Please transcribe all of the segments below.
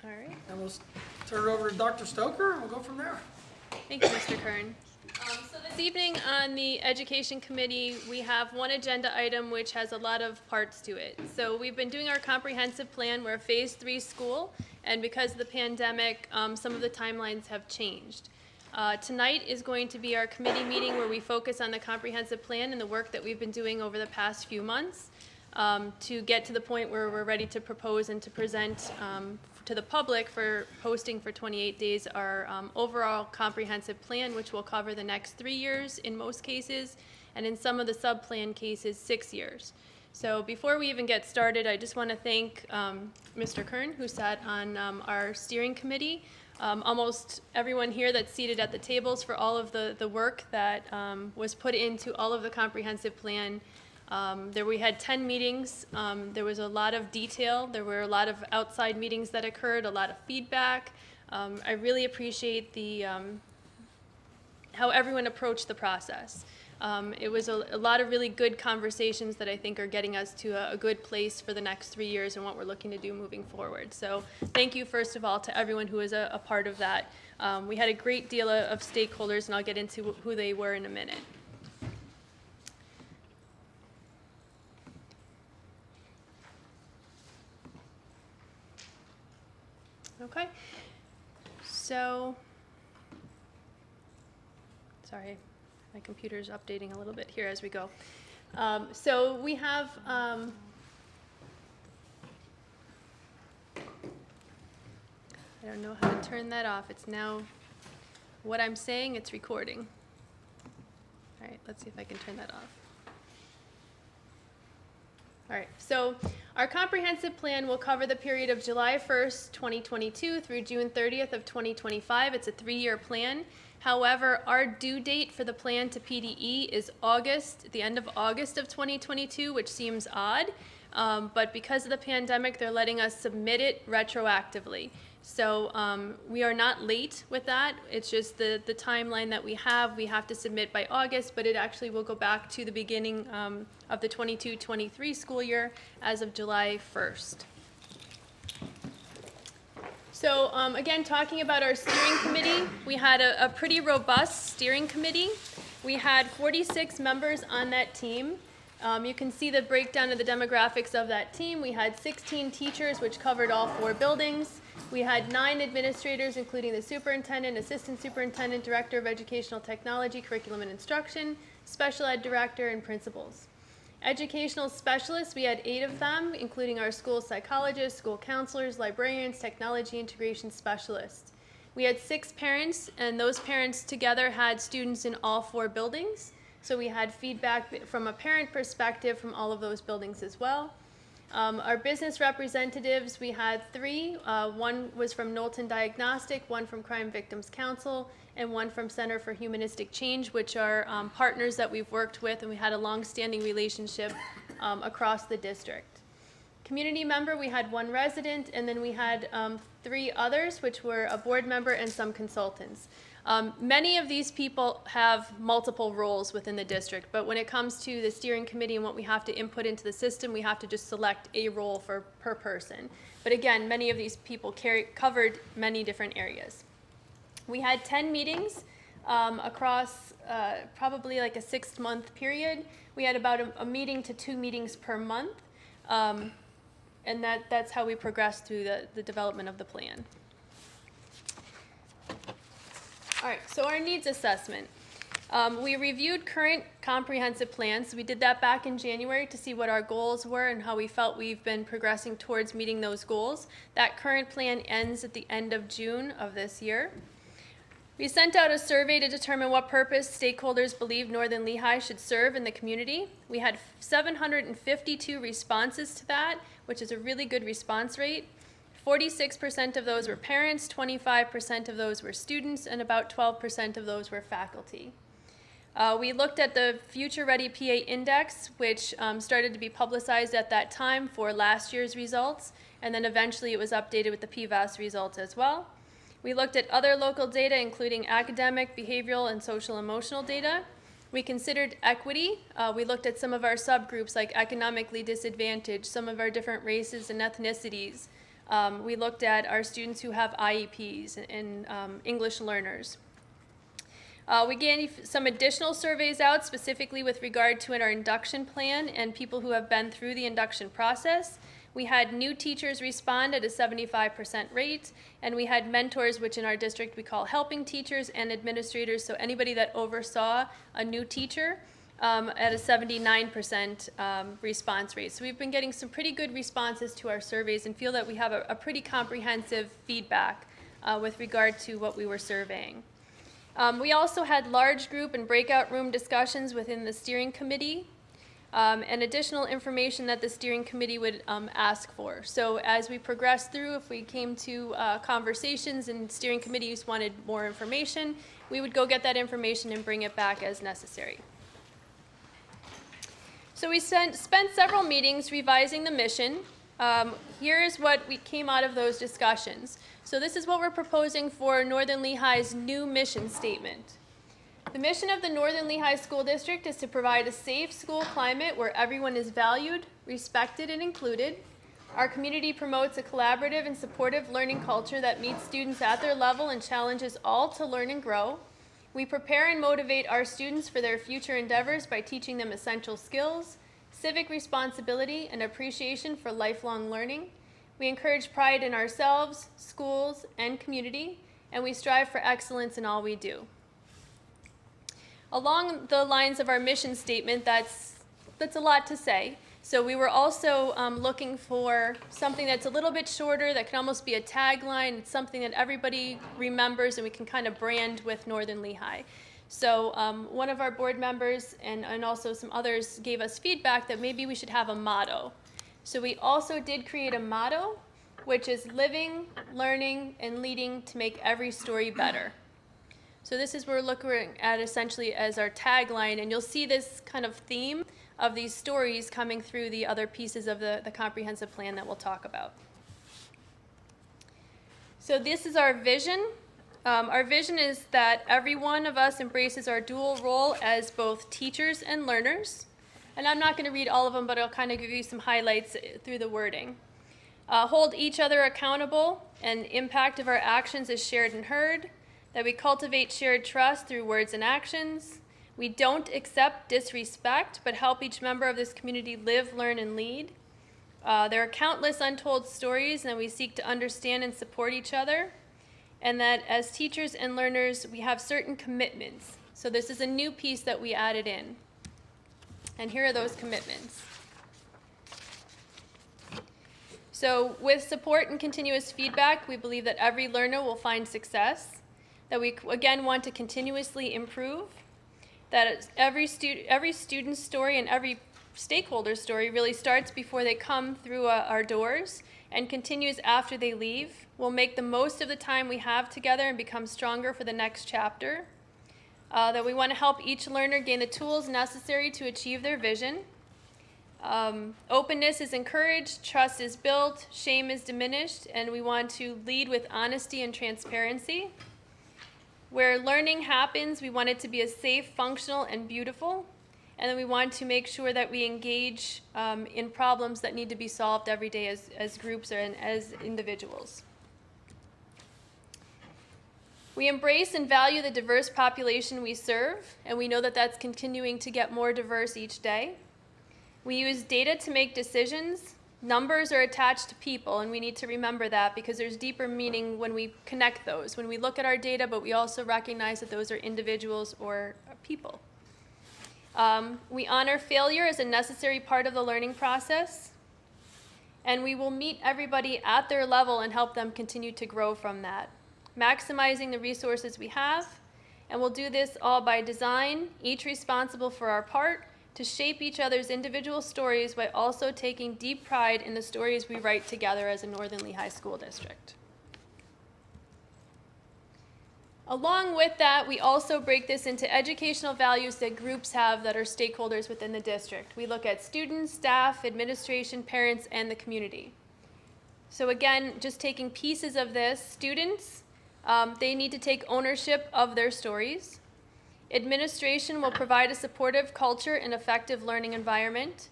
All right. And we'll turn it over to Dr. Stoker, and we'll go from there. Thank you, Mr. Kern. So this evening on the Education Committee, we have one agenda item which has a lot of parts to it. So we've been doing our comprehensive plan. We're a phase 3 school, and because of the pandemic, some of the timelines have changed. Tonight is going to be our committee meeting where we focus on the comprehensive plan and the work that we've been doing over the past few months to get to the point where we're ready to propose and to present to the public for posting for 28 days our overall comprehensive plan, which will cover the next 3 years in most cases, and in some of the sub-plan cases, 6 years. So before we even get started, I just want to thank Mr. Kern, who sat on our steering committee, almost everyone here that's seated at the tables for all of the work that was put into all of the comprehensive plan. We had 10 meetings. There was a lot of detail. There were a lot of outside meetings that occurred, a lot of feedback. I really appreciate how everyone approached the process. It was a lot of really good conversations that I think are getting us to a good place for the next 3 years and what we're looking to do moving forward. So thank you, first of all, to everyone who was a part of that. We had a great deal of stakeholders, and I'll get into who they were in a minute. Okay, so, sorry, my computer's updating a little bit here as we go. So we have, I don't know how to turn that off. It's now, what I'm saying, it's recording. All right, let's see if I can turn that off. All right, so our comprehensive plan will cover the period of July 1st, 2022 through June 30th of 2025. It's a 3-year plan. However, our due date for the plan to PDE is the end of August of 2022, which seems odd. But because of the pandemic, they're letting us submit it retroactively. So we are not late with that. It's just the timeline that we have to submit by August, but it actually will go back to the beginning of the 22-23 school year as of July 1st. So again, talking about our steering committee, we had a pretty robust steering committee. We had 46 members on that team. You can see the breakdown of the demographics of that team. We had 16 teachers, which covered all 4 buildings. We had 9 administrators, including the superintendent, assistant superintendent, director of educational technology, curriculum and instruction, special ed director, and principals. Educational specialists, we had 8 of them, including our school psychologists, school counselors, librarians, technology integration specialists. We had 6 parents, and those parents together had students in all 4 buildings. So we had feedback from a parent perspective from all of those buildings as well. Our business representatives, we had 3. One was from Knowlton Diagnostic, one from Crime Victims Council, and one from Center for Humanistic Change, which are partners that we've worked with, and we had a long-standing relationship across the district. Community member, we had 1 resident, and then we had 3 others, which were a board member and some consultants. Many of these people have multiple roles within the district, but when it comes to the steering committee and what we have to input into the system, we have to just select a role per person. But again, many of these people covered many different areas. We had 10 meetings across probably like a 6-month period. We had about a meeting to 2 meetings per month, and that's how we progressed through the development of the plan. All right, so our needs assessment. We reviewed current comprehensive plans. So we did that back in January to see what our goals were and how we felt we've been progressing towards meeting those goals. That current plan ends at the end of June of this year. We sent out a survey to determine what purpose stakeholders believe Northern Lehigh should serve in the community. We had 752 responses to that, which is a really good response rate. 46% of those were parents, 25% of those were students, and about 12% of those were faculty. We looked at the Future Ready PA Index, which started to be publicized at that time for last year's results, and then eventually it was updated with the PVAS results as well. We looked at other local data, including academic, behavioral, and social emotional data. We considered equity. We looked at some of our subgroups like economically disadvantaged, some of our different races and ethnicities, We looked at our students who have IEPs and English learners. We gave some additional surveys out specifically with regard to our induction plan and people who have been through the induction process. We had new teachers respond at a 75% rate, and we had mentors, which in our district we call helping teachers, and administrators, so anybody that oversaw a new teacher at a 79% response rate. So we've been getting some pretty good responses to our surveys and feel that we have a pretty comprehensive feedback with regard to what we were surveying. We also had large group and breakout room discussions within the steering committee and additional information that the steering committee would ask for. So as we progressed through, if we came to conversations and steering committees wanted more information, we would go get that information and bring it back as necessary. So we spent several meetings revising the mission. Here is what we came out of those discussions. So this is what we're proposing for Northern Lehigh's new mission statement. The mission of the Northern Lehigh School District is to provide a safe school climate where everyone is valued, respected, and included. Our community promotes a collaborative and supportive learning culture that meets students at their level and challenges all to learn and grow. We prepare and motivate our students for their future endeavors by teaching them essential skills, civic responsibility, and appreciation for lifelong learning. We encourage pride in ourselves, schools, and community, and we strive for excellence in all we do. Along the lines of our mission statement, that's a lot to say. So we were also looking for something that's a little bit shorter, that can almost be a tagline. It's something that everybody remembers and we can kind of brand with Northern Lehigh. So one of our board members and also some others gave us feedback that maybe we should have a motto. So we also did create a motto, which is living, learning, and leading to make every story better. So this is what we're looking at essentially as our tagline, and you'll see this kind of theme of these stories coming through the other pieces of the comprehensive plan that we'll talk about. So this is our vision. Our vision is that every one of us embraces our dual role as both teachers and learners. And I'm not going to read all of them, but I'll kind of give you some highlights through the wording. Hold each other accountable, and impact of our actions is shared and heard. That we cultivate shared trust through words and actions. We don't accept disrespect, but help each member of this community live, learn, and lead. There are countless untold stories, and we seek to understand and support each other. And that as teachers and learners, we have certain commitments. So this is a new piece that we added in. And here are those commitments. So with support and continuous feedback, we believe that every learner will find success. That we, again, want to continuously improve. That every student's story and every stakeholder's story really starts before they come through our doors and continues after they leave. We'll make the most of the time we have together and become stronger for the next chapter. That we want to help each learner gain the tools necessary to achieve their vision. Openness is encouraged, trust is built, shame is diminished, and we want to lead with honesty and transparency. Where learning happens, we want it to be as safe, functional, and beautiful. And then we want to make sure that we engage in problems that need to be solved every day as groups and as individuals. We embrace and value the diverse population we serve, and we know that that's continuing to get more diverse each day. We use data to make decisions. Numbers are attached to people, and we need to remember that because there's deeper meaning when we connect those, when we look at our data, but we also recognize that those are individuals or people. We honor failure as a necessary part of the learning process, and we will meet everybody at their level and help them continue to grow from that. Maximizing the resources we have, and we'll do this all by design, each responsible for our part, to shape each other's individual stories while also taking deep pride in the stories we write together as a Northern Lehigh School District. Along with that, we also break this into educational values that groups have that are stakeholders within the district. We look at students, staff, administration, parents, and the community. So again, just taking pieces of this, students, they need to take ownership of their stories. Administration will provide a supportive culture and effective learning environment.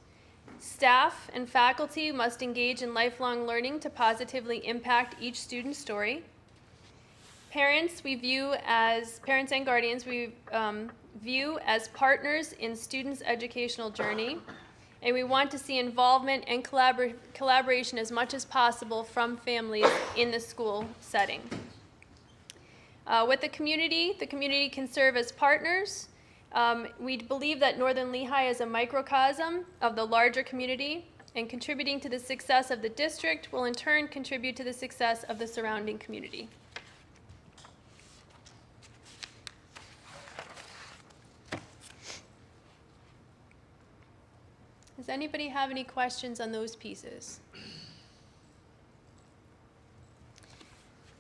Staff and faculty must engage in lifelong learning to positively impact each student's story. Parents and guardians, we view as partners in students' educational journey, and we want to see involvement and collaboration as much as possible from families in the school setting. With the community can serve as partners. We believe that Northern Lehigh is a microcosm of the larger community, and contributing to the success of the district will in turn contribute to the success of the surrounding community. Does anybody have any questions on those pieces?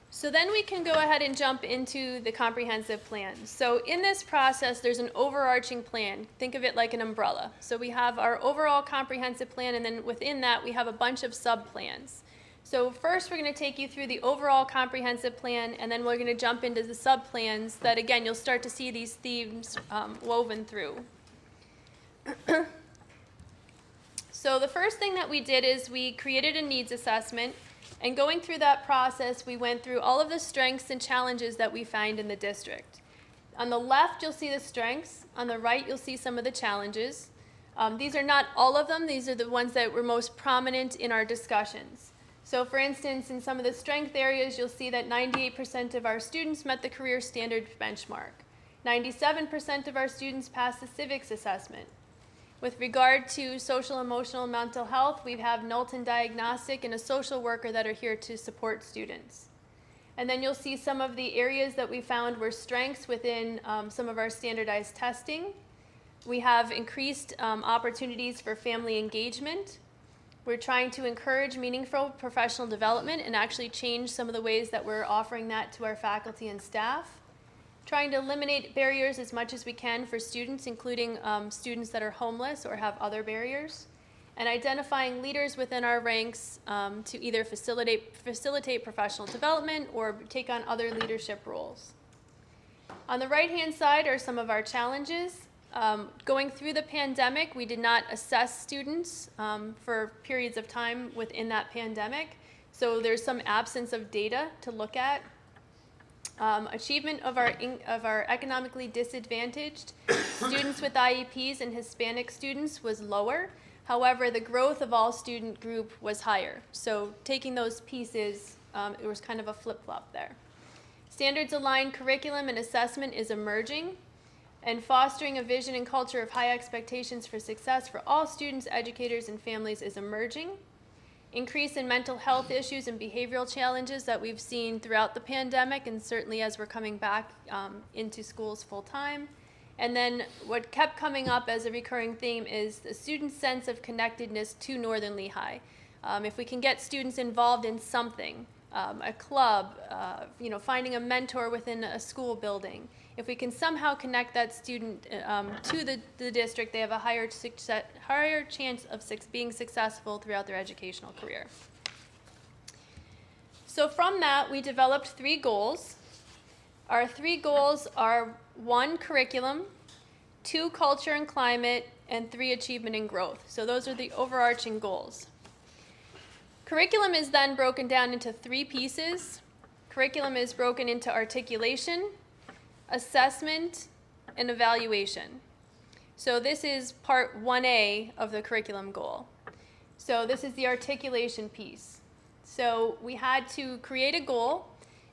So then we can go ahead and jump into the comprehensive plan. So in this process, there's an overarching plan. Think of it like an umbrella. So we have our overall comprehensive plan, and then within that, we have a bunch of sub-plans. So first, we're going to take you through the overall comprehensive plan, and then we're going to jump into the sub-plans that, again, you'll start to see these themes woven through. So the first thing that we did is we created a needs assessment, and going through that process, we went through all of the strengths and challenges that we find in the district. On the left, you'll see the strengths. On the right, you'll see some of the challenges. These are not all of them. These are the ones that were most prominent in our discussions. So for instance, in some of the strength areas, you'll see that 98% of our students met the career standard benchmark. 97% of our students passed the civics assessment. With regard to social, emotional, and mental health, we have Knowlton Diagnostic and a social worker that are here to support students. And then you'll see some of the areas that we found were strengths within some of our standardized testing. We have increased opportunities for family engagement. We're trying to encourage meaningful professional development and actually change some of the ways that we're offering that to our faculty and staff. Trying to eliminate barriers as much as we can for students, including students that are homeless or have other barriers, and identifying leaders within our ranks to either facilitate professional development or take on other leadership roles. On the right-hand side are some of our challenges. Going through the pandemic, we did not assess students for periods of time within that pandemic, so there's some absence of data to look at. Achievement of our economically disadvantaged students with IEPs and Hispanic students was lower. However, the growth of all student group was higher. So taking those pieces, it was kind of a flip-flop there. Standards-aligned curriculum and assessment is emerging, and fostering a vision and culture of high expectations for success for all students, educators, and families is emerging. Increase in mental health issues and behavioral challenges that we've seen throughout the pandemic, and certainly as we're coming back into schools full-time. And then what kept coming up as a recurring theme is the student's sense of connectedness to Northern Lehigh. If we can get students involved in something, a club, finding a mentor within a school building, if we can somehow connect that student to the district, they have a higher chance of being successful throughout their educational career. So from that, we developed 3 goals. Our 3 goals are 1, curriculum, 2, culture and climate, and 3, achievement and growth. So those are the overarching goals. Curriculum is then broken down into 3 pieces. Curriculum is broken into articulation, assessment, and evaluation. So this is part 1A of the curriculum goal. So this is the articulation piece. So we had to create a goal,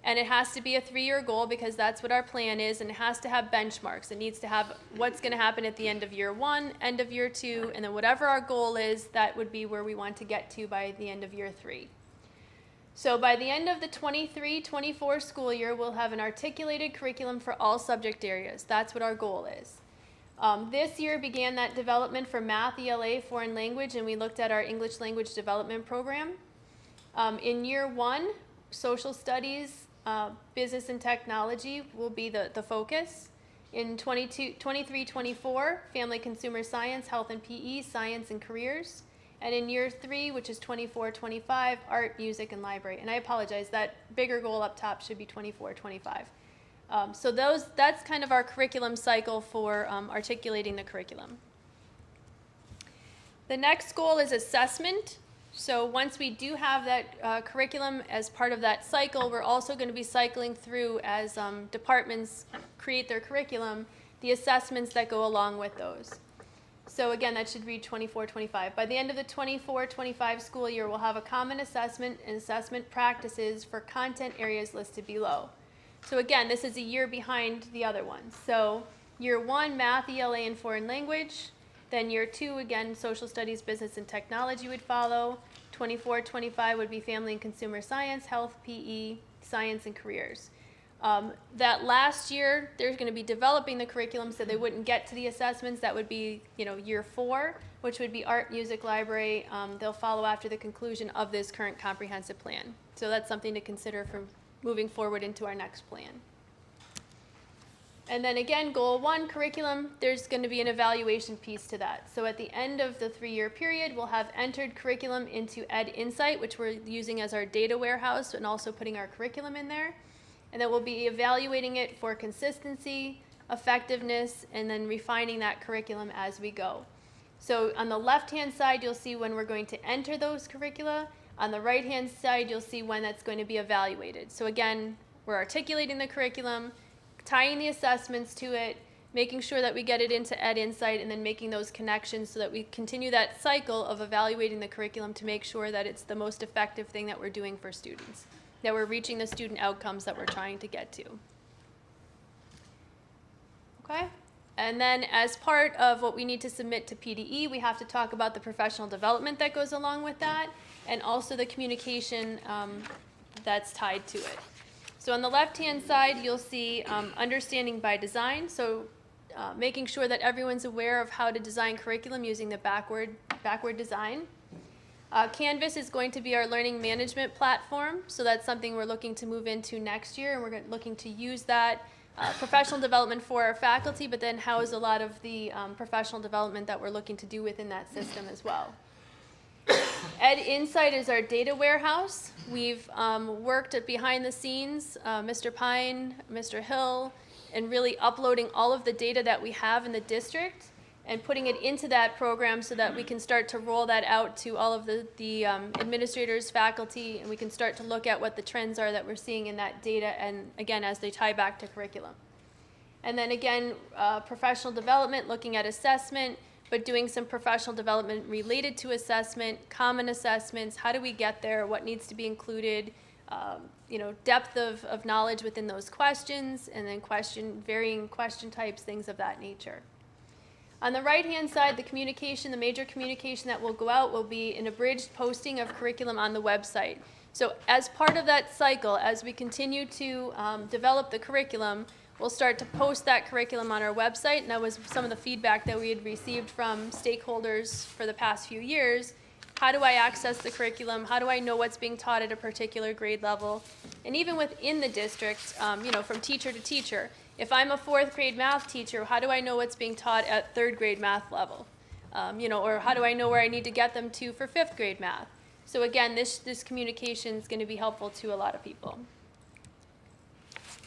and it has to be a 3-year goal because that's what our plan is, and it has to have benchmarks. It needs to have what's going to happen at the end of year 1, end of year 2, and then whatever our goal is, that would be where we want to get to by the end of year 3. So by the end of the 23-24 school year, we'll have an articulated curriculum for all subject areas. That's what our goal is. This year began that development for math, ELA, foreign language, and we looked at our English language development program. In year 1, social studies, business and technology will be the focus. In 23-24, family consumer science, health and PE, science and careers. And in year 3, which is 24-25, art, music, and library. And I apologize, that bigger goal up top should be 24-25. So that's kind of our curriculum cycle for articulating the curriculum. The next goal is assessment. So once we do have that curriculum as part of that cycle, we're also going to be cycling through, as departments create their curriculum, the assessments that go along with those. So again, that should read 24-25. By the end of the 24-25 school year, we'll have a common assessment and assessment practices for content areas listed below. So again, this is a year behind the other ones. So year 1, math, ELA, and foreign language. Then year 2, again, social studies, business, and technology would follow. 24-25 would be family and consumer science, health, PE, science, and careers. That last year, they're going to be developing the curriculum so they wouldn't get to the assessments. That would be, year 4, which would be art, music, library. They'll follow after the conclusion of this current comprehensive plan. So that's something to consider for moving forward into our next plan. And then again, goal 1, curriculum, there's going to be an evaluation piece to that. So at the end of the 3-year period, we'll have entered curriculum into Ed Insight, which we're using as our data warehouse and also putting our curriculum in there. And then we'll be evaluating it for consistency, effectiveness, and then refining that curriculum as we go. So on the left-hand side, you'll see when we're going to enter those curricula. On the right-hand side, you'll see when that's going to be evaluated. So again, we're articulating the curriculum, tying the assessments to it, making sure that we get it into Ed Insight, and then making those connections so that we continue that cycle of evaluating the curriculum to make sure that it's the most effective thing that we're doing for students, that we're reaching the student outcomes that we're trying to get to. Okay? And then as part of what we need to submit to PDE, we have to talk about the professional development that goes along with that, and also the communication that's tied to it. So on the left-hand side, you'll see understanding by design. So making sure that everyone's aware of how to design curriculum using the backward design. Canvas is going to be our learning management platform. So that's something we're looking to move into next year. And we're looking to use that professional development for our faculty, but then house a lot of the professional development that we're looking to do within that system as well. Ed Insight is our data warehouse. We've worked behind the scenes, Mr. Pine, Mr. Hill, and really uploading all of the data that we have in the district and putting it into that program so that we can start to roll that out to all of the administrators, faculty, and we can start to look at what the trends are that we're seeing in that data, and again, as they tie back to curriculum. And then again, professional development, looking at assessment, but doing some professional development related to assessment, common assessments, how do we get there, what needs to be included, depth of knowledge within those questions, and then varying question types, things of that nature. On the right-hand side, the major communication that will go out will be an abridged posting of curriculum on the website. So as part of that cycle, as we continue to develop the curriculum, we'll start to post that curriculum on our website, and that was some of the feedback that we had received from stakeholders for the past few years. How do I access the curriculum? How do I know what's being taught at a particular grade level? And even within the district, from teacher to teacher, if I'm a 4th grade math teacher, how do I know what's being taught at 3rd grade math level? Or how do I know where I need to get them to for 5th grade math? So again, this communication is going to be helpful to a lot of people.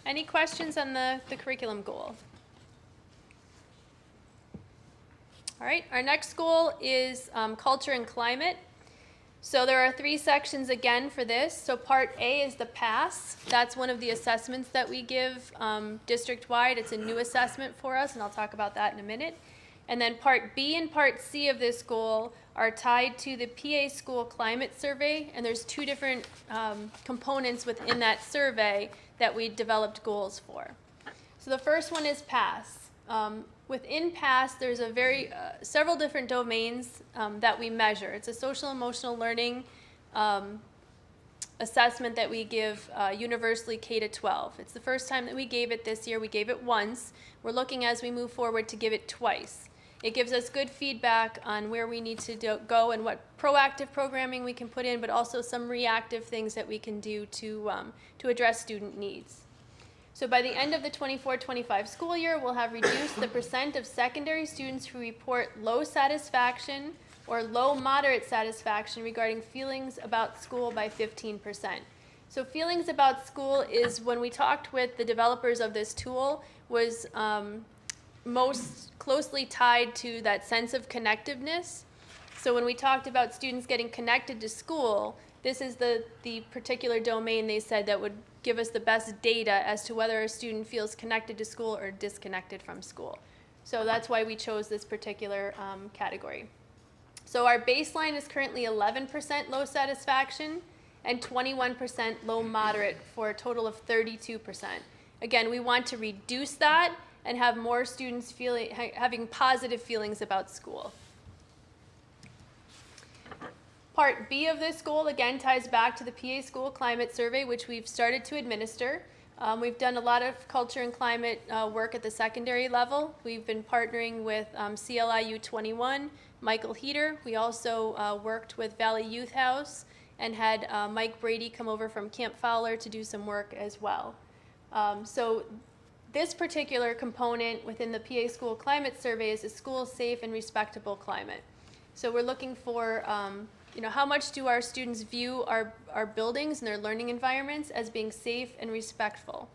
Any questions on the curriculum goal? All right, our next goal is culture and climate. So there are 3 sections again for this. So part A is the PASS. That's one of the assessments that we give district-wide. It's a new assessment for us, and I'll talk about that in a minute. And then part B and part C of this goal are tied to the PA School Climate Survey, and there's 2 different components within that survey that we developed goals for. So the first one is PASS. Within PASS, there's several different domains that we measure. It's a social emotional learning assessment that we give universally K-12. It's the first time that we gave it this year. We gave it once. We're looking as we move forward to give it twice. It gives us good feedback on where we need to go and what proactive programming we can put in, but also some reactive things that we can do to address student needs. So by the end of the 24-25 school year, we'll have reduced the percent of secondary students who report low satisfaction or low moderate satisfaction regarding feelings about school by 15%. So feelings about school is, when we talked with the developers of this tool, was most closely tied to that sense of connectiveness. So when we talked about students getting connected to school, this is the particular domain they said that would give us the best data as to whether a student feels connected to school or disconnected from school. So that's why we chose this particular category. So our baseline is currently 11% low satisfaction and 21% low moderate for a total of 32%. Again, we want to reduce that and have more students having positive feelings about school. Part B of this goal, again, ties back to the PA School Climate Survey, which we've started to administer. We've done a lot of culture and climate work at the secondary level. We've been partnering with CLIU 21, Michael Heater. We also worked with Valley Youth House and had Mike Brady come over from Camp Fowler to do some work as well. So this particular component within the PA School Climate Survey is a school safe and respectable climate. So we're looking for how much do our students view our buildings and their learning environments as being safe and respectful?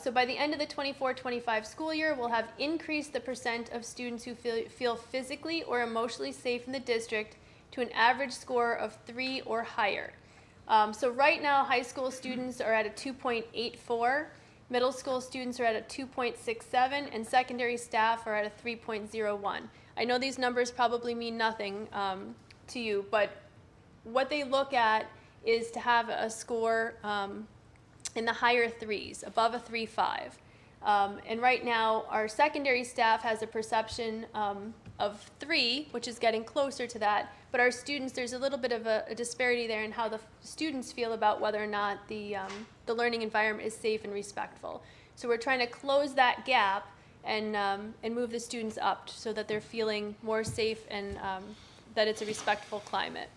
So by the end of the 24-25 school year, we'll have increased the percent of students who feel physically or emotionally safe in the district to an average score of 3 or higher. So right now, high school students are at a 2.84, middle school students are at a 2.67, and secondary staff are at a 3.01. I know these numbers probably mean nothing to you, but what they look at is to have a score in the higher threes, above a 3.5. And right now, our secondary staff has a perception of 3, which is getting closer to that, but our students, there's a little bit of a disparity there in how the students feel about whether or not the learning environment is safe and respectful. So we're trying to close that gap and move the students up so that they're feeling more safe and that it's a respectful climate.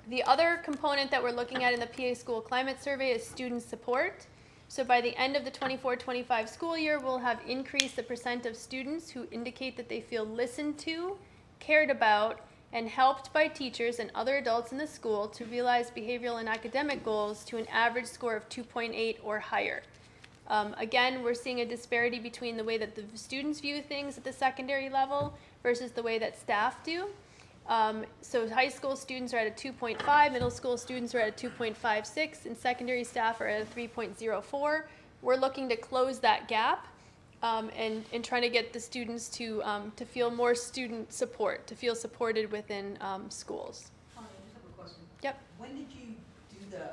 The other component that we're looking at in the PA School Climate Survey is student support. So by the end of the 24-25 school year, we'll have increased the percent of students who indicate that they feel listened to, cared about, and helped by teachers and other adults in the school to realize behavioral and academic goals to an average score of 2.8 or higher. Again, we're seeing a disparity between the way that the students view things at the secondary level versus the way that staff do. So high school students are at a 2.5, middle school students are at a 2.56, and secondary staff are at a 3.04. We're looking to close that gap and trying to get the students to feel more student support, to feel supported within schools. I just have a question. Yep. When did you do the,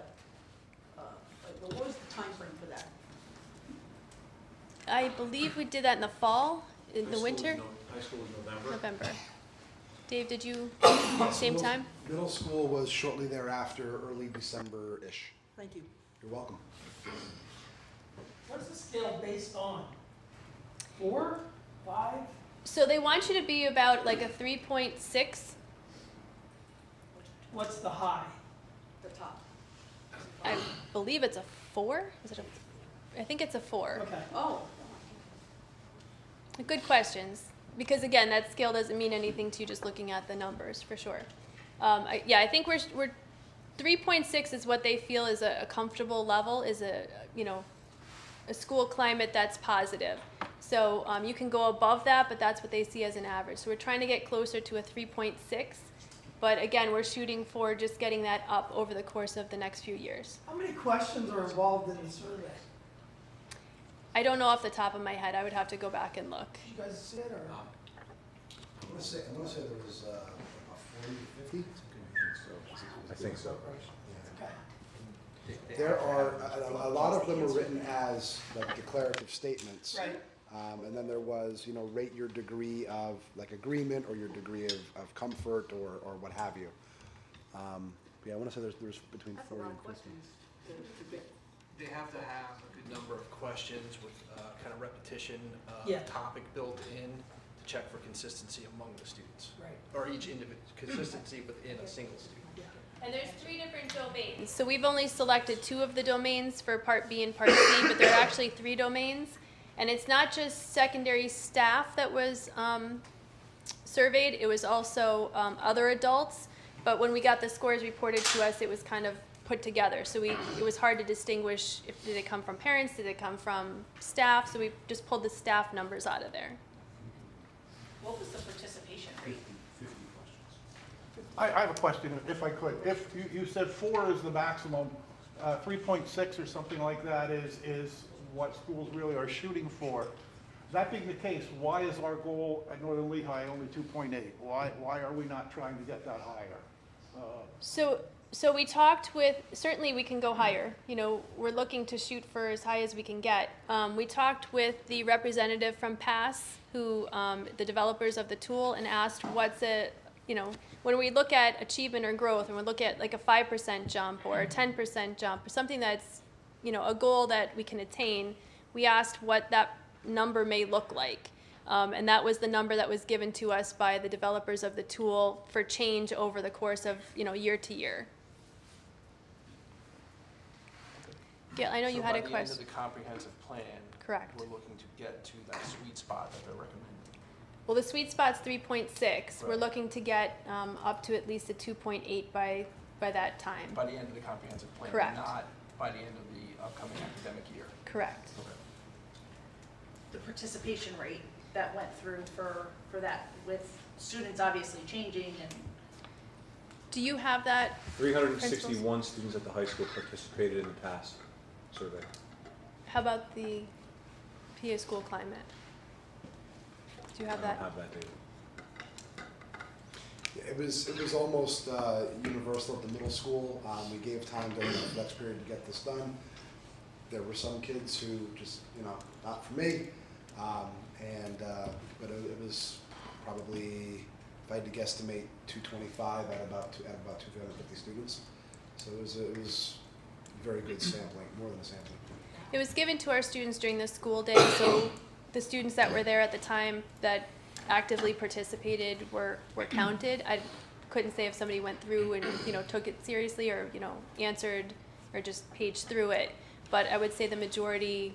what was the time frame for that? I believe we did that in the fall, in the winter? High school was November. November. Dave, did you, same time? Middle school was shortly thereafter, early December-ish. Thank you. You're welcome. What's the scale based on? 4, 5? So they want you to be about like a 3.6. What's the high? The top. I believe it's a 4. Is it a? I think it's a 4. Okay. Oh. Good questions. Because again, that scale doesn't mean anything to you just looking at the numbers, for sure. I think we're 3.6 is what they feel is a comfortable level, is a school climate that's positive. So you can go above that, but that's what they see as an average. So we're trying to get closer to a 3.6, but again, we're shooting for just getting that up over the course of the next few years. How many questions are involved in the survey? I don't know off the top of my head. I would have to go back and look. Did you guys see it or? I'm gonna say there was about 40 to 50. I think so. Okay. There are, a lot of them are written as like declarative statements. Right. And then there was, rate your degree of like agreement or your degree of comfort or what have you. I want to say there's between That's a 40 lot and of 50. questions to get. They have to have a good number of questions with kind of repetition, Yeah. topic built in to check for consistency among the students. Right. Or each individual, consistency within a single student. Yeah. And there's 3 different domains. So we've only selected 2 of the domains for Part B and Part C, but there are actually 3 domains. And it's not just secondary staff that was surveyed, it was also other adults. But when we got the scores reported to us, it was kind of put together. So it was hard to distinguish if did it come from parents, did it come from staff. So we just pulled the staff numbers out of there. What was the participation rate? 50 questions. I have a question, if I could. If you said 4 is the maximum, 3.6 or something like that is what schools really are shooting for. That being the case, why is our goal at Northern Lehigh only 2.8? Why are we not trying to get that higher? So we talked with, certainly we can go higher. You know, we're looking to shoot for as high as we can get. We talked with the representative from PASS, who, the developers of the tool, and asked what's a, you know, when we look at achievement or growth, and we look at like a 5% jump or a 10% jump, or something that's, you know, a goal that we can attain, we asked what that number may look like. And that was the number that was given to us by the developers of the tool for change over the course of, you know, year to year. Gail, I know you had a So by the end of question. the comprehensive plan. Correct. We're looking to get to that sweet spot that they're recommending. Well, the sweet spot's 3.6. We're Right. looking to get up to at least a 2.8 by that time. By the end of the comprehensive plan. Correct. Not by the end of the upcoming academic year. Correct. Okay. The participation rate that went through for that, with students obviously changing and Do you have that? 361 students at the high school participated in the past survey. How about the PA school climate? Do you have I don't that? have that data. Yeah, it was almost universal at the middle school. We gave time during the flex period to get this done. There were some kids who just, you know, not for me. But it was probably, if I had to guesstimate, 225 at about 250 students. So it was very good sampling, more than a sampling. It was given to our students during the school day, so the students that were there at the time that actively participated were counted. I couldn't say if somebody went through and, you know, took it seriously or, you know, answered or just paged through it. But I would say the majority,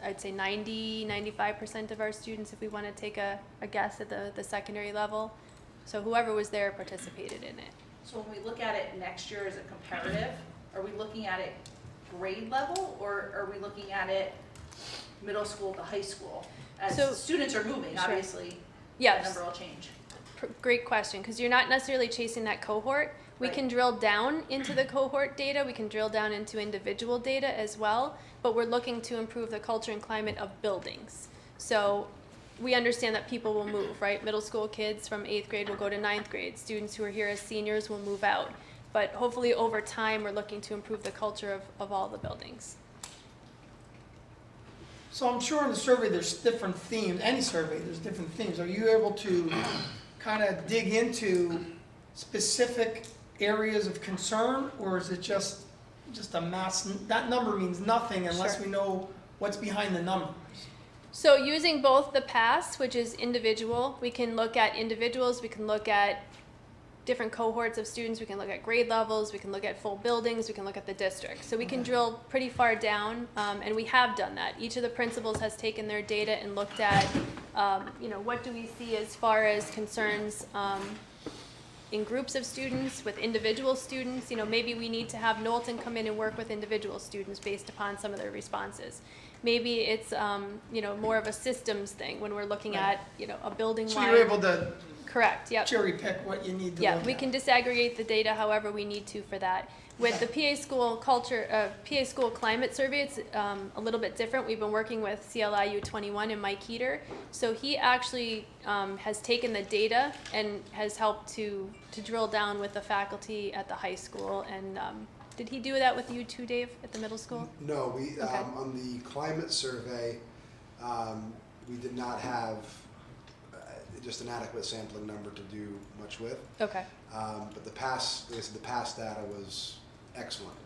I'd say 95% of our students, if we want to take a guess at the secondary level. So whoever was there participated in it. so when we look at it next year as a comparative, are we looking at it grade level or are we looking at it middle school to high school? As So- students are moving, Sure. obviously, the Yes. number will change. Great question, because you're not necessarily chasing that cohort. We Right. can drill down into the cohort data, we can drill down into individual data as well, but we're looking to improve the culture and climate of buildings. So we understand that people will move, right? Middle school kids from 8th grade will go to 9th grade. Students who are here as seniors will move out. But hopefully over time, we're looking to improve the culture of all the buildings. So I'm sure in the survey, there's different themes, any survey, there's different themes. Are you able to kind of dig into specific areas of concern? Or is it just a mass, that number means nothing unless Sure. we know what's behind the numbers? So using both the PASS, which is individual, we can look at individuals, we can look at different cohorts of students, we can look at grade levels, we can look at full buildings, we can look at the district. So we can drill pretty far down, and we have done that. Each of the principals has taken their data and looked at, you know, what do we see as far as concerns in groups of students, with individual students. You know, maybe we need to have Knowlton come in and work with individual students based upon some of their responses. Maybe it's, you know, more of a systems thing when we're looking Right. at, you know, a building-wide. So you're able to Correct, yep. cherry pick what you need to Yeah, look we at? can disaggregate the data however we need to for that. With the PA school culture, PA school climate survey, it's a little bit different. We've been working with CLIU 21 and Mike Heater. So he actually has taken the data and has helped to drill down with the faculty at the high school. And did he do that with you too, Dave, at the middle school? No, we, Okay. on the climate survey, we did not have just an adequate sampling number to do much with. Okay. But the past, like I said, the past data was excellent.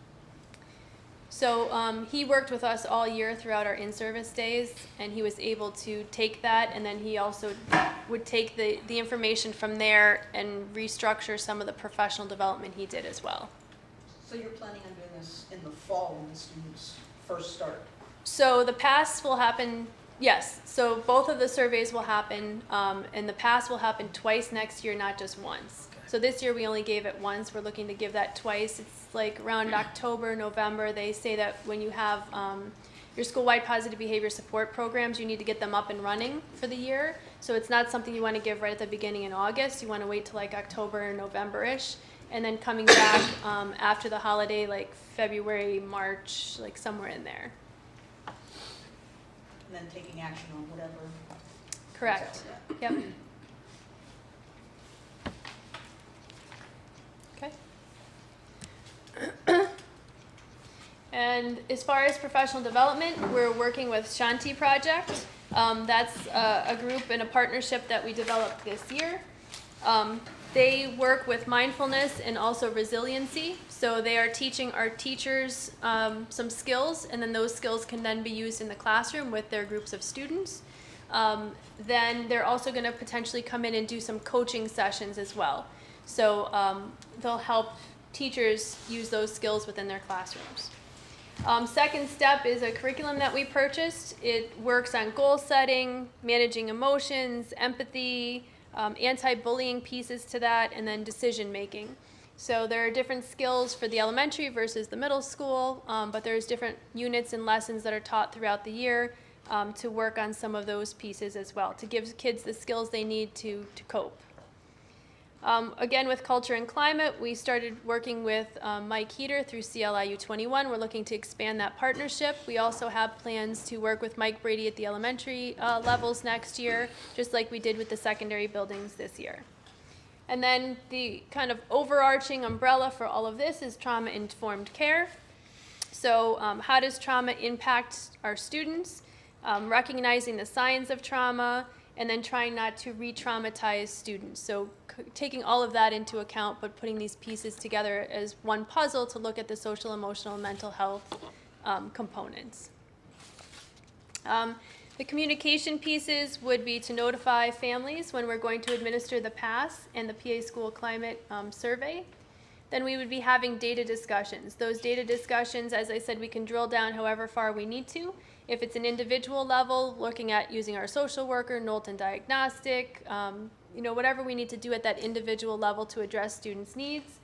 So he worked with us all year throughout our in-service days, and he was able to take that, and then he also would take the information from there and restructure some of the professional development he did as well. So you're planning on doing this in the fall when the students first start? So the pass will happen, yes, so both of the surveys will happen, and the pass will happen twice next year, not just once. So this year we only gave it once, we're looking to give that twice. It's like around October, November, they say that when you have your school-wide positive behavior support programs, you need to get them up and running for the year. So it's not something you want to give right at the beginning in August. You want to wait till like October or November-ish, and then coming back after the holiday, like February, March, like somewhere in there. And then taking action on whatever. Correct. Yep. Okay. And as far as professional development, we're working with Shanti Project. That's a group and a partnership that we developed this year. They work with mindfulness and also resiliency. So they are teaching our teachers some skills, and then those skills can then be used in the classroom with their groups of students. Then they're also going to potentially come in and do some coaching sessions as well. So they'll help teachers use those skills within their classrooms. Second step is a curriculum that we purchased. It works on goal setting, managing emotions, empathy, anti-bullying pieces to that, and then decision making. So there are different skills for the elementary versus the middle school, but there's different units and lessons that are taught throughout the year to work on some of those pieces as well, to give kids the skills they need to cope. Again, with culture and climate, we started working with Mike Heater through CLIU 21. We're looking to expand that partnership. We also have plans to work with Mike Brady at the elementary levels next year, just like we did with the secondary buildings this year. And then the kind of overarching umbrella for all of this is trauma-informed care. So how does trauma impact our students? Recognizing the signs of trauma, and then trying not to re-traumatize students. So taking all of that into account, but putting these pieces together as one puzzle to look at the social, emotional, and mental health components. The communication pieces would be to notify families when we're going to administer the PASS and the PA School Climate Survey. Then we would be having data discussions. Those data discussions, as I said, we can drill down however far we need to. If it's an individual level, looking at using our social worker, Knowlton Diagnostic, whatever we need to do at that individual level to address students' needs.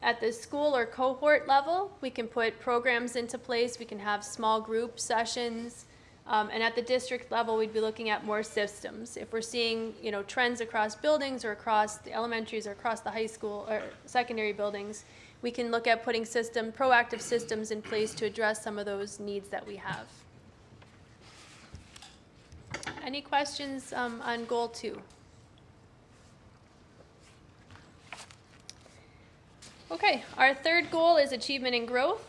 At the school or cohort level, we can put programs into place. We can have small group sessions. And at the district level, we'd be looking at more systems. If we're seeing, trends across buildings or across the elementaries or across the high school or secondary buildings, we can look at putting proactive systems in place to address some of those needs that we have. Any questions on goal 2? Okay, our third goal is achievement and growth.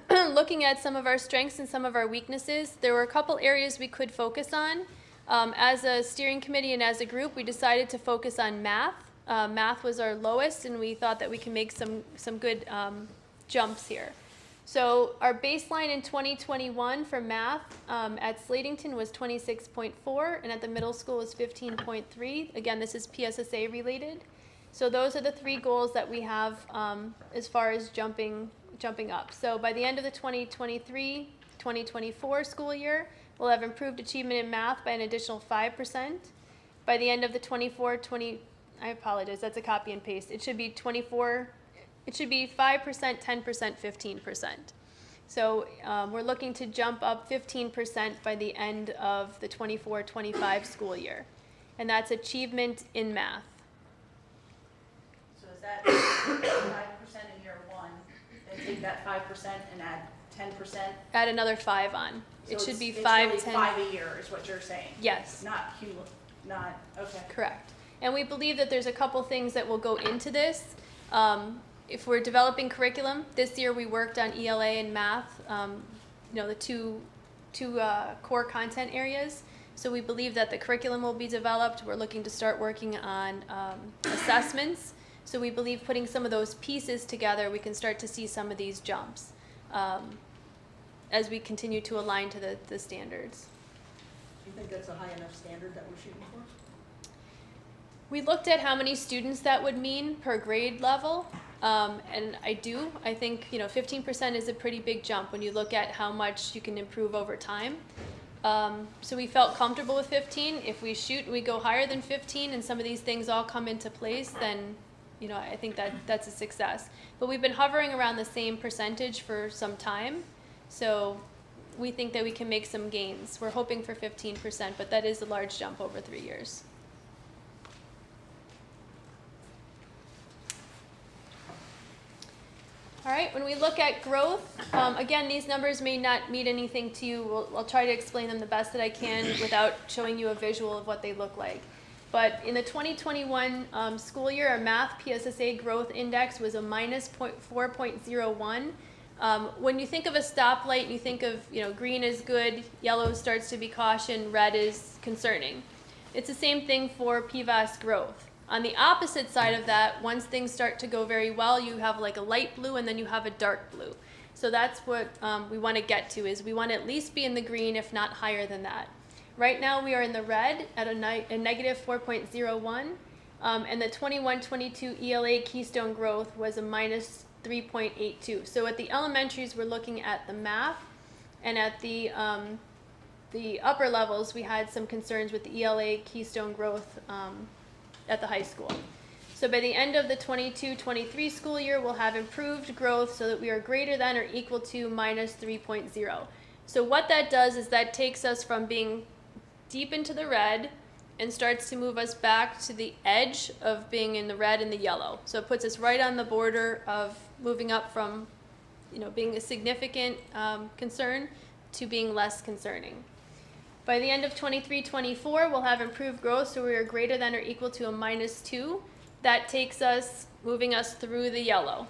Looking at some of our strengths and some of our weaknesses, there were a couple areas we could focus on. As a steering committee and as a group, we decided to focus on math. Math was our lowest, and we thought that we can make some good jumps here. So our baseline in 2021 for math at Slatington was 26.4, and at the middle school was 15.3. Again, this is PSSA related. So those are the 3 goals that we have as far as jumping up. So by the end of the 2023-2024 school year, we'll have improved achievement in math by an additional 5%. By the end of the I apologize, that's a copy and paste. It should be 5%, 10%, 15%. So we're looking to jump up 15% by the end of the 24-25 school year. And that's achievement in math. So is that 5% in year 1, then take that 5% and add 10%? Add another 5 on. It So should be it's 5, really 10. 5 a year is what you're saying? Yes. Okay. Correct. And we believe that there's a couple things that will go into this. If we're developing curriculum, this year we worked on ELA and math, the two core content areas. So we believe that the curriculum will be developed. We're looking to start working on assessments. So we believe putting some of those pieces together, we can start to see some of these jumps as we continue to align to the standards. Do you think that's a high enough standard that we're shooting for? We looked at how many students that would mean per grade level, and I think 15% is a pretty big jump when you look at how much you can improve over time. So we felt comfortable with 15. If we go higher than 15 and some of these things all come into place, then I think that's a success. But we've been hovering around the same percentage for some time, so we think that we can make some gains. We're hoping for 15%, but that is a large jump over 3 years. All right, when we look at growth, again, these numbers may not mean anything to you. I'll try to explain them the best that I can without showing you a visual of what they look like. But in the 2021 school year, our math PSSA growth index was a minus 4.01. When you think of a stoplight, you think of, green is good, yellow starts to be caution, red is concerning. It's the same thing for PVAS growth. On the opposite side of that, once things start to go very well, you have like a light blue and then you have a dark blue. So that's what we want to get to, is we want to at least be in the green, if not higher than that. Right now we are in the red at a negative 4.01, and the 21-22 ELA Keystone growth was a minus 3.82. So at the elementaries, we're looking at the math, and at the upper levels, we had some concerns with the ELA Keystone growth at the high school. So by the end of the 22-23 school year, we'll have improved growth so that we are greater than or equal to minus 3.0. So what that does is that takes us from being deep into the red and starts to move us back to the edge of being in the red and the yellow. So it puts us right on the border of moving up from, being a significant concern to being less concerning. By the end of 23-24, we'll have improved growth, so we are greater than or equal to a minus 2. That takes us, moving us through the yellow.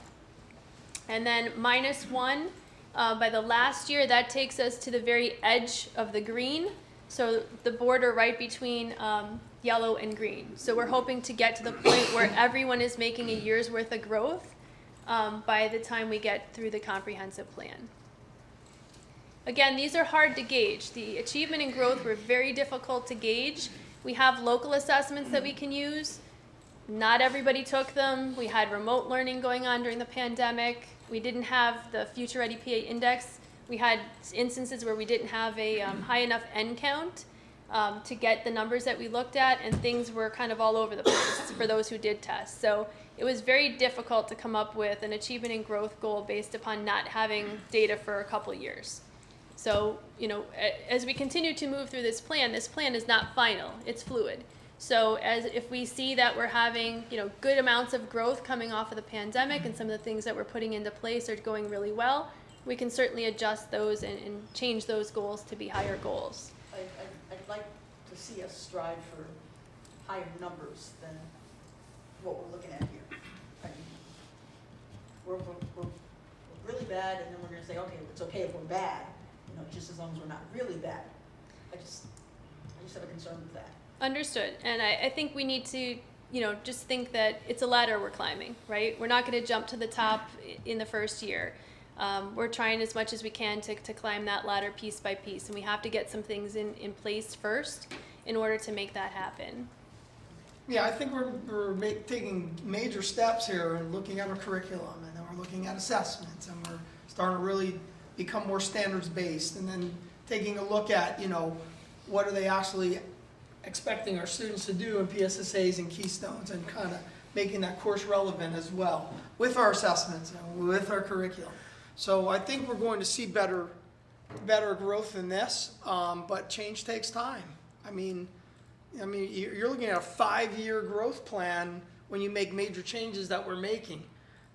And then minus 1, by the last year, that takes us to the very edge of the green, so the border right between yellow and green. So we're hoping to get to the point where everyone is making a year's worth of growth by the time we get through the comprehensive plan. Again, these are hard to gauge. The achievement and growth were very difficult to gauge. We have local assessments that we can use. Not everybody took them. We had remote learning going on during the pandemic. We didn't have the Future Ready PA Index. We had instances where we didn't have a high enough N count to get the numbers that we looked at, and things were kind of all over the place for those who did test. So it was very difficult to come up with an achievement and growth goal based upon not having data for a couple years. So, as we continue to move through this plan is not final, it's fluid. So if we see that we're having, good amounts of growth coming off of the pandemic and some of the things that we're putting into place are going really well, we can certainly adjust those and change those goals to be higher goals. I'd like to see us strive for higher numbers than what we're looking at here. I mean, we're really bad, and then we're gonna say, okay, it's okay if we're bad, just as long as we're not really bad. I just have a concern with that. Understood. And I think we need to, just think that it's a ladder we're climbing, right? We're not going to jump to the top in the first year. We're trying as much as we can to climb that ladder piece by piece, and we have to get some things in place first in order to make that happen. Yeah, I think we're taking major steps here and looking at our curriculum, and then we're looking at assessments, and we're starting to really become more standards-based, and then taking a look at, what are they actually expecting our students to do in PSSAs and Keystones, and kind of making that course relevant as well with our assessments and with our curriculum. So I think we're going to see better growth in this, but change takes time. I mean, you're looking at a 5-year growth plan when you make major changes that we're making.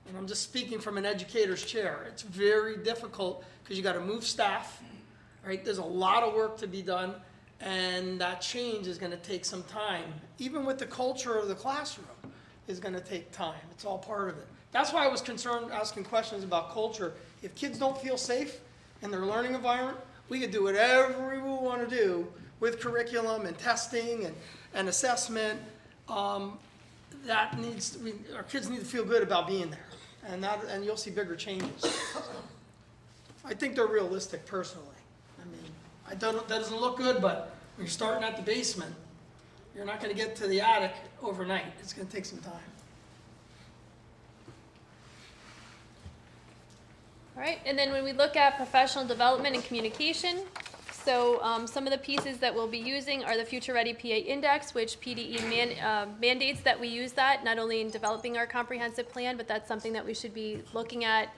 And I'm just speaking from an educator's chair. It's very difficult because you got to move staff, right? There's a lot of work to be done, and that change is going to take some time. Even with the culture of the classroom is going to take time. It's all part of it. That's why I was concerned asking questions about culture. If kids don't feel safe in their learning environment, we could do whatever we want to do with curriculum and testing and assessment. Our kids need to feel good about being there, and you'll see bigger changes. So, I think they're realistic, personally. I mean, that doesn't look good, but when you're starting at the basement, you're not going to get to the attic overnight. It's going to take some time. All right, and then when we look at professional development and communication, so some of the pieces that we'll be using are the Future Ready PA Index, which PDE mandates that we use that, not only in developing our comprehensive plan, but that's something that we should be looking at,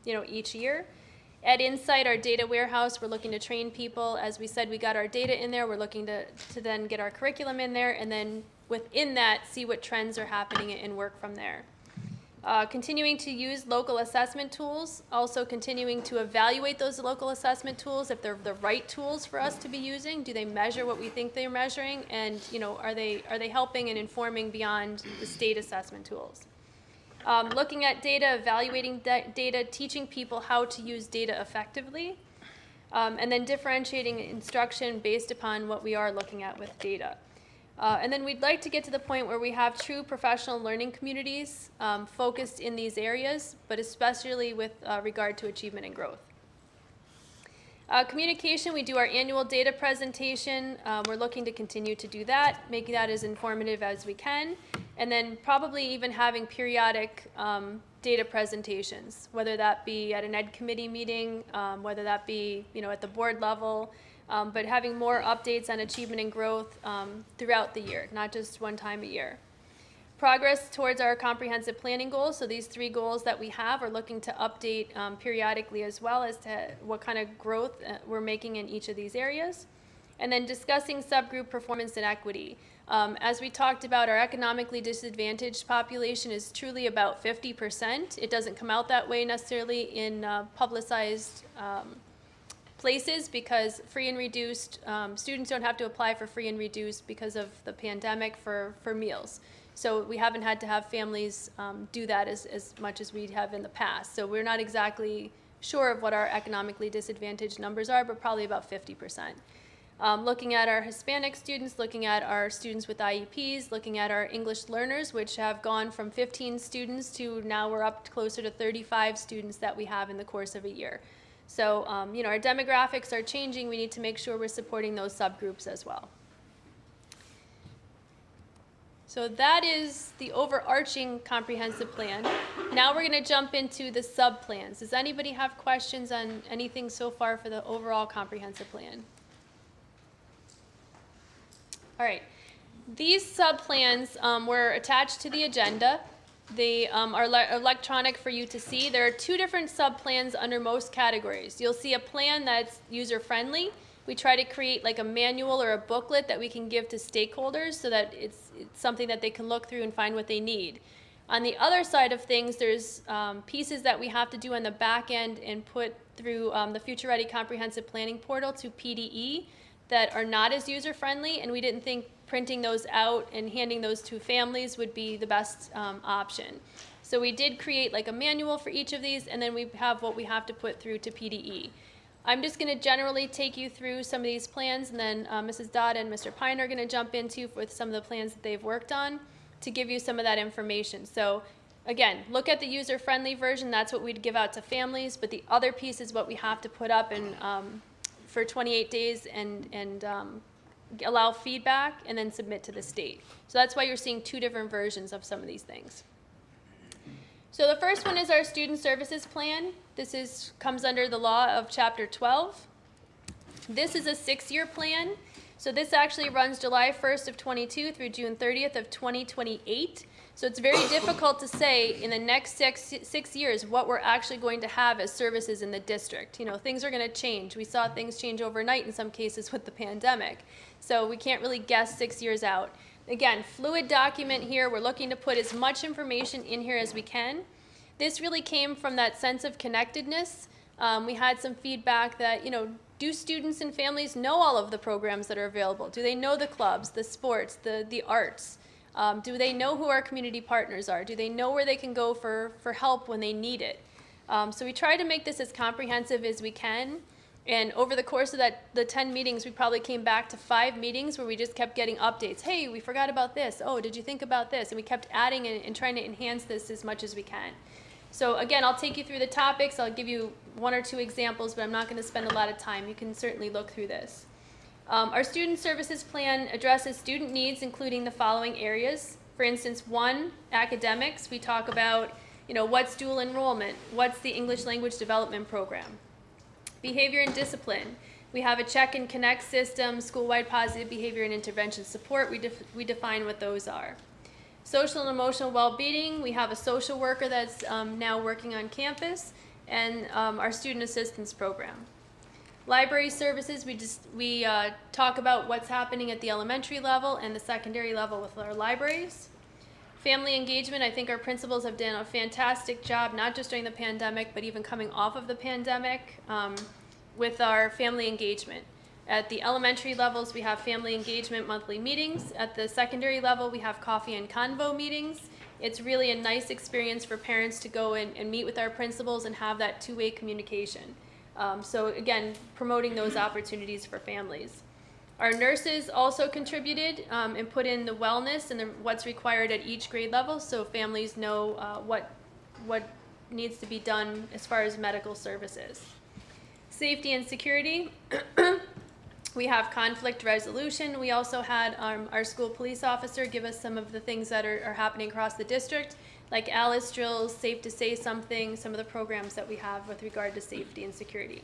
each year. At Insight, our data warehouse, we're looking to train people. As we said, we got our data in there. We're looking to then get our curriculum in there, and then within that, see what trends are happening and work from there. Continuing to use local assessment tools, also continuing to evaluate those local assessment tools, if they're the right tools for us to be using. Do they measure what we think they're measuring? And, you know, are they helping and informing beyond the state assessment tools? Looking at data, evaluating data, teaching people how to use data effectively, and then differentiating instruction based upon what we are looking at with data. And then we'd like to get to the point where we have true professional learning communities focused in these areas, but especially with regard to achievement and growth. Communication, we do our annual data presentation. We're looking to continue to do that, making that as informative as we can, and then probably even having periodic data presentations, whether that be at an ed committee meeting, whether that be, you know, at the board level, but having more updates on achievement and growth throughout the year, not just one time a year. Progress towards our comprehensive planning goals. So these 3 goals that we have are looking to update periodically as well as to what kind of growth we're making in each of these areas. And then discussing subgroup performance and equity. As we talked about, our economically disadvantaged population is truly about 50%. It doesn't come out that way necessarily in publicized places because free and reduced, students don't have to apply for free and reduced because of the pandemic for meals. So we haven't had to have families do that as much as we have in the past. So we're not exactly sure of what our economically disadvantaged numbers are, but probably about 50%. Looking at our Hispanic students, looking at our students with IEPs, looking at our English learners, which have gone from 15 students to now we're up closer to 35 students that we have in the course of a year. So, you know, our demographics are changing. We need to make sure we're supporting those subgroups as well. So that is the overarching comprehensive plan. Now we're going to jump into the sub-plans. Does anybody have questions on anything so far for the overall comprehensive plan? All right. These sub-plans were attached to the agenda. They are electronic for you to see. There are 2 different sub-plans under most categories. You'll see a plan that's user-friendly. We try to create like a manual or a booklet that we can give to stakeholders so that it's something that they can look through and find what they need. On the other side of things, there's pieces that we have to do on the back end and put through the Future Ready Comprehensive Planning Portal to PDE that are not as user-friendly, and we didn't think printing those out and handing those to families would be the best option. So we did create like a manual for each of these, and then we have what we have to put through to PDE. I'm just going to generally take you through some of these plans, and then Mrs. Dodd and Mr. Pine are going to jump into with some of the plans that they've worked on to give you some of that information. So again, look at the user-friendly version. That's what we'd give out to families, but the other piece is what we have to put up in, for 28 days and allow feedback and then submit to the state. So that's why you're seeing 2 different versions of some of these things. So the first one is our student services plan. This comes under the law of Chapter 12. This is a 6-year plan. So this actually runs July 1st of 22 through June 30th of 2028. So it's very difficult to say in the next six years what we're actually going to have as services in the district. You know, things are going to change. We saw things change overnight in some cases with the pandemic. So we can't really guess 6 years out. Again, fluid document here. We're looking to put as much information in here as we can. This really came from that sense of connectedness. We had some feedback that, you know, do students and families know all of the programs that are available? Do they know the clubs, the sports, the arts? Do they know who our community partners are? Do they know where they can go for help when they need it? So we try to make this as comprehensive as we can. And over the course of the 10 meetings, we probably came back to 5 meetings where we just kept getting updates. Hey, we forgot about this. Oh, did you think about this? And we kept adding and trying to enhance this as much as we can. So again, I'll take you through the topics. I'll give you 1 or 2 examples, but I'm not going to spend a lot of time. You can certainly look through this. Our student services plan addresses student needs, including the following areas. For instance, 1, academics. We talk about, you know, what's dual enrollment? What's the English language development program? Behavior and discipline. We have a check and connect system, school-wide positive behavior and intervention support. We define what those are. Social and emotional well-being. We have a social worker that's now working on campus. and our student assistance program. Library services, we talk about what's happening at the elementary level and the secondary level with our libraries. Family engagement, I think our principals have done a fantastic job, not just during the pandemic, but even coming off of the pandemic, with our family engagement. At the elementary levels, we have family engagement monthly meetings. At the secondary level, we have coffee and convo meetings. It's really a nice experience for parents to go in and meet with our principals and have that two-way communication. So again, promoting those opportunities for families. Our nurses also contributed and put in the wellness and what's required at each grade level, so families know what needs to be done as far as medical services. Safety and security. We have conflict resolution. We also had our school police officer give us some of the things that are happening across the district, like Alice drills, safe to say something, some of the programs that we have with regard to safety and security.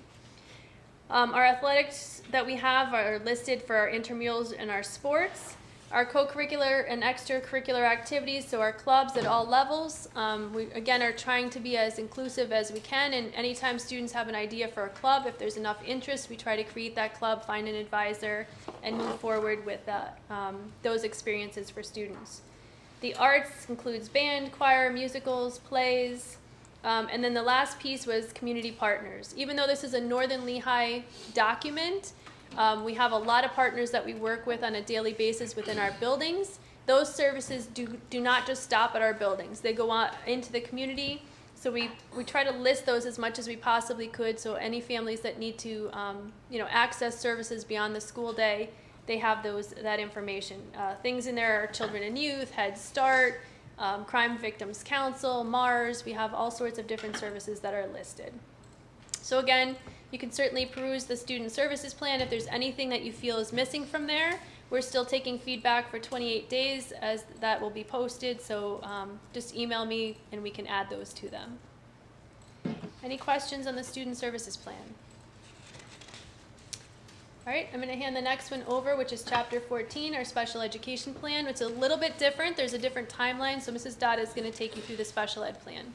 Our athletics that we have are listed for our intramurals and our sports. Our co-curricular and extracurricular activities, so our clubs at all levels. We, again, are trying to be as inclusive as we can, and anytime students have an idea for a club, if there's enough interest, we try to create that club, find an advisor, and move forward with those experiences for students. The arts includes band, choir, musicals, plays, and then the last piece was community partners. Even though this is a Northern Lehigh document, we have a lot of partners that we work with on a daily basis within our buildings. Those services do not just stop at our buildings. They go out into the community. So we try to list those as much as we possibly could, so any families that need to access services beyond the school day, they have that information. Things in there are Children and Youth, Head Start, Crime Victims Council, MARS. We have all sorts of different services that are listed. So again, you can certainly peruse the student services plan. If there's anything that you feel is missing from there, we're still taking feedback for 28 days as that will be posted. So just email me and we can add those to them. Any questions on the student services plan? All right, I'm going to hand the next one over, which is Chapter 14, our special education plan, which is a little bit different. There's a different timeline, so Mrs. Dodd is going to take you through the special ed plan.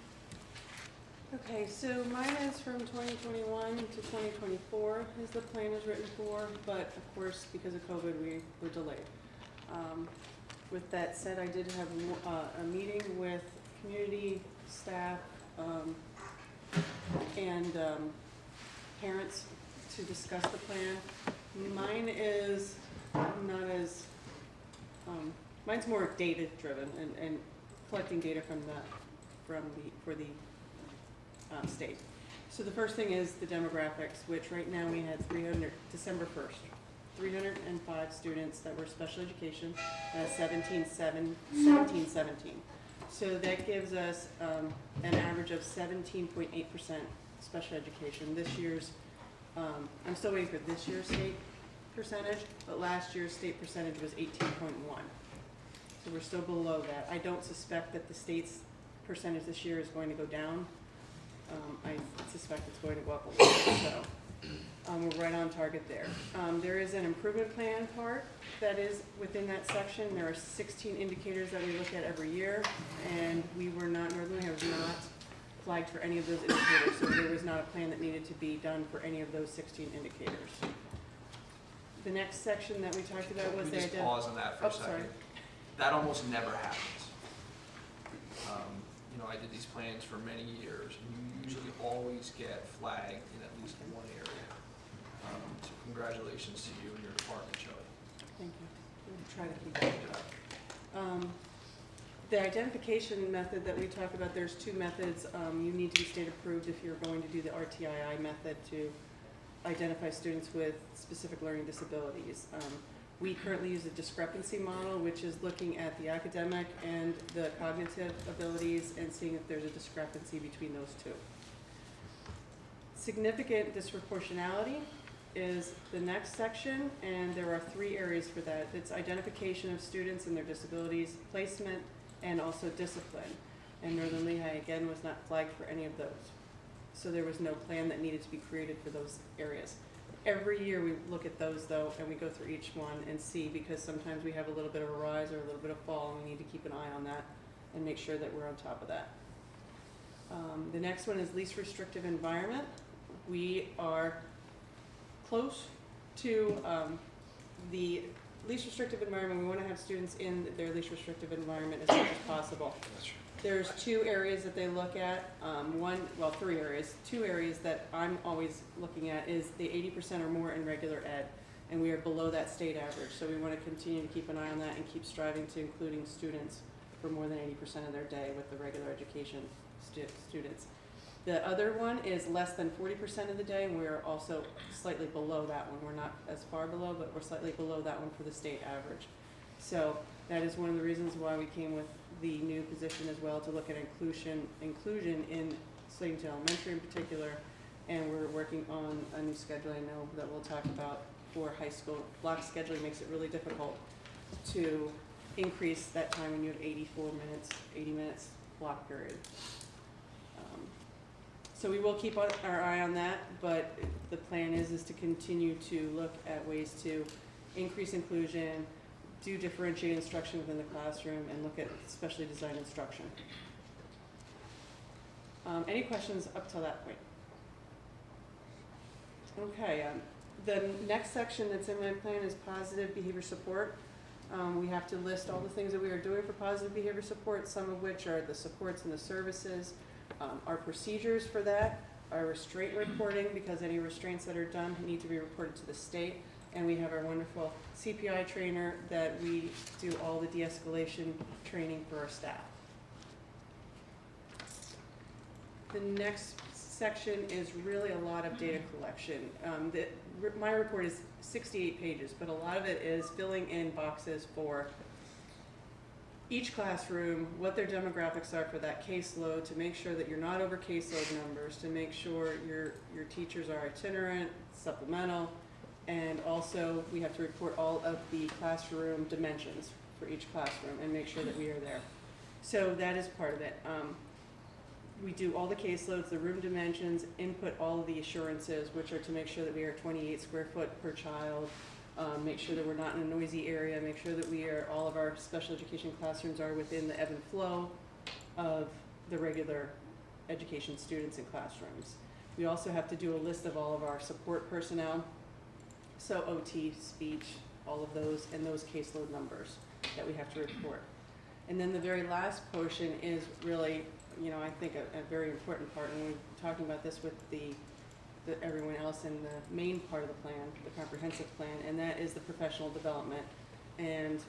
Okay, so mine is from 2021 to 2024 is the plan is written for, but of course, because of COVID, we were delayed. With that said, I did have a meeting with community, staff, and parents to discuss the plan. Mine is not as, mine's more data driven and collecting data for the state. So the first thing is the demographics, which right now we had December 1st, 305 students that were special education, 1717. So that gives us an average of 17.8% special education. This year's, I'm still waiting for this year's state percentage, but last year's state percentage was 18.1. So we're still below that. I don't suspect that the state's percentage this year is going to go down. I suspect it's going to go up a little bit, so we're right on target there. There is an improvement plan part that is within that section. There are 16 indicators that we look at every year, and Northern Lehigh was not flagged for any of those indicators, so there was not a plan that needed to be done for any of those 16 indicators. The next section that we talked about was Let me just pause on that for a second. Sorry. That almost never happens. I did these plans for many years, and you usually always get flagged in at least one area. So congratulations to you and your department, Joey. Thank you. We'll try to keep that up. The identification method that we talk about, there's two methods. You need to be state approved if you're going to do the RTII method to identify students with specific learning disabilities. We currently use a discrepancy model, which is looking at the academic and the cognitive abilities and seeing if there's a discrepancy between those two. Significant disproportionality is the next section, and there are 3 areas for that. It's identification of students and their disabilities, placement, and also discipline. And Northern Lehigh, again, was not flagged for any of those. So there was no plan that needed to be created for those areas. Every year we look at those though, and we go through each one and see, because sometimes we have a little bit of a rise or a little bit of fall, and we need to keep an eye on that and make sure that we're on top of that. The next one is least restrictive environment. We are close to the least restrictive environment. We want to have students in their least restrictive environment as much as possible. That's true. There's two areas that they look at. Three areas. Two areas that I'm always looking at is the 80% or more in regular ed, and we are below that state average. So we want to continue to keep an eye on that and keep striving to including students for more than 80% of their day with the regular education students. The other one is less than 40% of the day, and we're also slightly below that one. We're not as far below, but we're slightly below that one for the state average. So that is one of the reasons why we came with the new position as well, to look at inclusion in Slatington Elementary in particular, and we're working on a new schedule I know that we'll talk about for high school. Block scheduling makes it really difficult to increase that time when you have 80 minutes block period. So we will keep our eye on that, but the plan is to continue to look at ways to increase inclusion, do differentiated instruction within the classroom, and look at specially designed instruction. Any questions up till that point? Okay, the next section that's in my plan is positive behavior support. We have to list all the things that we are doing for positive behavior support, some of which are the supports and the services, our procedures for that, our restraint reporting, because any restraints that are done need to be reported to the state, and we have our wonderful CPI trainer that we do all the de-escalation training for our staff. The next section is really a lot of data collection. My report is 68 pages, but a lot of it is filling in boxes for each classroom, what their demographics are for that caseload, to make sure that you're not over caseload numbers, to make sure your teachers are itinerant, supplemental, and also we have to report all of the classroom dimensions for each classroom and make sure that we are there. So that is part of it. We do all the caseloads, the room dimensions, input all of the assurances, which are to make sure that we are 28 square foot per child, make sure that we're not in a noisy area, make sure that all of our special education classrooms are within the ebb and flow of the regular education students in classrooms. We also have to do a list of all of our support personnel, so OT, speech, all of those, and those caseload numbers that we have to report. And then the very last portion is really, I think a very important part, and we're talking about this with everyone else in the main part of the plan, the comprehensive plan, and that is the professional development. And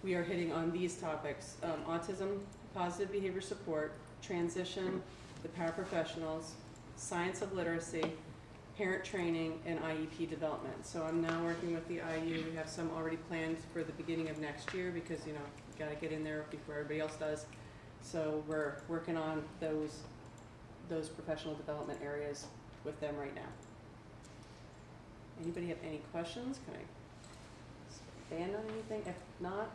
we are hitting on these topics: autism, positive behavior support, transition, the paraprofessionals, science of literacy, parent training, and IEP development. So I'm now working with the IU. We have some already planned for the beginning of next year because, you gotta get in there before everybody else does. So we're working on those professional development areas with them right now. Anybody have any questions? Can I expand on anything? If not,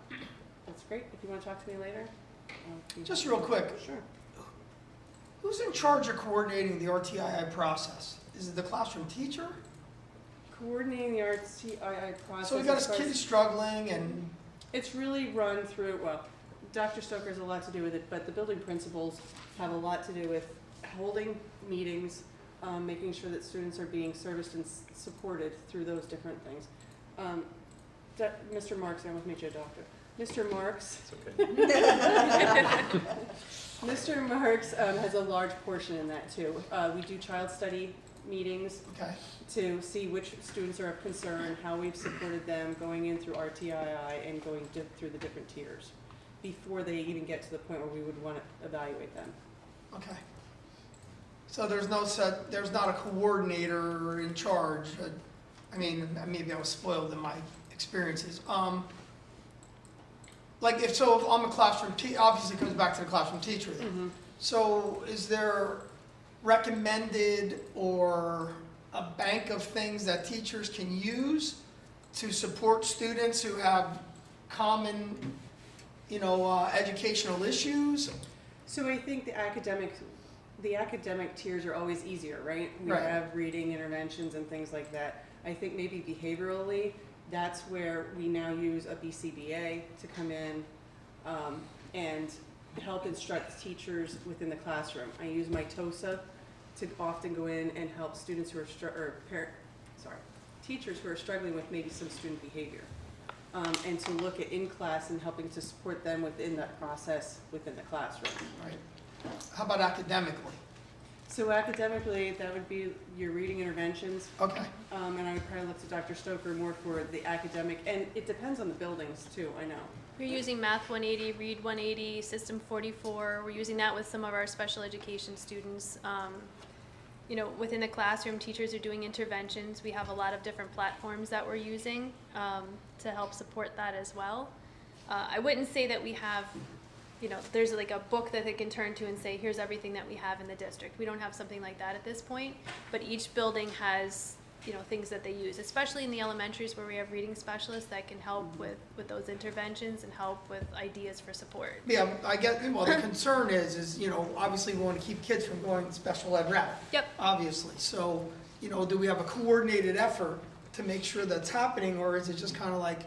that's great. If you want to talk to me later. Just real quick, Sure. who's in charge of coordinating the RTII process? Is it the classroom teacher? Coordinating the RTII process. So we got as a far kid as- struggling and, It's really run through, Dr. Stoker has a lot to do with it, but the building principals have a lot to do with holding meetings, making sure that students are being serviced and supported through those different things. Mr. Marks, I almost made you a doctor. Mr. Marks. It's okay. Mr. Marks has a large portion in that too. We do child study meetings okay, to see which students are of concern, how we've supported them going in through RTII and going through the different tiers before they even get to the point where we would want to evaluate them. okay. So there's not a coordinator in charge. I mean, maybe I was spoiled in my experiences. If I'm a classroom teacher, obviously it comes back to the classroom teacher then. Mm-hmm. So is there recommended or a bank of things that teachers can use to support students who have common, educational issues? So I think the academic tiers are always easier, right? We Right. have reading interventions and things like that. I think maybe behaviorally, that's where we now use a BCBA to come in and help instruct teachers within the classroom. I use my TOSA to often go in and help students who are teachers who are struggling with maybe some student behavior. And to look at in class and helping to support them within that process within the classroom. Right. How about academically? So academically, that would be your reading interventions. Okay, And I would probably look to Dr. Stoker more for the academic, and it depends on the buildings too, I know. We're using Math 180, Read 180, System 44. We're using that with some of our special education students. You know, within the classroom, teachers are doing interventions. We have a lot of different platforms that we're using to help support that as well. I wouldn't say that we have, you know, there's like a book that they can turn to and say, here's everything that we have in the district. We don't have something like that at this point, but each building has, you know, things that they use, especially in the elementaries where we have reading specialists that can help with those interventions and help with ideas for support. yeah, I get, well, the concern is, you know, obviously we want to keep kids from going special ed route. Yep. Obviously, so, you know, do we have a coordinated effort to make sure that's happening, or is it just kind of like,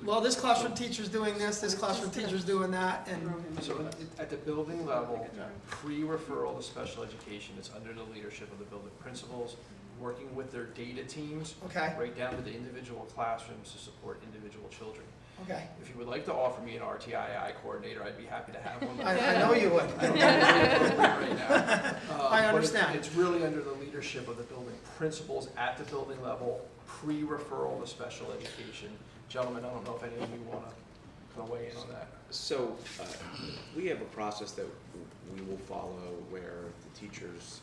well, this classroom teacher's doing this classroom teacher's doing that, and, So at the building level, pre-referral to special education is under the leadership of the building principals, working with their data teams, okay, right down to the individual classrooms to support individual children. okay. If you would like to offer me an RTII coordinator, I'd be happy to have one. I know you would. I don't have it right now. I But understand. it's really under the leadership of the building principals at the building level, pre-referral to special education. Gentlemen, I don't know if any of you want to weigh in on that. So, we have a process that we will follow where the teachers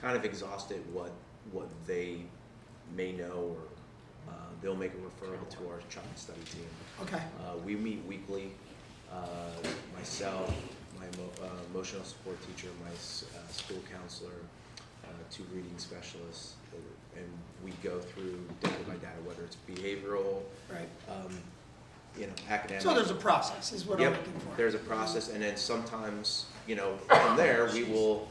kind of exhausted what they may know, or they'll make a referral to our child study team. Okay, We meet weekly, myself, my emotional support teacher, my school counselor, 2 reading specialists, and we go through data by data, whether it's behavioral, right. you know, academic. So there's a process, is what I'm Yep, looking for. there's a process, and then sometimes, you know, from there, we will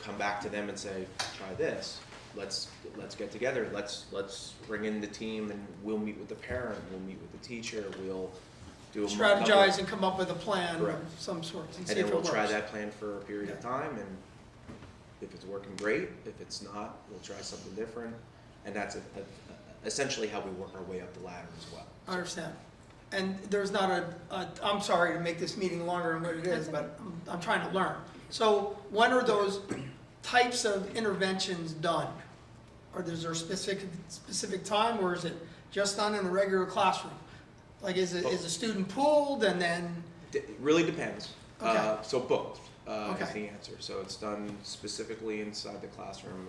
come back to them and say, try this, let's get together, let's bring in the team, and we'll meet with the parent, we'll meet with the teacher, we'll do a Strategize and come up with a plan of Correct. some sort, and and see then if it we'll works. try that plan for a period of Okay. time, and if it's working, great, if it's not, we'll try something different, and that's essentially how we work our way up the ladder as well. I understand. And there's not I'm sorry to make this meeting longer than what it is, but I'm trying to learn. So when are those types of interventions done? Or is there a specific time, or is it just done in the regular classroom? Like, is a student pulled and then, It really depends. Okay. So both is Okay. the answer. So it's done specifically inside the classroom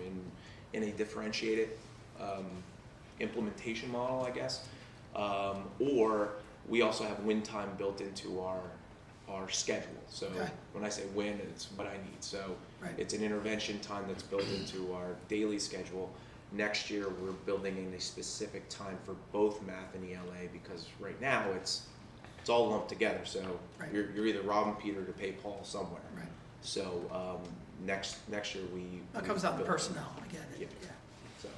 in a differentiated implementation model, I guess. Or we also have win time built into our schedule. So Okay. when I say win, it's what I need. So Right. it's an intervention time that's built into our daily schedule. Next year, we're building in a specific time for both math and ELA, because right now it's all lumped together. So Right. you're either robbing Peter to pay Paul somewhere. right, So next year we. that comes out in build- personnel, I get it, Yep. yeah, So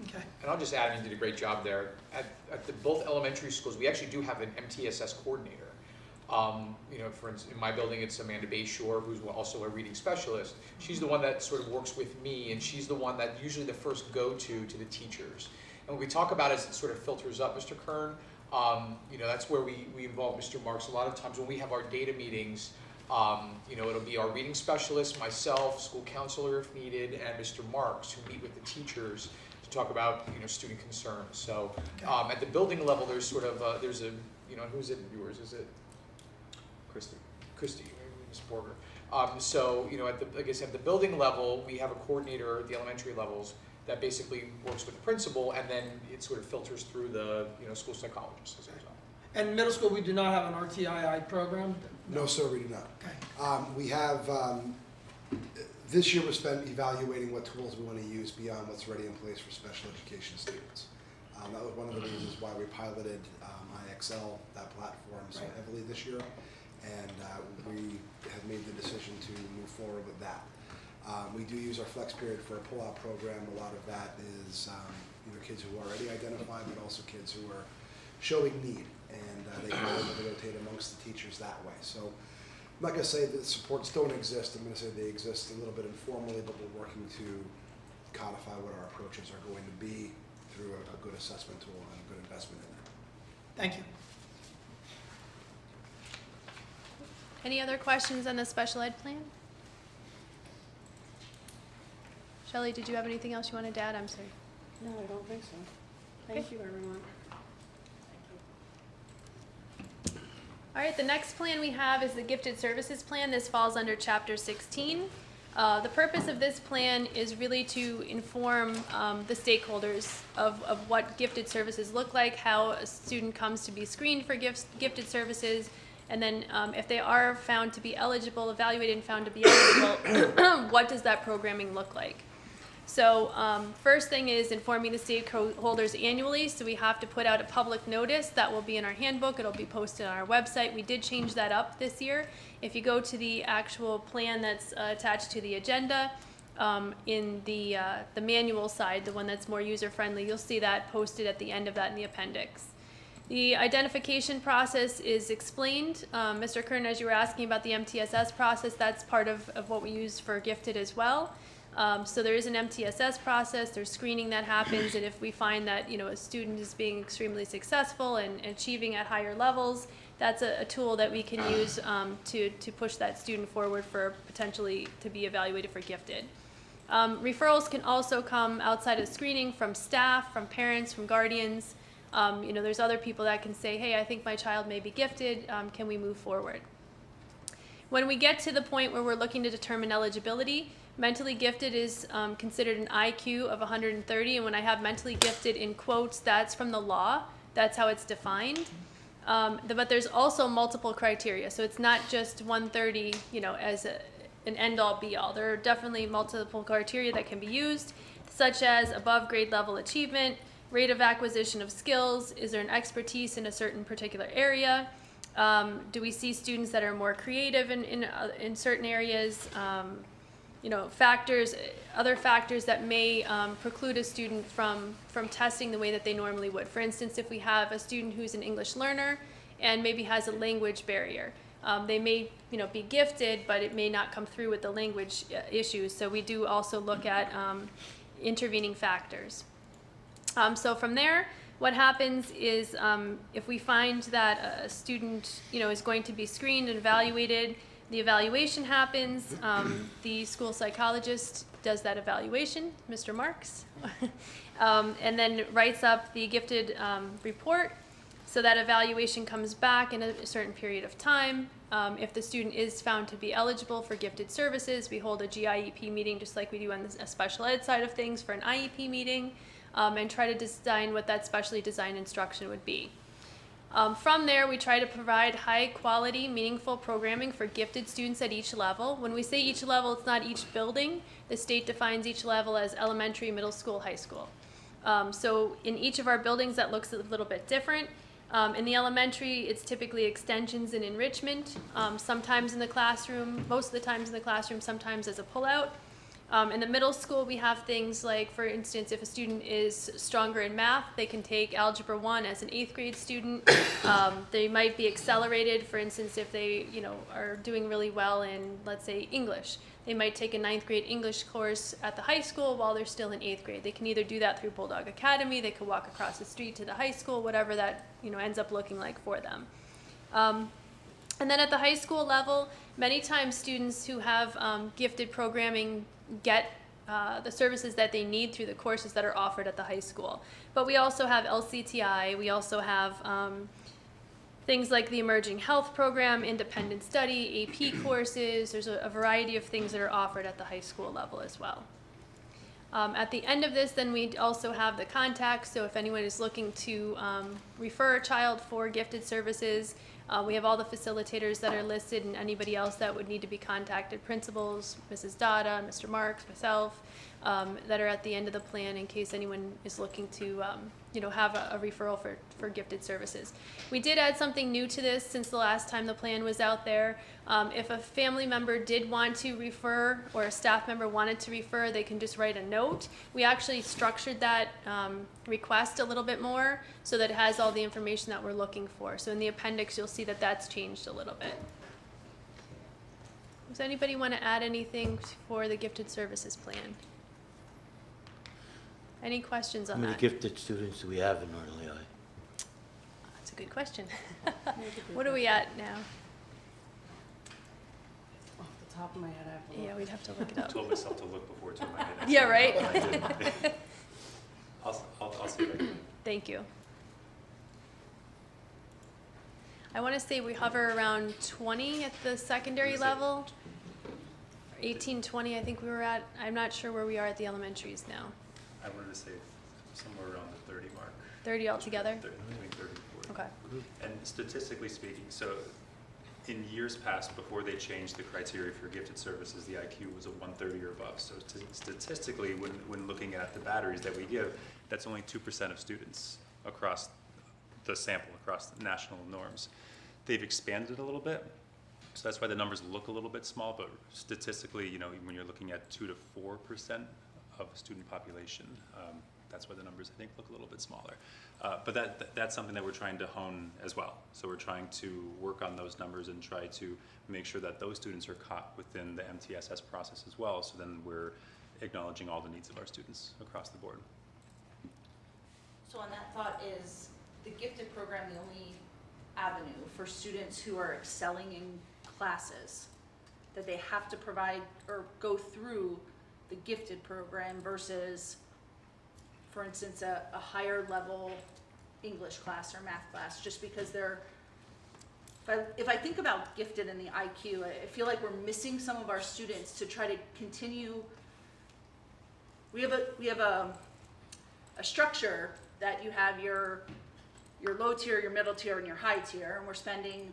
okay. And I'll just add, you did a great job there. At both elementary schools, we actually do have an MTSS coordinator. You know, for instance, in my building, it's Amanda Bayshore, who's also a reading specialist. She's the one that sort of works with me, and she's the one that usually the first go-to to the teachers. And what we talk about as it sort of filters up, Mr. Kern, you know, that's where we involve Mr. Marks. A lot of times when we have our data meetings, you know, it'll be our reading specialist, myself, school counselor if needed, and Mr. Marks, who meet with the teachers to talk about, you know, student concerns. So at the building level, there's sort of, there's a, you know, who's it, yours, is it? Christy, Ms. Borger. So, you know, like I said, at the building level, we have a coordinator at the elementary levels that basically works with the principal, and then it sort of filters through the, you know, school psychologists as a result. And middle school, we do not have an RTII program? No, sir, we do not. Okay, We have, this year was spent evaluating what tools we want to use beyond what's already in place for special education students. That was one of the reasons why we piloted IXL, that platform, so Right. heavily this year. And we have made the decision to move forward with that. We do use our flex period for a pull-out program. A lot of that is either kids who are already identified, but also kids who are showing need, and they can rotate amongst the teachers that way. So I'm not gonna say that supports don't exist, I'm gonna say they exist a little bit informally, but we're working to codify what our approaches are going to be through a good assessment tool and a good investment in there. Thank you. Any other questions on the special ed plan? Shelley, did you have anything else you wanted to add? I'm sorry. No, I don't think so. Thank you, everyone. All right, the next plan we have is the gifted services plan. This falls under chapter 16. The purpose of this plan is really to inform the stakeholders of what gifted services look like, how a student comes to be screened for gifted services, and then if they are found to be eligible, evaluated and found to be eligible, what does that programming look like? So first thing is informing the stakeholders annually. So we have to put out a public notice that will be in our handbook. It'll be posted on our website. We did change that up this year. If you go to the actual plan that's attached to the agenda, in the manual side, the one that's more user-friendly, you'll see that posted at the end of that in the appendix. The identification process is explained. Mr. Kern, as you were asking about the MTSS process, that's part of what we use for gifted as well. So there is an MTSS process, there's screening that happens, and if we find that, you know, a student is being extremely successful and achieving at higher levels, that's a tool that we can use to push that student forward for potentially to be evaluated for gifted. Referrals can also come outside of screening from staff, from parents, from guardians. You know, there's other people that can say, hey, I think my child may be gifted, can we move forward? When we get to the point where we're looking to determine eligibility, mentally gifted is considered an IQ of 130, and when I have mentally gifted in quotes, that's from the law. That's how it's defined. But there's also multiple criteria, so it's not just 130, you know, as an end-all be-all. There are definitely multiple criteria that can be used, such as above grade level achievement, rate of acquisition of skills, is there an expertise in a certain particular area, do we see students that are more creative in certain areas, you know, other factors that may preclude a student from testing the way that they normally would. For instance, if we have a student who's an English learner and maybe has a language barrier, they may, you know, be gifted, but it may not come through with the language issues. So we do also look at intervening factors. So from there, what happens is if we find that a student, you know, is going to be screened and evaluated, the evaluation happens, the school psychologist does that evaluation, Mr. Marks, and then writes up the gifted report. So that evaluation comes back in a certain period of time. If the student is found to be eligible for gifted services, we hold a GIEP meeting just like we do on the special ed side of things for an IEP meeting, and try to design what that specially designed instruction would be. From there, we try to provide high quality, meaningful programming for gifted students at each level. When we say each level, it's not each building. The state defines each level as elementary, middle school, high school. So in each of our buildings, that looks a little bit different. In the elementary, it's typically extensions and enrichment, sometimes in the classroom, most of the times in the classroom, sometimes as a pullout. In the middle school, we have things like, for instance, if a student is stronger in math, they can take Algebra 1 as an 8th grade student. They might be accelerated, for instance, if they, you know, are doing really well in, let's say, English. They might take a 9th grade English course at the high school while they're still in 8th grade. They can either do that through Bulldog Academy, they could walk across the street to the high school, whatever that, you know, ends up looking like for them. And then at the high school level, many times students who have gifted programming get the services that they need through the courses that are offered at the high school. But we also have LCTI, we also have things like the Emerging Health Program, Independent Study, AP courses. There's a variety of things that are offered at the high school level as well. At the end of this, then we also have the contacts, so if anyone is looking to refer a child for gifted services, we have all the facilitators that are listed and anybody else that would need to be contacted, principals, Mrs. Dada, Mr. Marks, myself, that are at the end of the plan in case anyone is looking to you know, have a referral for gifted services. We did add something new to this since the last time the plan was out there. If a family member did want to refer or a staff member wanted to refer, they can just write a note. We actually structured that request a little bit more so that it has all the information that we're looking for. So in the appendix, you'll see that that's changed a little bit. Does anybody want to add anything for the gifted services plan? Any questions on How many that? gifted students do we have in North Lehigh? That's a good question. What are we at now? Off the top of my head, I have to look. Yeah, we'd have to look it up. Told myself to look before it took my head. Yeah, right? I didn't. I'll see if I can. Thank you. I want to say we hover around 20 at the secondary Is it- level. 18, 20, I think we were at. I'm not sure where we are at the elementaries now. I wanted to say somewhere around the 30 mark. 30 altogether? Between 30 and 40. Okay. And statistically speaking, so in years past, before they changed the criteria for gifted services, the IQ was a 130 or above. So statistically, when looking at the batteries that we give, that's only 2% of students across the sample, across the national norms. They've expanded it a little bit, so that's why the numbers look a little bit small, but statistically, you know, when you're looking at 2 to 4% of student population, that's why the numbers, I think, look a little bit smaller. But that's something that we're trying to hone as well. So we're trying to work on those numbers and try to make sure that those students are caught within the MTSS process as well, so then we're acknowledging all the needs of our students across the board. So on that thought, is the gifted program the only avenue for students who are excelling in classes, that they have to provide or go through the gifted program versus, for instance, a higher level English class or math class, just because they're, if I think about gifted and the IQ, I feel like we're missing some of our students to try to continue. We have a structure that you have your low tier, your middle tier, and your high tier, and we're spending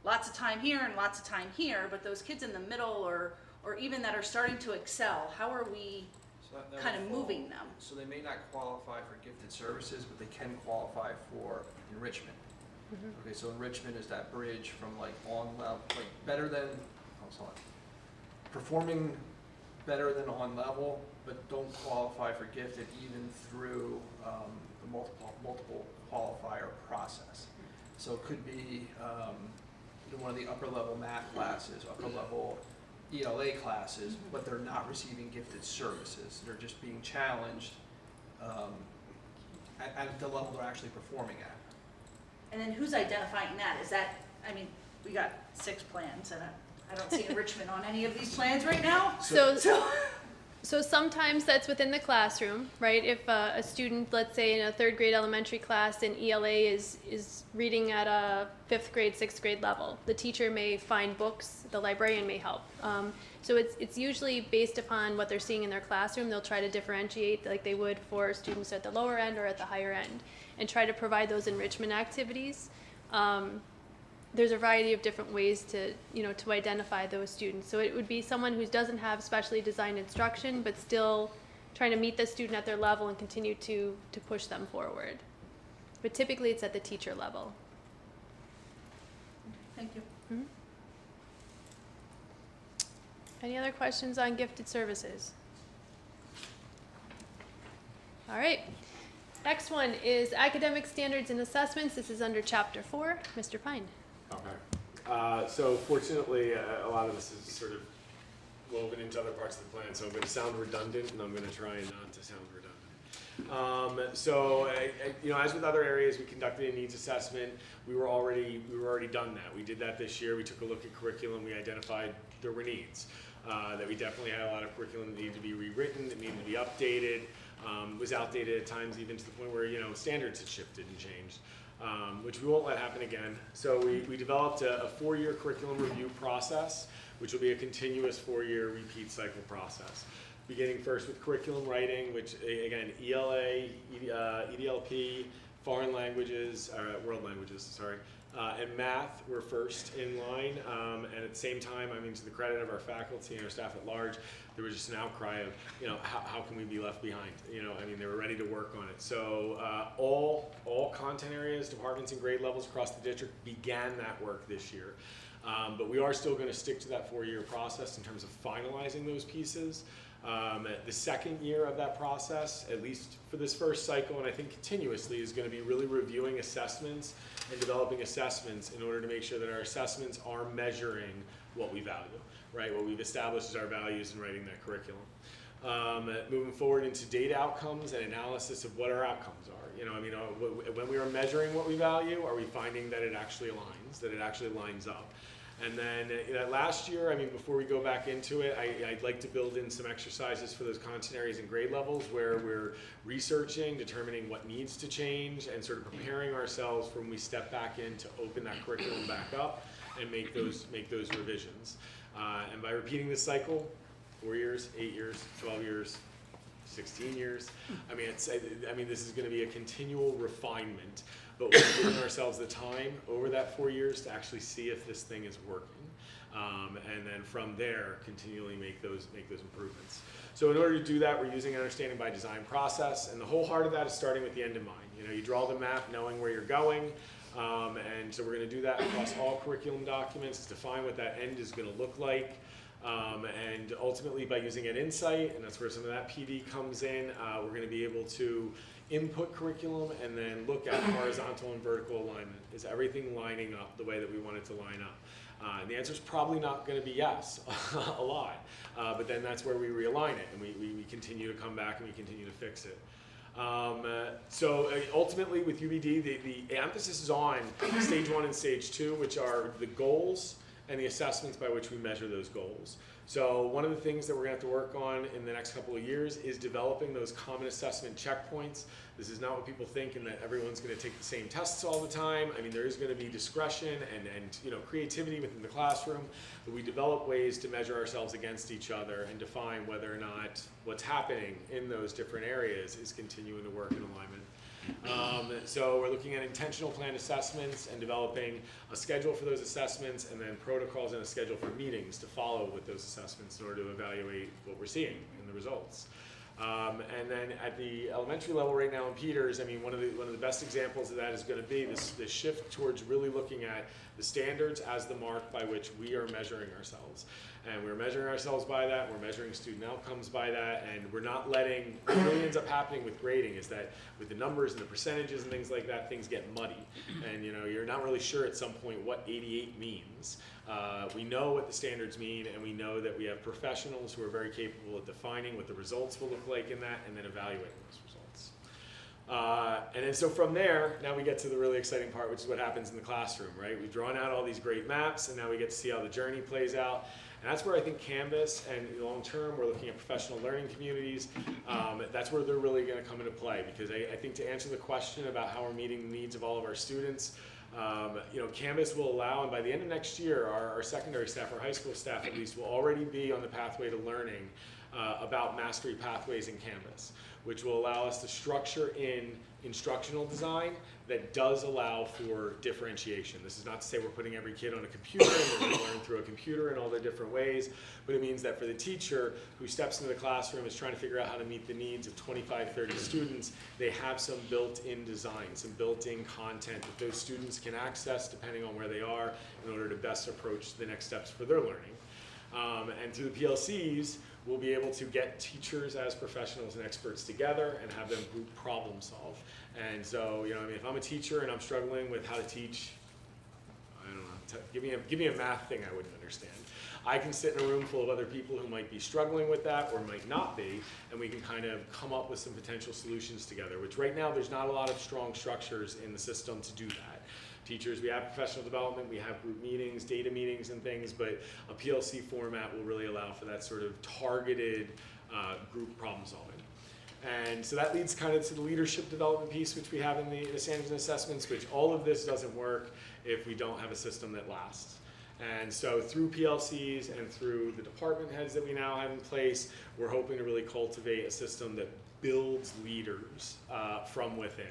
lots of time here and lots of time here, but those kids in the middle or even that are starting to excel, how are we So that kind of would fall- moving them? So they may not qualify for gifted services, but they can qualify for enrichment. Okay, so enrichment is that bridge from like on level, like better than, performing better than on level, but don't qualify for gifted even through the multiple qualifier process. So it could be one of the upper level math classes, upper level ELA classes, but they're not receiving gifted services. They're just being challenged at the level they're actually performing at. And then who's identifying that? Is that, I mean, we got 6 plans, and I don't see enrichment on any of these plans right now. So sometimes that's within the classroom, right? If a student, let's say in a 3rd grade elementary class, and ELA is reading at a 5th grade, 6th grade level, the teacher may find books, the librarian may help. So it's usually based upon what they're seeing in their classroom. They'll try to differentiate like they would for students at the lower end or at the higher end, and try to provide those enrichment activities. There's a variety of different ways to, to identify those students. So it would be someone who doesn't have specially designed instruction, but still trying to meet the student at their level and continue to push them forward. But typically it's at the teacher level. Thank you. Mm-hmm. Any other questions on gifted services? All right. Next one is academic standards and assessments. This is under Chapter 4. Mr. Pine. Okay. So fortunately, a lot of this is sort of woven into other parts of the plan, so I'm going to sound redundant, and I'm going to try not to sound redundant. As with other areas, we conducted a needs assessment. We were already done that. We did that this year. We took a look at curriculum. We identified there were needs. That we definitely had a lot of curriculum that needed to be rewritten, that needed to be updated. Was outdated at times, even to the point where standards had shifted and changed. Which we won't let happen again. So we developed a 4-year curriculum review process, which will be a continuous 4-year repeat cycle process. Beginning first with curriculum writing, which again, ELA, EDLP, foreign languages, world languages, sorry, and math were first in line. And at the same time, to the credit of our faculty and our staff at large, there was just an outcry of, how can we be left behind? They were ready to work on it. So all content areas, departments, and grade levels across the district began that work this year. But we are still going to stick to that 4-year process in terms of finalizing those pieces. The second year of that process, at least for this first cycle, and I think continuously, is going to be really reviewing assessments and developing assessments in order to make sure that our assessments are measuring what we value, right? What we've established as our values in writing that curriculum. Moving forward into data outcomes and analysis of what our outcomes are. You know, I mean, when we are measuring what we value, are we finding that it actually aligns, that it actually lines up? And then last year, I mean, before we go back into it, I'd like to build in some exercises for those content areas and grade levels where we're researching, determining what needs to change, and sort of preparing ourselves for when we step back in to open that curriculum back up and make those revisions. And by repeating this cycle, 4 years, 8 years, 12 years, 16 years, I mean, this is going to be a continual refinement. But we're giving ourselves the time over that 4 years to actually see if this thing is working, and then from there continually make those improvements. So in order to do that, we're using an understanding by design process, and the whole heart of that is starting with the end in mind. You know, you draw the map knowing where you're going, and so we're going to do that across all curriculum documents, define what that end is going to look like. And ultimately by using an insight, and that's where some of that PD comes in, we're going to be able to input curriculum and then look at horizontal and vertical alignment. Is everything lining up the way that we want it to line up? And the answer is probably not going to be yes a lot, but then that's where we realign it and we continue to come back and we continue to fix it. So ultimately with UBD, the emphasis is on stage 1 and stage 2, which are the goals and the assessments by which we measure those goals. So one of the things that we're going to have to work on in the next couple of years is developing those common assessment checkpoints. This is not what people think in that everyone's going to take the same tests all the time. I mean, there is going to be discretion and creativity within the classroom, but we develop ways to measure ourselves against each other and define whether or not what's happening in those different areas is continuing to work in alignment. So we're looking at intentional planned assessments and developing a schedule for those assessments, and then protocols and a schedule for meetings to follow with those assessments in order to evaluate what we're seeing in the results. And then at the elementary level right now in Peters, I mean, one of the best examples of that is going to be this shift towards really looking at the standards as the mark by which we are measuring ourselves. And we're measuring ourselves by that, we're measuring student outcomes by that, and we're not letting, what really ends up happening with grading is that with the numbers and the percentages and things like that, things get muddy. And you're not really sure at some point what 88 means. We know what the standards mean, and we know that we have professionals who are very capable of defining what the results will look like in that, and then evaluating those results. And then so from there, now we get to the really exciting part, which is what happens in the classroom, right? We've drawn out all these great maps, and now we get to see how the journey plays out. And that's where I think Canvas and long term, we're looking at professional learning communities. That's where they're really going to come into play, because I think to answer the question about how we're meeting the needs of all of our students, Canvas will allow, and by the end of next year, our secondary staff, our high school staff at least, will already be on the pathway to learning about mastery pathways in Canvas, which will allow us to structure in instructional design that does allow for differentiation. This is not to say we're putting every kid on a computer and they're going to learn through a computer in all the different ways, but it means that for the teacher who steps into the classroom and is trying to figure out how to meet the needs of 25, 30 students, they have some built-in design, some built-in content that those students can access depending on where they are in order to best approach the next steps for their learning. And through the PLCs, we'll be able to get teachers as professionals and experts together and have them group problem solve. And so, if I'm a teacher and I'm struggling with how to teach, I don't know, give me a math thing I wouldn't understand. I can sit in a room full of other people who might be struggling with that or might not be, and we can kind of come up with some potential solutions together, which right now there's not a lot of strong structures in the system to do that. Teachers, we have professional development, we have group meetings, data meetings and things, but a PLC format will really allow for that sort of targeted group problem solving. And so that leads kind of to the leadership development piece, which we have in the standards and assessments, which all of this doesn't work if we don't have a system that lasts. And so through PLCs and through the department heads that we now have in place, we're hoping to really cultivate a system that builds leaders from within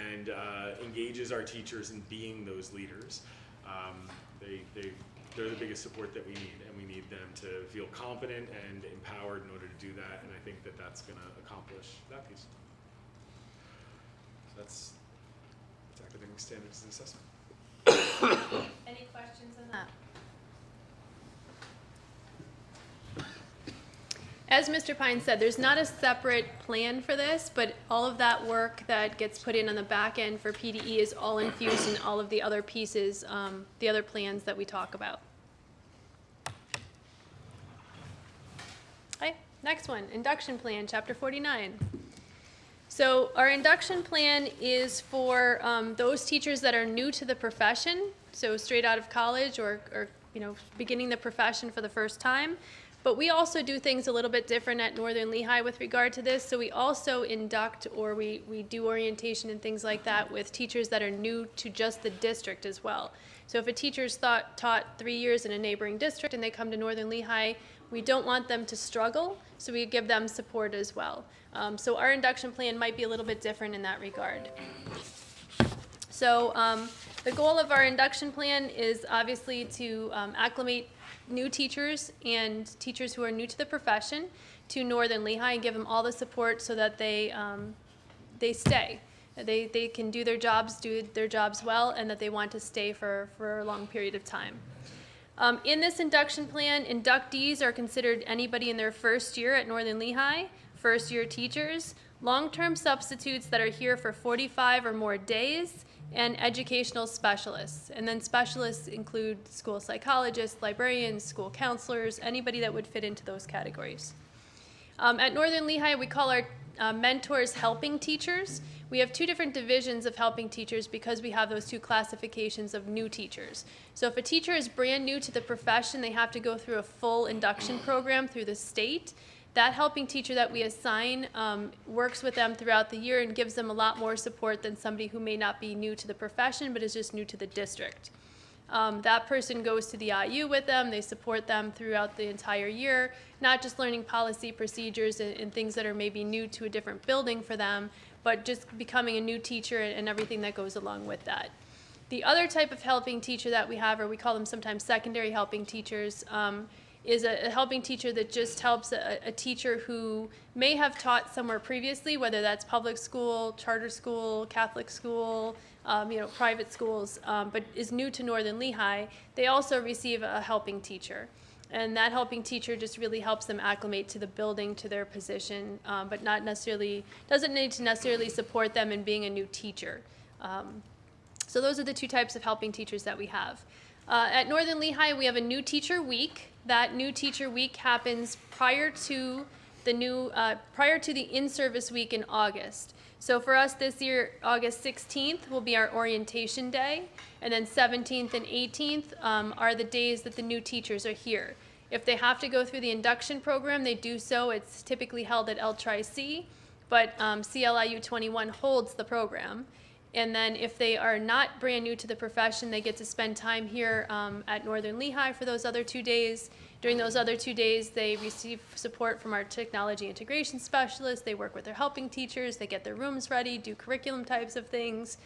and engages our teachers in being those leaders. They're the biggest support that we need, and we need them to feel confident and empowered in order to do that, and I think that that's going to accomplish that piece. So that's academic standards and assessment. Any questions on that? As Mr. Pine said, there's not a separate plan for this, but all of that work that gets put in on the back end for PDE is all infused in all of the other pieces, the other plans that we talk about. Okay, next one, induction plan, chapter 49. So our induction plan is for those teachers that are new to the profession, so straight out of college or beginning the profession for the first time. But we also do things a little bit different at Northern Lehigh with regard to this. So we also induct, or we do orientation and things like that with teachers that are new to just the district as well. So if a teacher's taught 3 years in a neighboring district and they come to Northern Lehigh, we don't want them to struggle, so we give them support as well. So our induction plan might be a little bit different in that regard. So the goal of our induction plan is obviously to acclimate new teachers and teachers who are new to the profession to Northern Lehigh and give them all the support so that they stay. They can do their jobs well, and that they want to stay for a long period of time. In this induction plan, inductees are considered anybody in their first year at Northern Lehigh, first year teachers, long-term substitutes that are here for 45 or more days, and educational specialists. And then specialists include school psychologists, librarians, school counselors, anybody that would fit into those categories. At Northern Lehigh, we call our mentors helping teachers. We have two different divisions of helping teachers because we have those two classifications of new teachers. So if a teacher is brand new to the profession, they have to go through a full induction program through the state. That helping teacher that we assign works with them throughout the year and gives them a lot more support than somebody who may not be new to the profession but is just new to the district. That person goes to the IU with them. They support them throughout the entire year, not just learning policy, procedures, and things that are maybe new to a different building for them, but just becoming a new teacher and everything that goes along with that. The other type of helping teacher that we have, or we call them sometimes secondary helping teachers, is a helping teacher that just helps a teacher who may have taught somewhere previously, whether that's public school, charter school, Catholic school, private schools, but is new to Northern Lehigh. They also receive a helping teacher. And that helping teacher just really helps them acclimate to the building, to their position, but doesn't need to necessarily support them in being a new teacher. So those are the two types of helping teachers that we have. At Northern Lehigh, we have a new teacher week. That new teacher week happens prior to the in-service week in August. So for us this year, August 16th will be our orientation day, and then 17th and 18th are the days that the new teachers are here. If they have to go through the induction program, they do so. It's typically held at L-Tri-C, but CLIU 21 holds the program. And then if they are not brand new to the profession, they get to spend time here at Northern Lehigh for those other 2 days. During those other 2 days, they receive support from our technology integration specialists. They work with their helping teachers. They get their rooms ready, do curriculum types of things,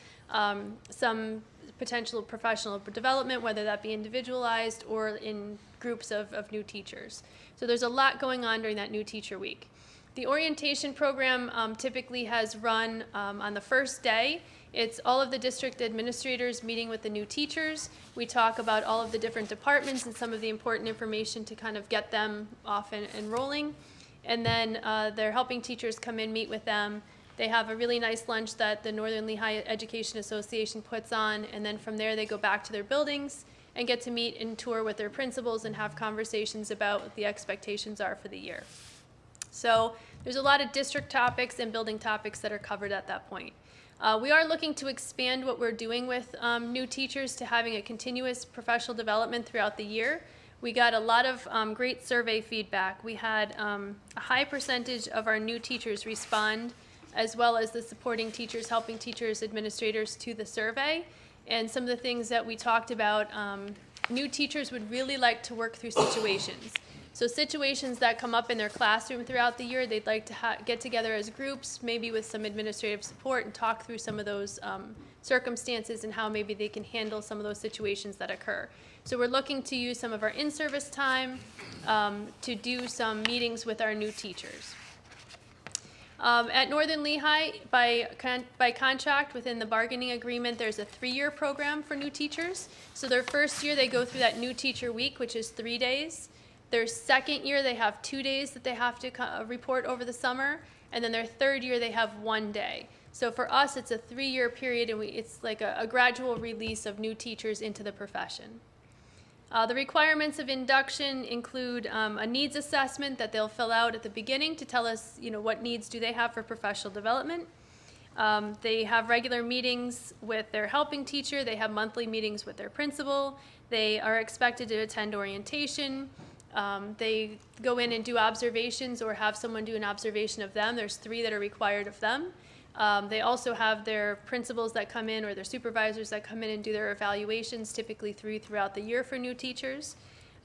some potential professional development, whether that be individualized or in groups of new teachers. So there's a lot going on during that new teacher week. The orientation program typically has run on the first day. It's all of the district administrators meeting with the new teachers. We talk about all of the different departments and some of the important information to kind of get them off and rolling. And then their helping teachers come in, meet with them. They have a really nice lunch that the Northern Lehigh Education Association puts on, and then from there they go back to their buildings and get to meet and tour with their principals and have conversations about what the expectations are for the year. So there's a lot of district topics and building topics that are covered at that point. We are looking to expand what we're doing with new teachers to having a continuous professional development throughout the year. We got a lot of great survey feedback. We had a high percentage of our new teachers respond, as well as the supporting teachers, helping teachers, administrators to the survey. And some of the things that we talked about, new teachers would really like to work through situations. So situations that come up in their classroom throughout the year, they'd like to get together as groups, maybe with some administrative support, and talk through some of those circumstances and how maybe they can handle some of those situations that occur. So we're looking to use some of our in-service time to do some meetings with our new teachers. At Northern Lehigh, by contract within the bargaining agreement, there's a 3-year program for new teachers. So their first year, they go through that new teacher week, which is 3 days. Their second year, they have 2 days that they have to report over the summer, and then their third year, they have 1 day. So for us, it's a 3-year period, and it's like a gradual release of new teachers into the profession. The requirements of induction include a needs assessment that they'll fill out at the beginning to tell us, what needs do they have for professional development. They have regular meetings with their helping teacher. They have monthly meetings with their principal. They are expected to attend orientation. They go in and do observations or have someone do an observation of them. There's 3 that are required of them. They also have their principals that come in or their supervisors that come in and do their evaluations, typically throughout the year for new teachers.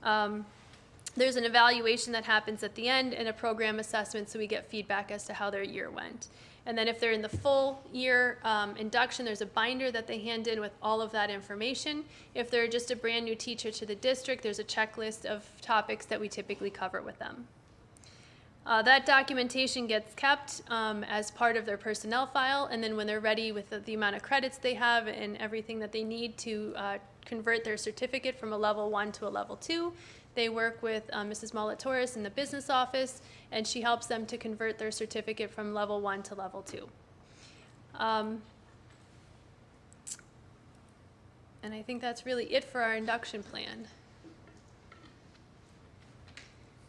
There's an evaluation that happens at the end and a program assessment, so we get feedback as to how their year went. And then if they're in the full year induction, there's a binder that they hand in with all of that information. If they're just a brand new teacher to the district, there's a checklist of topics that we typically cover with them. That documentation gets kept as part of their personnel file, and then when they're ready with the amount of credits they have and everything that they need to convert their certificate from a level 1 to a level 2, they work with Mrs. Auditorium in the business office, and she helps them to convert their certificate from level 1 to level 2. And I think that's really it for our induction plan.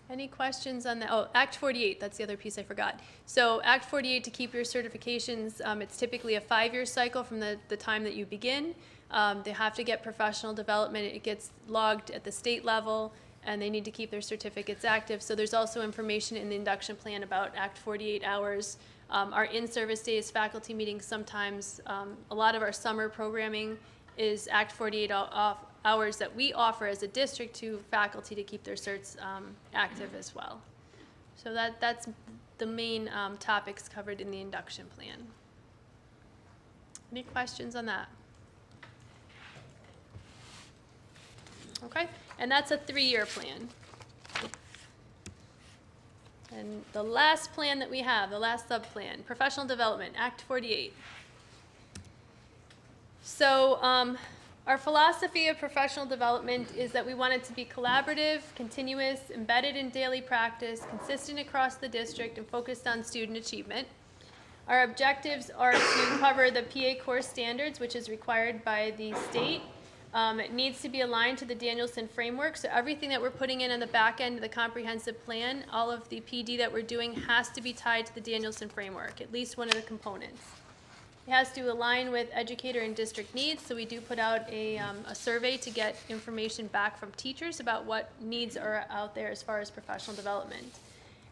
Any questions on that? Oh, Act 48, that's the other piece I forgot. So Act 48, to keep your certifications, it's typically a 5-year cycle from the time that you begin. They have to get professional development. It gets logged at the state level, and they need to keep their certificates active. So there's also information in the induction plan about Act 48 hours. Our in-service days, faculty meetings sometimes, a lot of our summer programming is Act 48 hours that we offer as a district to faculty to keep their certs active as well. So that's the main topics covered in the induction plan. Any questions on that? Okay, and that's a 3-year plan. And the last plan that we have, the last sub-plan, professional development, Act 48. So our philosophy of professional development is that we want it to be collaborative, continuous, embedded in daily practice, consistent across the district, and focused on student achievement. Our objectives are to cover the PA core standards, which is required by the state. It needs to be aligned to the Danielson framework, so everything that we're putting in on the back end of the comprehensive plan, all of the PD that we're doing has to be tied to the Danielson framework, at least one of the components. It has to align with educator and district needs, so we do put out a survey to get information back from teachers about what needs are out there as far as professional development.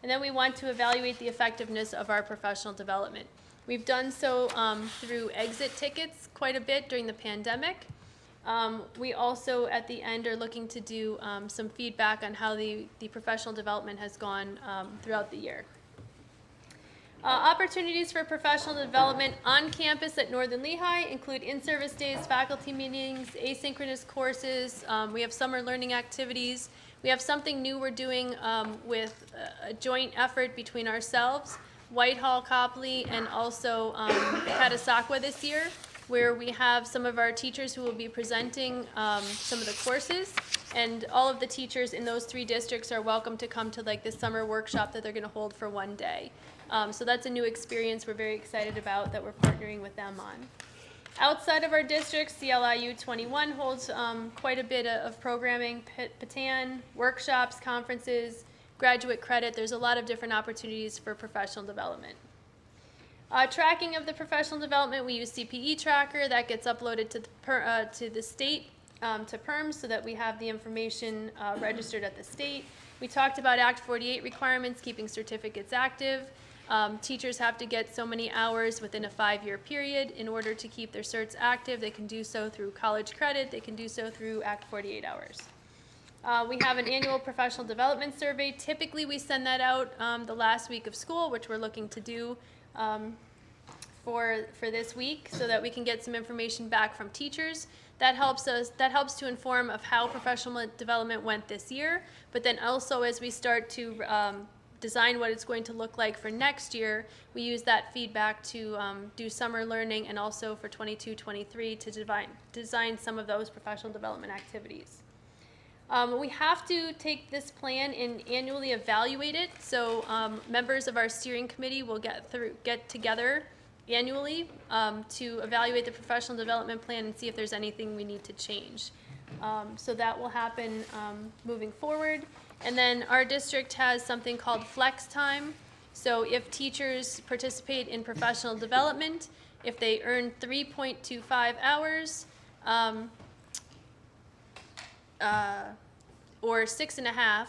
And then we want to evaluate the effectiveness of our professional development. We've done so through exit tickets quite a bit during the pandemic. We also, at the end, are looking to do some feedback on how the professional development has gone throughout the year. Opportunities for professional development on campus at Northern Lehigh include in-service days, faculty meetings, asynchronous courses. We have summer learning activities. We have something new we're doing with a joint effort between ourselves, Whitehall, Copley, and also Catasauqua this year, where we have some of our teachers who will be presenting some of the courses, and all of the teachers in those 3 districts are welcome to come to like this summer workshop that they're going to hold for 1 day. So that's a new experience we're very excited about that we're partnering with them on. Outside of our districts, CLIU 21 holds quite a bit of programming, Patan, workshops, conferences, graduate credit. There's a lot of different opportunities for professional development. Tracking of the professional development, we use CPE Tracker. That gets uploaded to the state, to PERMS, so that we have the information registered at the state. We talked about Act 48 requirements, keeping certificates active. Teachers have to get so many hours within a 5-year period in order to keep their certs active. They can do so through college credit. They can do so through Act 48 hours. We have an annual professional development survey. Typically, we send that out the last week of school, which we're looking to do for this week, so that we can get some information back from teachers. That helps to inform of how professional development went this year, but then also as we start to design what it's going to look like for next year, we use that feedback to do summer learning, and also for 22-23 to design some of those professional development activities. We have to take this plan and annually evaluate it. So members of our steering committee will get together annually to evaluate the professional development plan and see if there's anything we need to change. So that will happen moving forward. And then our district has something called flex time. So if teachers participate in professional development, if they earn 3.25 hours, or 6.5,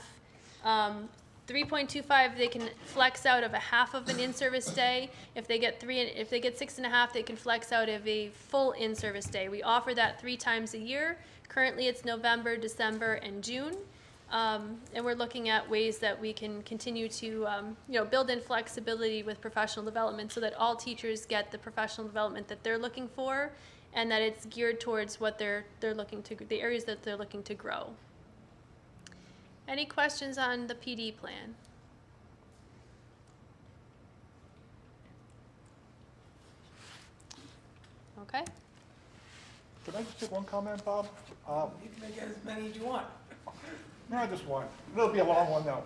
3.25 they can flex out of a half of an in-service day. If they get 6.5, they can flex out of a full in-service day. We offer that 3 times a year. Currently it's November, December, and June. And we're looking at ways that we can continue to build in flexibility with professional development so that all teachers get the professional development that they're looking for and that it's geared towards what they're looking to, the areas that they're looking to grow. Any questions on the PD plan? Okay. Can I just take one comment, Bob? You can make as many as you want. No, just one. It'll be a long one, though.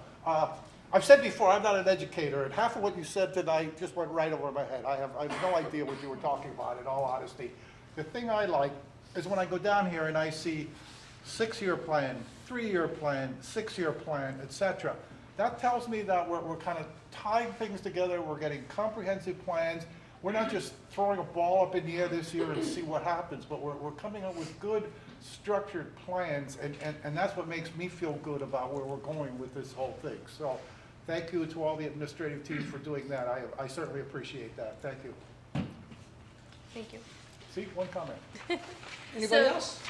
I've said before, I'm not an educator, and half of what you said tonight just went right over my head. I have no idea what you were talking about, in all honesty. The thing I like is when I go down here and I see 6-year plan, 3-year plan, 6-year plan, etc. That tells me that we're kind of tying things together, we're getting comprehensive plans. We're not just throwing a ball up in the air this year and see what happens, but we're coming up with good, structured plans, and that's what makes me feel good about where we're going with this whole thing. So thank you to all the administrative teams for doing that. I certainly appreciate that. Thank you. Thank you. See, one comment. Anybody else?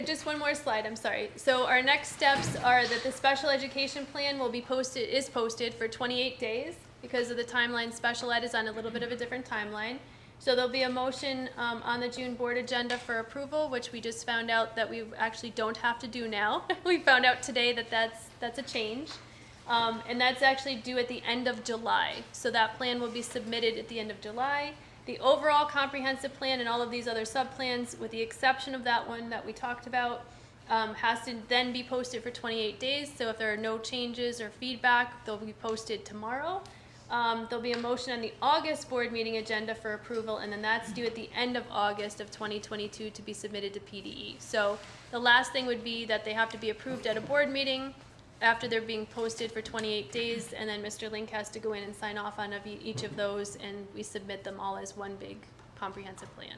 Just one more slide, I'm sorry. So our next steps are that the special education plan will be is posted for 28 days. Because of the timeline, special ed is on a little bit of a different timeline. So there'll be a motion on the June board agenda for approval, which we just found out that we actually don't have to do now. We found out today that that's a change. And that's actually due at the end of July. So that plan will be submitted at the end of July. The overall comprehensive plan and all of these other sub-plans, with the exception of that one that we talked about, has to then be posted for 28 days. So if there are no changes or feedback, they'll be posted tomorrow. There'll be a motion on the August board meeting agenda for approval, and then that's due at the end of August of 2022 to be submitted to PDE. So the last thing would be that they have to be approved at a board meeting after they're being posted for 28 days, and then Mr. Link has to go in and sign off on each of those, and we submit them all as one big comprehensive plan.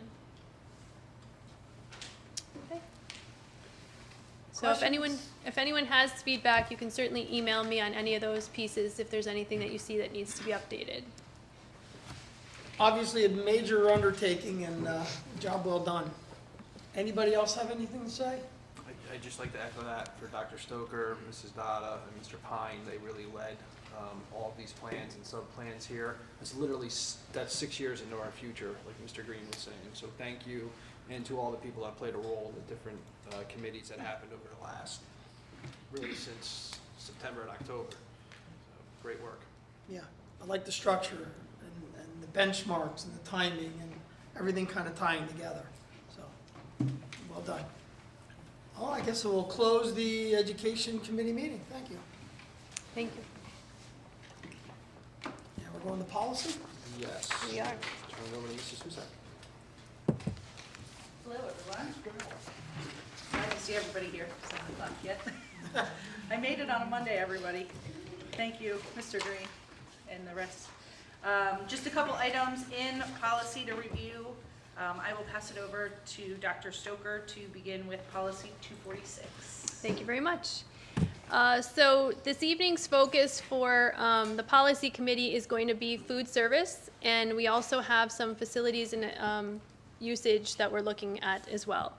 Okay. So if anyone has feedback, you can certainly email me on any of those pieces if there's anything that you see that needs to be updated. Obviously a major undertaking and job well done. Anybody else have anything to say? I'd just like to echo that for Dr. Stoker, Mrs. Dada, and Mr. Pine. They really led all of these plans and sub-plans here. It's literally, that's 6 years into our future, like Mr. Green was saying. So thank you, and to all the people that played a role in the different committees that happened over the last, really since September and October. So, great work. Yeah, I like the structure and the benchmarks and the timing and everything kind of tying together. So, well done. Oh, I guess we'll close the Education Committee meeting. Thank you. Thank you. Yeah, we're going to policy? Yes. We are. Turn it over to Mrs. Husak. Hello, everyone. I didn't see everybody here, 7 o'clock yet. I made it on a Monday, everybody. Thank you, Mr. Green, and the rest. Just a couple items in policy to review. I will pass it over to Dr. Stoker to begin with policy 246. Thank you very much. So this evening's focus for the policy committee is going to be food service, and we also have some facilities and usage that we're looking at as well.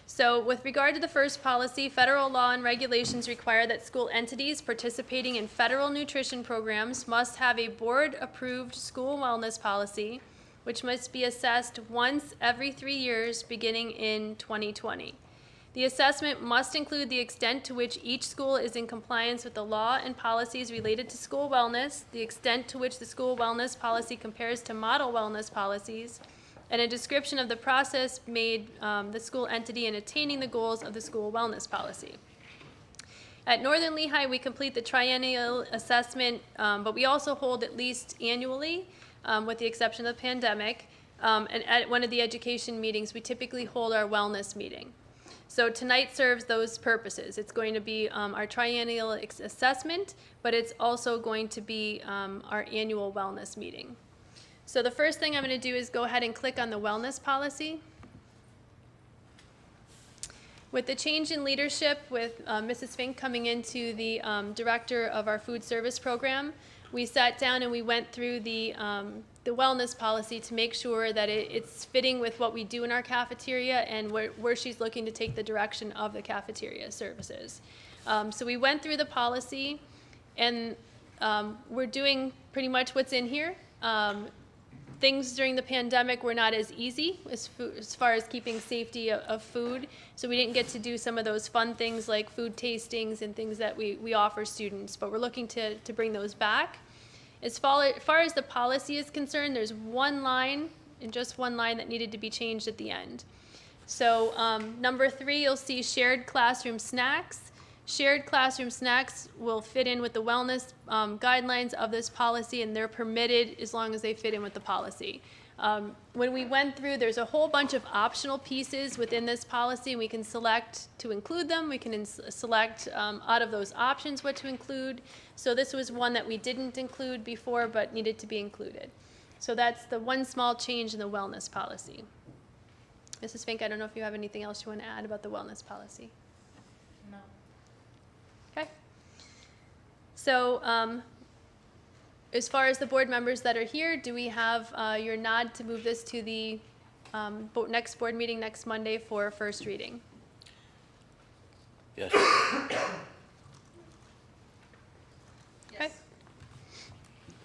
So with regard to the first policy, federal law and regulations require that school entities participating in federal nutrition programs must have a board-approved school wellness policy, which must be assessed once every 3 years beginning in 2020. The assessment must include the extent to which each school is in compliance with the law and policies related to school wellness, the extent to which the school wellness policy compares to model wellness policies, and a description of the process made the school entity in attaining the goals of the school wellness policy. At Northern Lehigh, we complete the triennial assessment, but we also hold at least annually, with the exception of the pandemic. And at one of the education meetings, we typically hold our wellness meeting. So tonight serves those purposes. It's going to be our triennial assessment, but it's also going to be our annual wellness meeting. So the first thing I'm going to do is go ahead and click on the wellness policy. With the change in leadership, with Mrs. Fink coming into the director of our food service program, we sat down and we went through the wellness policy to make sure that it's fitting with what we do in our cafeteria and where she's looking to take the direction of the cafeteria services. So we went through the policy, and we're doing pretty much what's in here. Things during the pandemic were not as easy as far as keeping safety of food, so we didn't get to do some of those fun things like food tastings and things that we offer students, but we're looking to bring those back. As far as the policy is concerned, there's one line, and just one line, that needed to be changed at the end. So number 3, you'll see shared classroom snacks. Shared classroom snacks will fit in with the wellness guidelines of this policy, and they're permitted as long as they fit in with the policy. When we went through, there's a whole bunch of optional pieces within this policy, and we can select to include them. We can select out of those options what to include. So this was one that we didn't include before but needed to be included. So that's the one small change in the wellness policy. Mrs. Fink, I don't know if you have anything else you want to add about the wellness policy. No. Okay. So as far as the board members that are here, do we have your nod to move this to the next board meeting next Monday for first reading? Yes. Okay.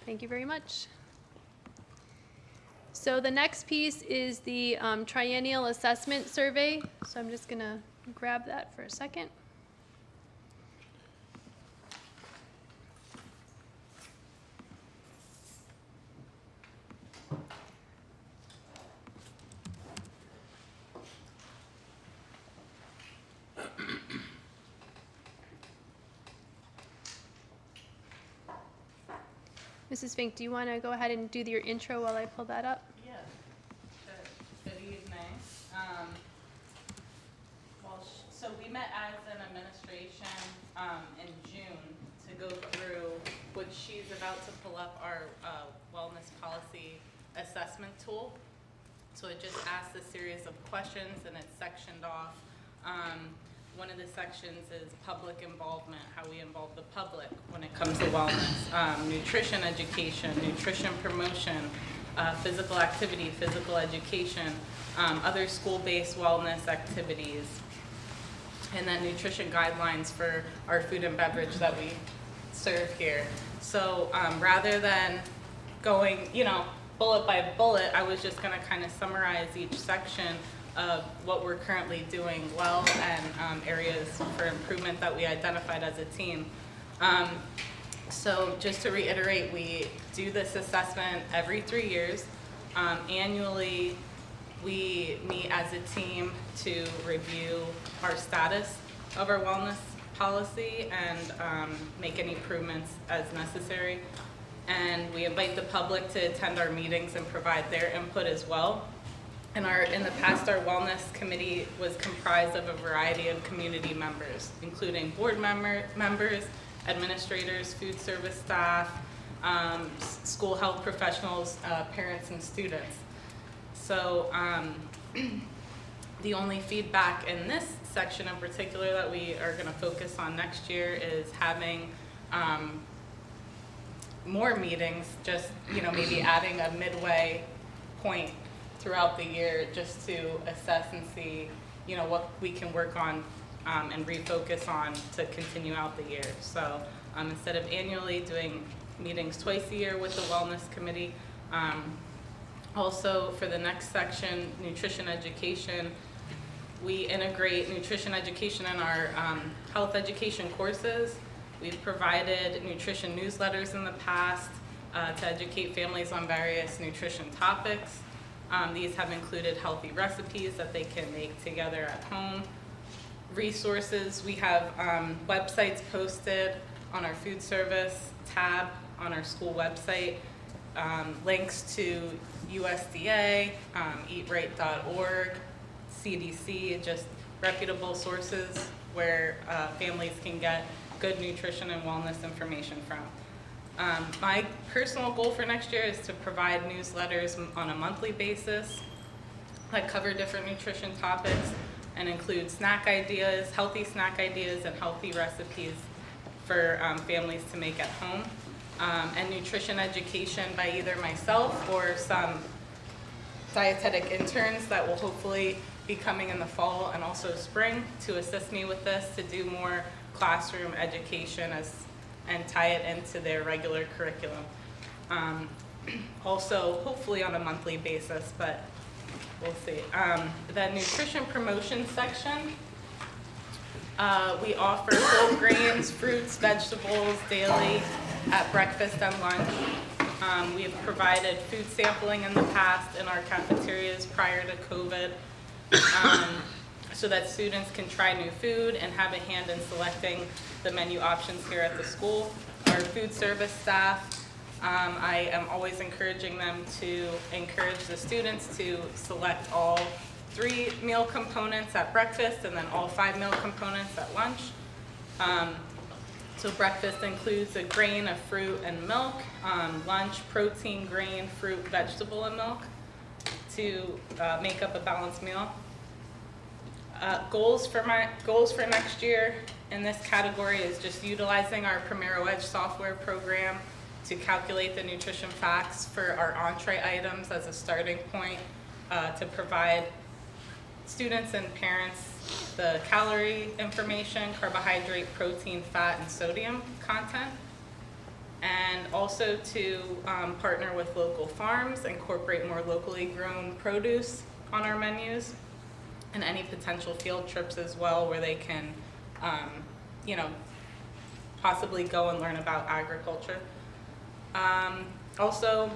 Thank you very much. So the next piece is the triennial assessment survey. So I'm just going to grab that for a second. Mrs. Fink, do you want to go ahead and do your intro while I pull that up? Yeah. Good evening. So we met as an administration in June to go through, which she's about to pull up, our wellness policy assessment tool. So it just asks a series of questions, and it's sectioned off. One of the sections is public involvement, how we involve the public when it comes to wellness, nutrition education, nutrition promotion, physical activity, physical education, other school-based wellness activities, and then nutrition guidelines for our food and beverage that we serve here. So rather than going, bullet by bullet, I was just gonna kind of summarize each section of what we're currently doing well and areas for improvement that we identified as a team. So just to reiterate, we do this assessment every 3 years. Annually, we meet as a team to review our status of our wellness policy and make any improvements as necessary. And we invite the public to attend our meetings and provide their input as well. In the past, our wellness committee was comprised of a variety of community members, including board members, administrators, food service staff, school health professionals, parents, and students. So the only feedback in this section in particular that we are going to focus on next year is having more meetings, just maybe adding a midway point throughout the year just to assess and see what we can work on and refocus on to continue out the year. So instead of annually doing meetings twice a year with the wellness committee, also for the next section, nutrition education, we integrate nutrition education in our health education courses. We've provided nutrition newsletters in the past to educate families on various nutrition topics. These have included healthy recipes that they can make together at home. resources, we have websites posted on our food service tab on our school website, links to USDA, eatright.org, CDC, just reputable sources where families can get good nutrition and wellness information from. My personal goal for next year is to provide newsletters on a monthly basis that cover different nutrition topics and include snack ideas, healthy snack ideas, and healthy recipes for families to make at home. And nutrition education by either myself or some dietetic interns that will hopefully be coming in the fall and also spring to assist me with this, to do more classroom education and tie it into their regular curriculum. Also, hopefully on a monthly basis, but we'll see. The nutrition promotion section, we offer whole grains, fruits, vegetables daily at breakfast and lunch. We have provided food sampling in the past in our cafeterias prior to COVID, so that students can try new food and have a hand in selecting the menu options here at the school. Our food service staff, I am always encouraging them to encourage the students to select all 3 meal components at breakfast and then all 5 meal components at lunch. So breakfast includes a grain, a fruit, and milk. Lunch, protein, grain, fruit, vegetable, and milk to make up a balanced meal. Goals for next year in this category is just utilizing our Primero Edge software program to calculate the nutrition facts for our entree items as a starting point, to provide students and parents the calorie information, carbohydrate, protein, fat, and sodium content, and also to partner with local farms, incorporate more locally grown produce on our menus, and any potential field trips as well where they can, possibly go and learn about agriculture. Also,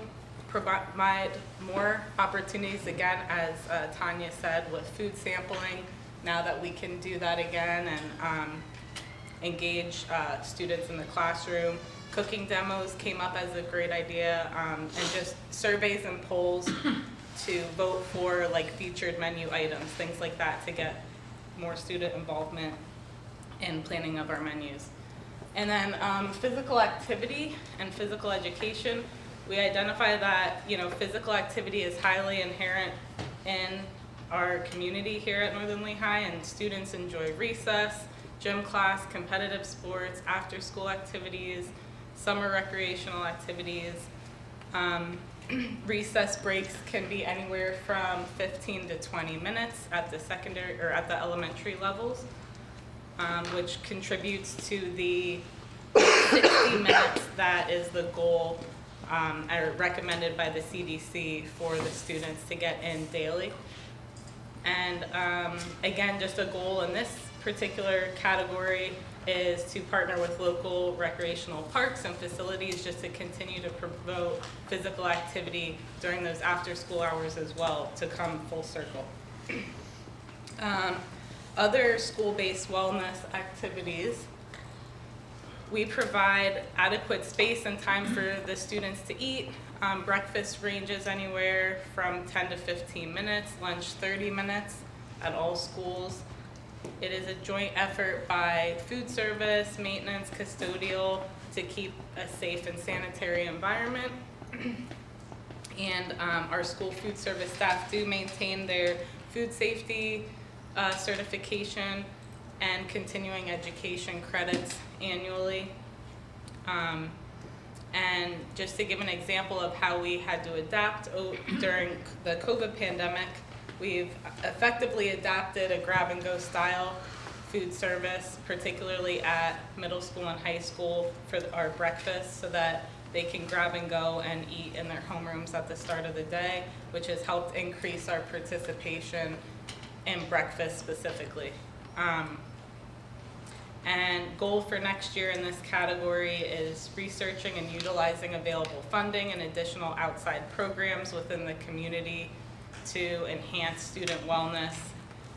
provide more opportunities, again, as Tanya said, with food sampling, now that we can do that again, and engage students in the classroom. Cooking demos came up as a great idea, and just surveys and polls to vote for like featured menu items, things like that, to get more student involvement in planning of our menus. And then physical activity and physical education. We identify that physical activity is highly inherent in our community here at Northern Lehigh, and students enjoy recess, gym class, competitive sports, after-school activities, summer recreational activities. Recess breaks can be anywhere from 15 to 20 minutes at the secondary or at the elementary levels, which contributes to the 60 minutes that is the goal recommended by the CDC for the students to get in daily. And again, just a goal in this particular category is to partner with local recreational parks and facilities just to continue to promote physical activity during those after-school hours as well, to come full circle. Other school-based wellness activities, we provide adequate space and time for the students to eat. Breakfast ranges anywhere from 10 to 15 minutes, lunch 30 minutes at all schools. It is a joint effort by food service, maintenance, custodial, to keep a safe and sanitary environment. And our school food service staff do maintain their food safety certification and continuing education credits annually. And just to give an example of how we had to adapt during the COVID pandemic, we've effectively adapted a grab-and-go style food service, particularly at middle school and high school for our breakfast, so that they can grab and go and eat in their homerooms at the start of the day, which has helped increase our participation in breakfast specifically. And goal for next year in this category is researching and utilizing available funding and additional outside programs within the community to enhance student wellness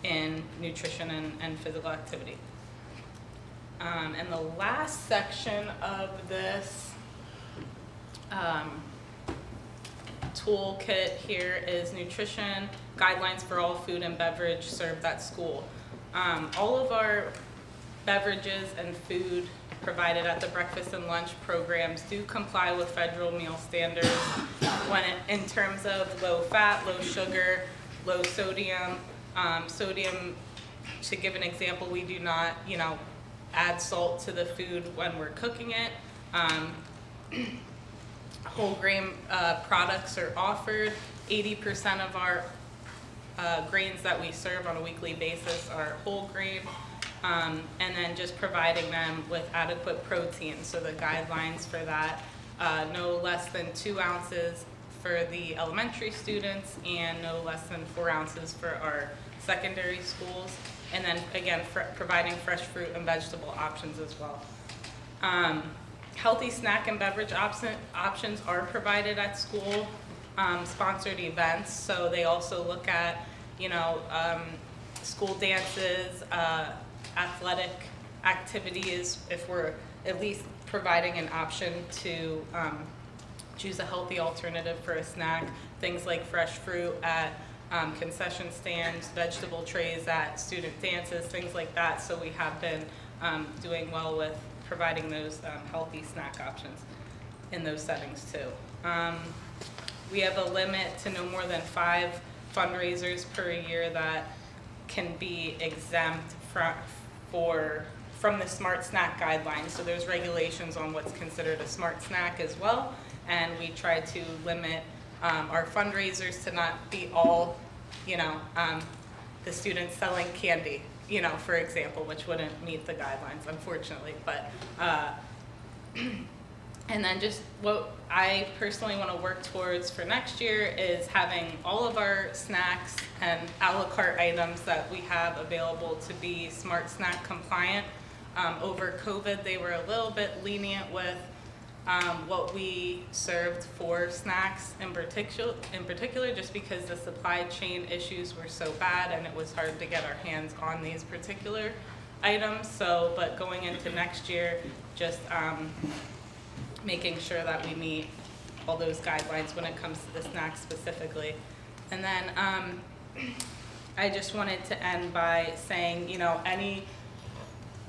in nutrition and physical activity. And the last section of this toolkit here is nutrition guidelines for all food and beverage served at school. All of our beverages and food provided at the breakfast and lunch programs do comply with federal meal standards in terms of low fat, low sugar, low sodium. Sodium, to give an example, we do not, add salt to the food when we're cooking it. Whole grain products are offered. 80% of our grains that we serve on a weekly basis are whole grain. And then just providing them with adequate protein. So the guidelines for that, no less than 2 ounces for the elementary students and no less than 4 ounces for our secondary schools. And then again, providing fresh fruit and vegetable options as well. Healthy snack and beverage options are provided at school, sponsored events. So they also look at, school dances, athletic activities, if we're at least providing an option to choose a healthy alternative for a snack. Things like fresh fruit at concession stands, vegetable trays at student dances, things like that. So we have been doing well with providing those healthy snack options in those settings too. We have a limit to no more than 5 fundraisers per year that can be exempt from the smart snack guidelines. So there's regulations on what's considered a smart snack as well. And we try to limit our fundraisers to not be all, the students selling candy, for example, which wouldn't meet the guidelines, unfortunately. But, and then just what I personally want to work towards for next year is having all of our snacks and a la carte items that we have available to be smart snack compliant. Over COVID, they were a little bit lenient with what we served for snacks in particular, just because the supply chain issues were so bad and it was hard to get our hands on these particular items. So, but going into next year, just making sure that we meet all those guidelines when it comes to the snacks specifically. And then I just wanted to end by saying,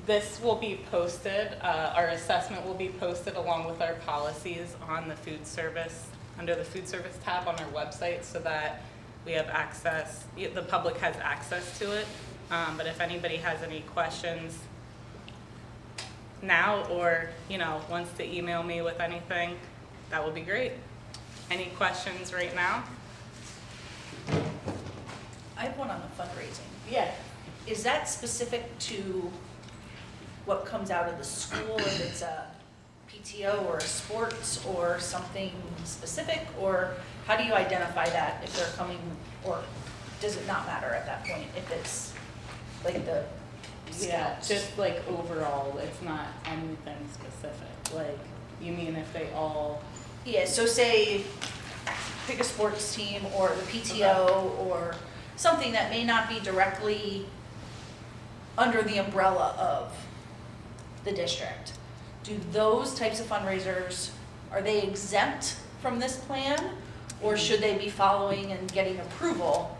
this will be posted, our assessment will be posted along with our policies on the food service, under the food service tab on our website, so that we have access, the public has access to it. But if anybody has any questions now or, wants to email me with anything, that would be great. Any questions right now? I have one on the fundraising. Yeah. Is that specific to what comes out of the school, if it's a PTO or a sports or something specific? Or how do you identify that if they're coming, or does it not matter at that point if it's like the scouts? Just like overall, it's not anything specific. Like, you mean if they all? Yeah, so say, pick a sports team or the PTO or something that may not be directly under the umbrella of the district. Do those types of fundraisers, are they exempt from this plan? Or should they be following and getting approval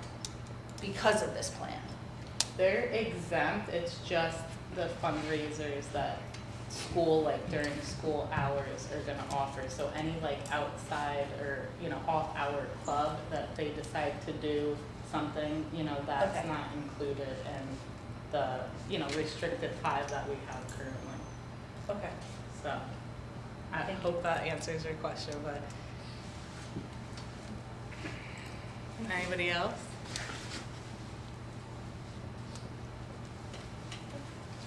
because of this plan? They're exempt, it's just the fundraisers that school, like during school hours, are gonna offer. So any like outside or, off-hour club that they decide to do something, that's Okay. not included in the, restricted 5 that we have currently. Okay. So, I hope that answers your question, but. Anybody else?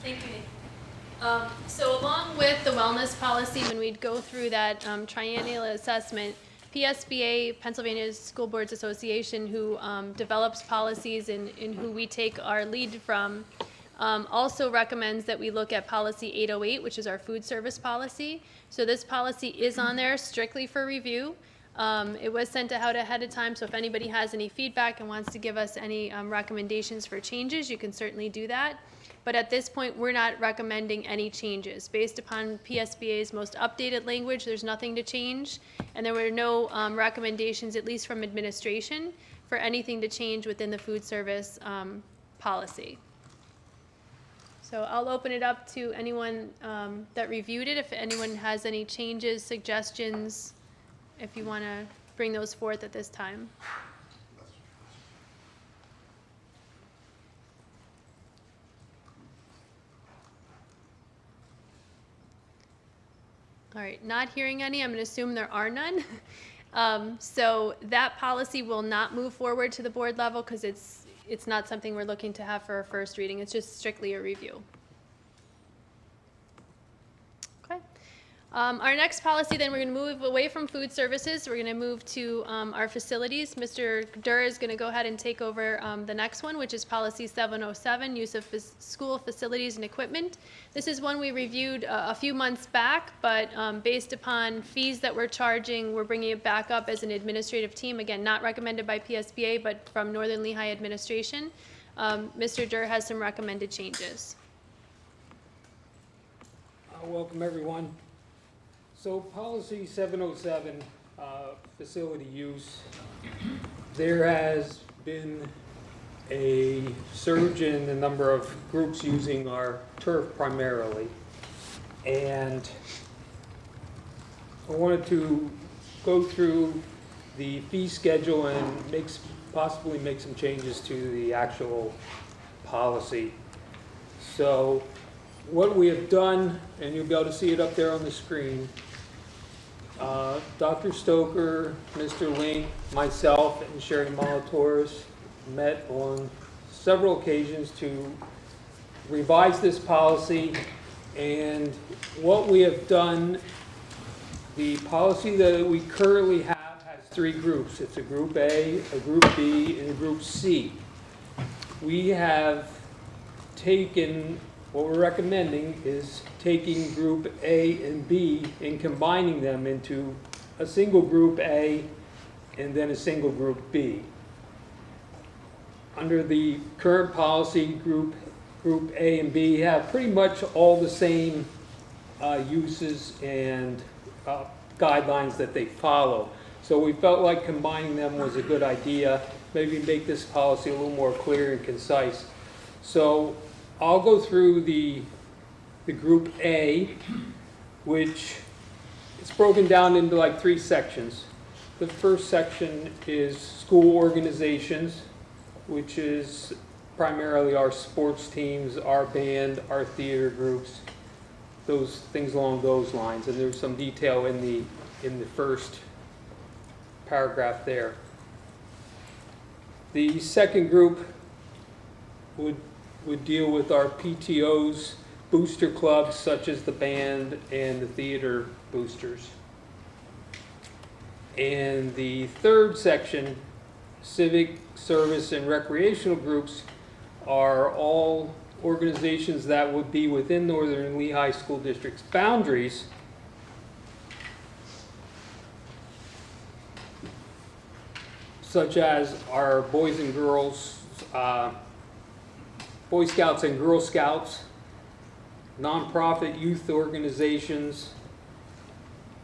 Thank you. So along with the wellness policy, when we'd go through that triennial assessment, PSBA, Pennsylvania School Boards Association, who develops policies and who we take our lead from, also recommends that we look at policy 808, which is our food service policy. So this policy is on there strictly for review. It was sent out ahead of time, so if anybody has any feedback and wants to give us any recommendations for changes, you can certainly do that. But at this point, we're not recommending any changes. Based upon PSBA's most updated language, there's nothing to change, and there were no recommendations, at least from administration, for anything to change within the food service policy. So I'll open it up to anyone that reviewed it. If anyone has any changes, suggestions, if you want to bring those forth at this time. All right, not hearing any, I'm going to assume there are none. So that policy will not move forward to the board level because it's not something we're looking to have for a first reading. It's just strictly a review. Okay. Our next policy, then, we're going to move away from food services. We're going to move to our facilities. Mr. Durr is going to go ahead and take over the next one, which is policy 707, use of school facilities and equipment. This is one we reviewed a few months back, but based upon fees that we're charging, we're bringing it back up as an administrative team. Again, not recommended by PSBA, but from Northern Lehigh administration. Mr. Durr has some recommended changes. Welcome, everyone. So policy 707, facility use, there has been a surge in the number of groups using our turf primarily. And I wanted to go through the fee schedule and possibly make some changes to the actual policy. So what we have done, and you'll be able to see it up there on the screen, Dr. Stoker, Mr. Link, myself, and Sherry Molatoris met on several occasions to revise this policy. And what we have done, the policy that we currently have has three groups. It's a Group A, a Group B, and a Group C. We have taken, what we're recommending is taking Group A and B and combining them into a single Group A and then a single Group B. Under the current policy, Group A and B have pretty much all the same uses and guidelines that they follow. So we felt like combining them was a good idea, maybe make this policy a little more clear and concise. So I'll go through the Group A, which it's broken down into like 3 sections. The first section is school organizations, which is primarily our sports teams, our band, our theater groups, those things along those lines. And there's some detail in the first paragraph there. The second group would deal with our PTOs, booster clubs such as the band and the theater boosters. And the third section, civic, service, and recreational groups, are all organizations that would be within Northern Lehigh School District's boundaries, such as our boys and girls, Boy Scouts and Girl Scouts, nonprofit youth organizations.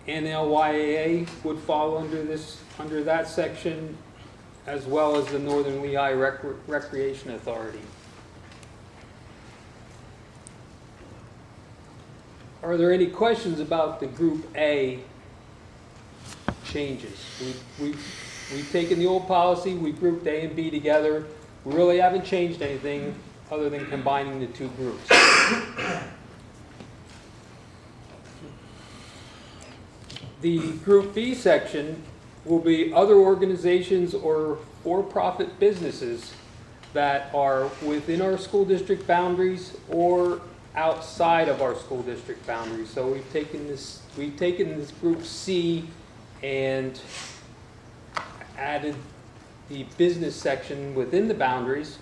NLYAA would fall under that section, as well as the Northern Lehigh Recreation Authority. Are there any questions about the Group A changes? We've taken the old policy, we grouped A and B together. We really haven't changed anything other than combining the 2 groups. The Group B section will be other organizations or for-profit businesses that are within our school district boundaries or outside of our school district boundaries. So we've taken this Group C and added the business section within the boundaries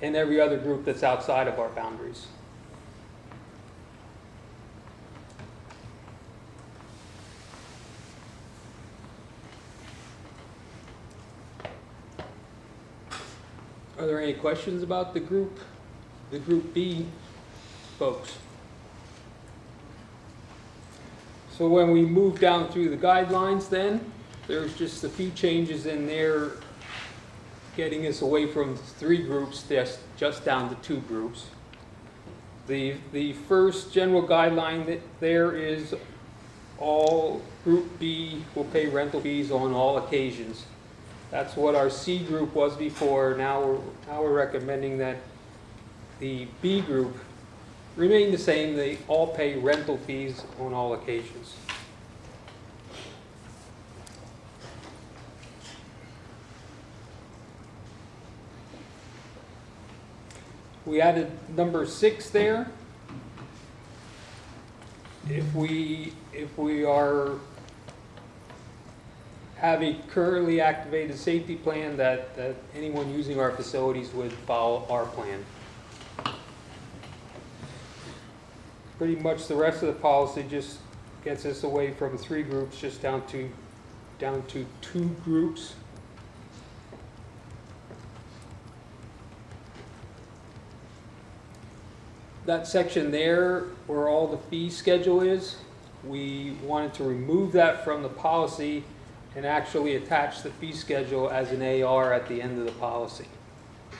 and every other group that's outside of our boundaries. Are there any questions about the Group B folks? So when we move down through the guidelines then, there's just a few changes in there getting us away from 3 groups, just down to 2 groups. The first general guideline that there is all Group B will pay rental fees on all occasions. That's what our C group was before. Now we're recommending that the B group remain the same. They all pay rental fees on all occasions. We added number 6 there. If we have a currently activated safety plan, that anyone using our facilities would follow our plan. Pretty much the rest of the policy just gets us away from 3 groups, just down to 2 groups. That section there, where all the fee schedule is, we wanted to remove that from the policy and actually attach the fee schedule as an AR at the end of the policy.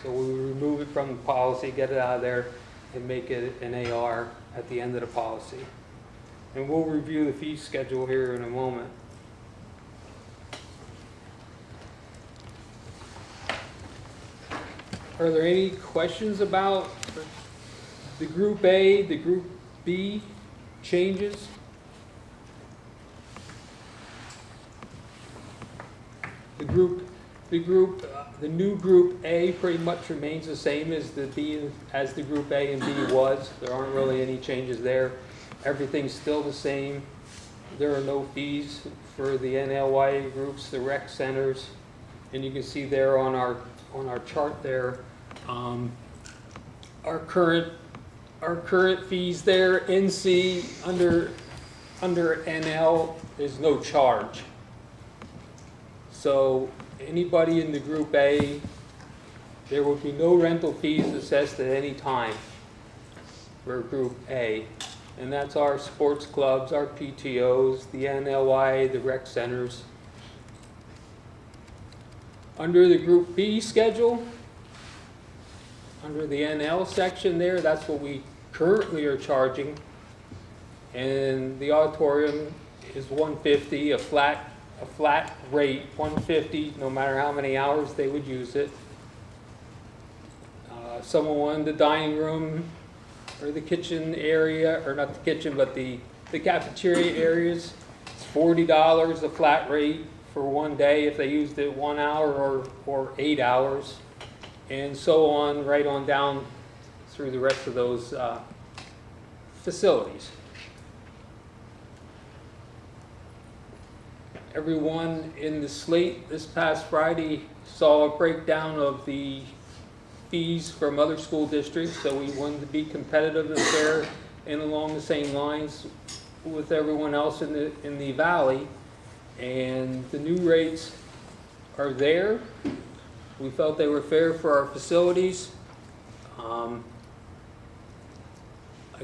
So we remove it from the policy, get it out of there, and make it an AR at the end of the policy. And we'll review the fee schedule here in a moment. Are there any questions about the Group A, the Group B changes? The new Group A pretty much remains the same as the Group A and B was. There aren't really any changes there. Everything's still the same. There are no fees for the NLYA groups, the rec centers, and you can see there on our chart there, our current fees there. NC under NL is no charge. So anybody in the Group A, there will be no rental fees assessed at any time for Group A. And that's our sports clubs, our PTOs, the NLYA, the rec centers. Under the Group B schedule, under the NL section there, that's what we currently are charging. And the auditorium is $150, a flat rate, $150, no matter how many hours they would use it. Someone wanted the dining room or the kitchen area, or not the kitchen, but the cafeteria areas, it's $40, a flat rate for one day if they used it 1 hour or 8 hours, and so on, right on down through the rest of those facilities. Everyone in the slate this past Friday saw a breakdown of the fees from other school districts, so we wanted to be competitive and fair and along the same lines with everyone else in the valley. And the new rates are there. We felt they were fair for our facilities. I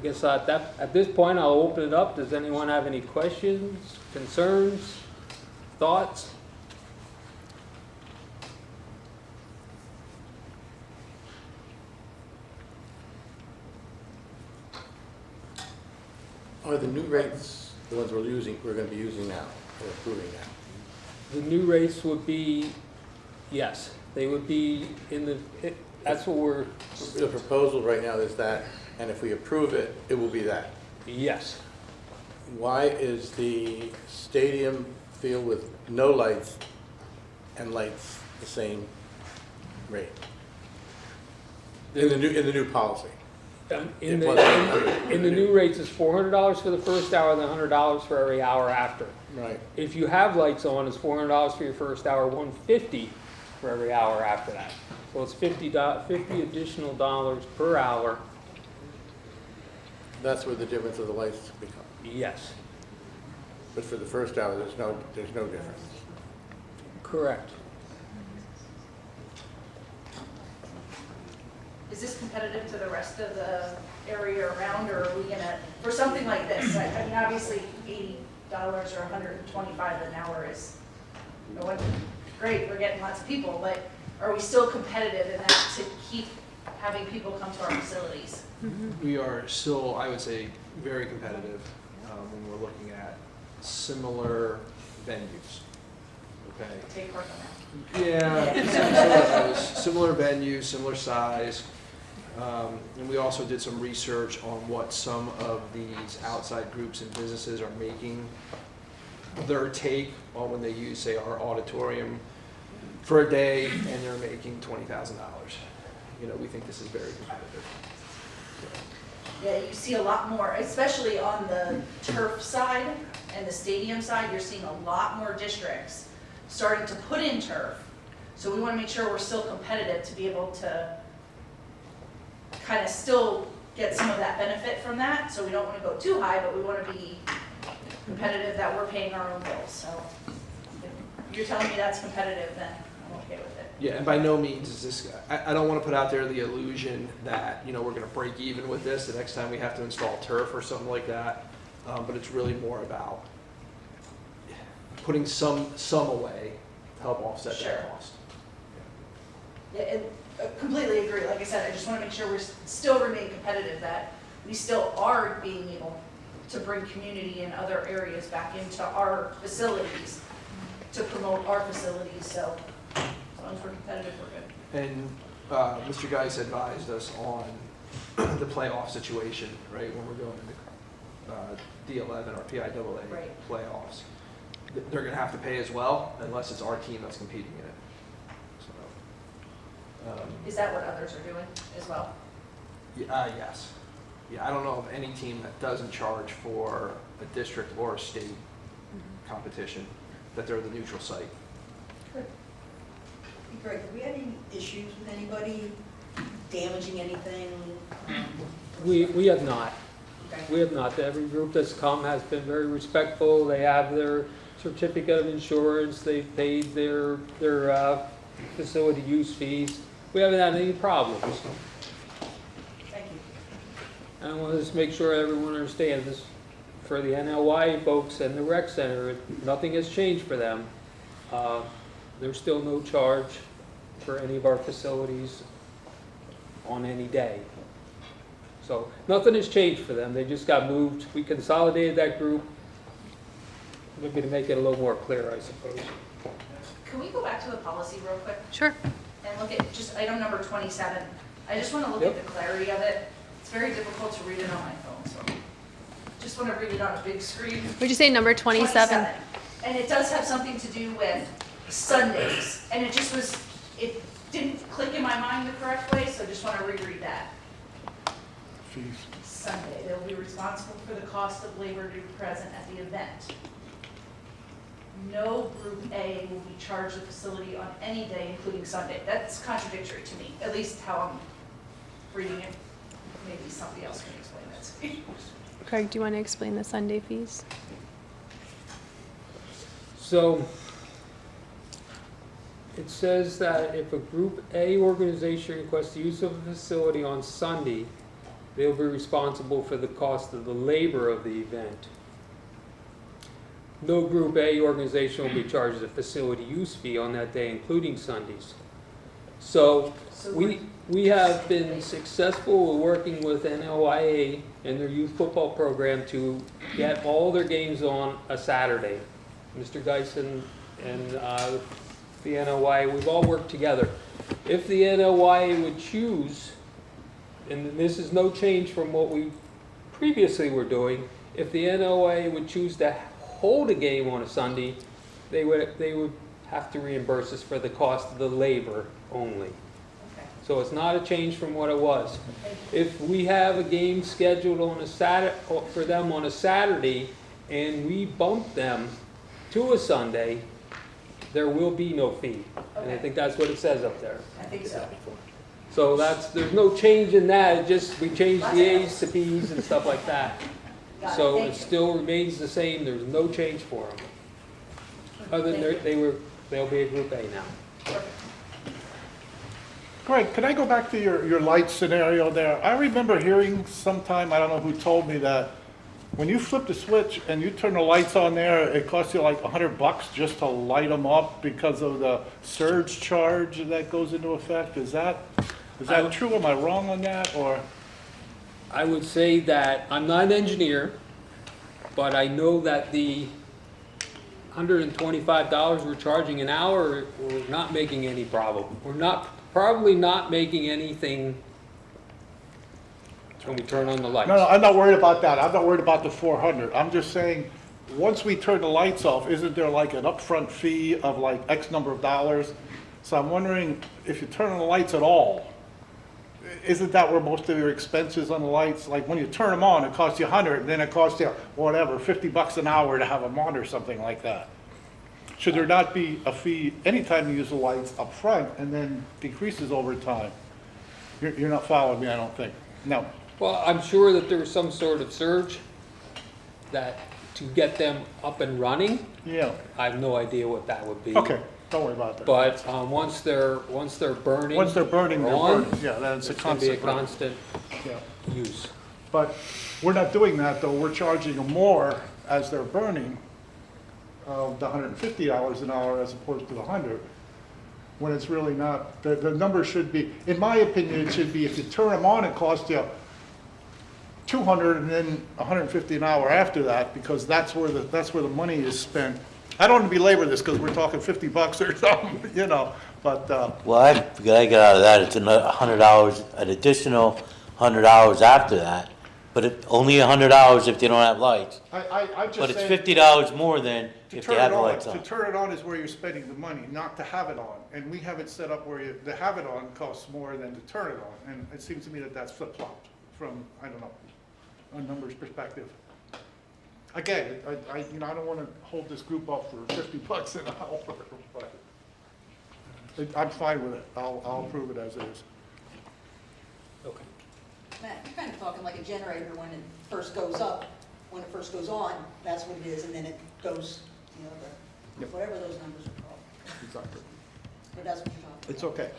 guess at this point I'll open it up. Does anyone have any questions, concerns, thoughts? Are the new rates the ones we're going to be using now, or approving now? The new rates would be, yes, they would be that's what we're... The proposal right now is that, and if we approve it, it will be that. Yes. Why is the stadium field with no lights and lights the same rate? In the new policy. In the new rates, it's $400 for the first hour and $100 for every hour after. Right. If you have lights on, it's $400 for your first hour, $150 for every hour after that. So it's $50 additional dollars per hour. That's where the difference of the lights become. Yes. But for the first hour, there's no difference. Correct. is this competitive to the rest of the area around, or are we gonna, for something like this, I mean, obviously $80 or $125 an hour is, no one, great, we're getting lots of people, but are we still competitive in that to keep having people come to our facilities? We are still, I would say, very competitive when we're looking at similar venues. Okay. Take part on that. Yeah, similar venues, similar size. And we also did some research on what some of these outside groups and businesses are making their take on when they use, say, our auditorium for a day, and they're making $20,000. You know, we think this is very competitive. Yeah, you see a lot more, especially on the turf side and the stadium side, you're seeing a lot more districts starting to put in turf. So we want to make sure we're still competitive to be able to kind of still get some of that benefit from that. So we don't want to go too high, but we want to be competitive that we're paying our own bills. So if you're telling me that's competitive, then I'm okay with it. Yeah, and by no means is this, I don't want to put out there the illusion that, you know, we're going to break even with this the next time we have to install turf or something like that. But it's really more about putting some away to help offset Sure. that cost. Yeah, and completely agree. Like I said, I just want to make sure we're still remain competitive, that we still are being able to bring community in other areas back into our facilities to promote our facilities. So as long as we're competitive, we're good. And Mr. Geis advised us on the playoff situation, right, when we're going into D11 or PIAA Right. playoffs. They're going to have to pay as well, unless it's our team that's competing in it. So, Is that what others are doing as well? yes. Yeah, I don't know of any team that doesn't charge for a district or a state competition, that they're the neutral site. Greg, have we had any issues with anybody damaging anything? We have not. Okay. We have not. Every group that's come has been very respectful. They have their certificate of insurance. They've paid their facility use fees. We haven't had any problems. Thank you. And I want to just make sure everyone understands this. For the NLY folks and the rec center, nothing has changed for them. There's still no charge for any of our facilities on any day. So nothing has changed for them. They just got moved. We consolidated that group. Maybe to make it a little more clear, I suppose. Can we go back to the policy real quick Sure. and look at just item number 27? I just want to look Yep. at the clarity of it. It's very difficult to read it on my phone, so just want to read it on a big screen. Would you say number 27? And it does have something to do with Sundays, and it just was, it didn't click in my mind the correct way, so I just want to reread that. Sunday, they'll be responsible for the cost of labor to be present at the event. No Group A will be charged the facility on any day, including Sunday. That's contradictory to me, at least how I'm reading it. Maybe somebody else can explain that to me. Craig, do you want to explain the Sunday fees? So it says that if a Group A organization requests the use of a facility on Sunday, they'll be responsible for the cost of the labor of the event. No Group A organization will be charged a facility use fee on that day, including Sundays. So we have been successful with working with NLYA and their youth football program to get all their games on a Saturday. Mr. Geisen and the NLYA, we've all worked together. If the NLYA would choose, and this is no change from what we previously were doing, if the NLYA would choose to hold a game on a Sunday, they would have to reimburse us for the cost of the labor only. So it's not a change from what it was. If we have a game scheduled on a Saturday for them on a Saturday, and we bump them to a Sunday, there will be no fee. And I think that's what it says up there. I think so. So there's no change in that. It just we changed the A's to B's and stuff like that. So it still remains the same. There's no change for them. Other than they'll be a Group A now. Greg, can I go back to your light scenario there? I remember hearing sometime, I don't know who told me that, when you flip the switch and you turn the lights on there, it costs you like $100 just to light them up because of the surge charge that goes into effect. Is that true? Am I wrong on that, or? I would say that I'm not an engineer, but I know that the $125 we're charging an hour, we're not making any problem. We're probably not making anything when we turn on the lights. No, I'm not worried about that. I'm not worried about the 400. I'm just saying, once we turn the lights off, isn't there like an upfront fee of like X number of dollars? So I'm wondering if you turn on the lights at all, isn't that where most of your expenses on the lights? Like when you turn them on, it costs you 100, and then it costs you whatever, $50 an hour to have them on or something like that. Should there not be a fee anytime you use the lights up front and then decreases over time? You're not following me, I don't think. No. Well, I'm sure that there was some sort of surge that to get them up and running. Yeah. I have no idea what that would be. Okay, don't worry about that. But once they're burning, Once they're burning, they're on, burning. Yeah, that's a it's gonna be a constant. constant Yeah. use. But we're not doing that, though. We're charging them more as they're burning, the $150 an hour as opposed to the 100, when it's really not. The number should be, in my opinion, it should be if you turn them on, it costs you 200 and then 150 an hour after that, because that's where the money is spent. I don't want to belabor this because we're talking $50 or something, you know, but, Well, I get out of that, it's another $100, an additional $100 after that, but only $100 if they don't have lights. I'm just But it's saying. $50 more than To if turn they have it the on, lights to on. turn it on is where you're spending the money, not to have it on. And we have it set up where to have it on costs more than to turn it on. And it seems to me that that's flip-flopped from, I don't know, a numbers perspective. Again, I don't want to hold this group up for $50 an hour, but I'm fine with it. I'll approve it as it is. Okay. Matt, you're kind of talking like a generator when it first goes up. When it first goes on, that's what it is, and then it goes, Yep. whatever those numbers are called. Exactly. But that's what you're talking It's okay.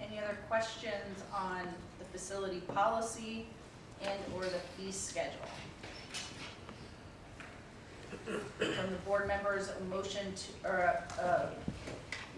Any other questions on the facility policy and/or the fee schedule? From the board members, a motion to, or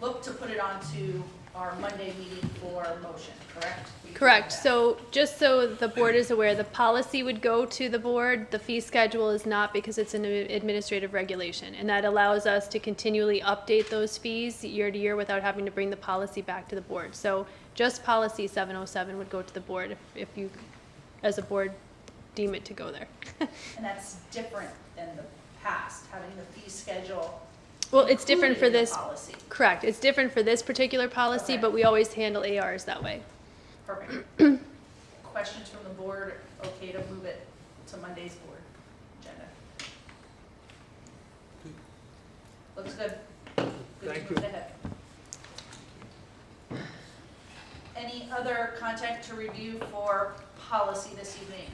look to put it onto our Monday meeting for motion, correct? We can do Correct. that. So just so the board is aware, the policy would go to the board. The fee schedule is not, because it's an administrative regulation. And that allows us to continually update those fees year to year without having to bring the policy back to the board. So just policy 707 would go to the board if you, as a board, deem it to go there. And that's different than the past, having the fee schedule. Well, it's different for included in this. the policy. Correct. It's different for this particular policy, Okay. but we always handle ARs that way. Perfect. Questions from the board? Okay to move it to Monday's board agenda? Looks good. Good to Thank move it ahead. Any other content to review for policy this evening?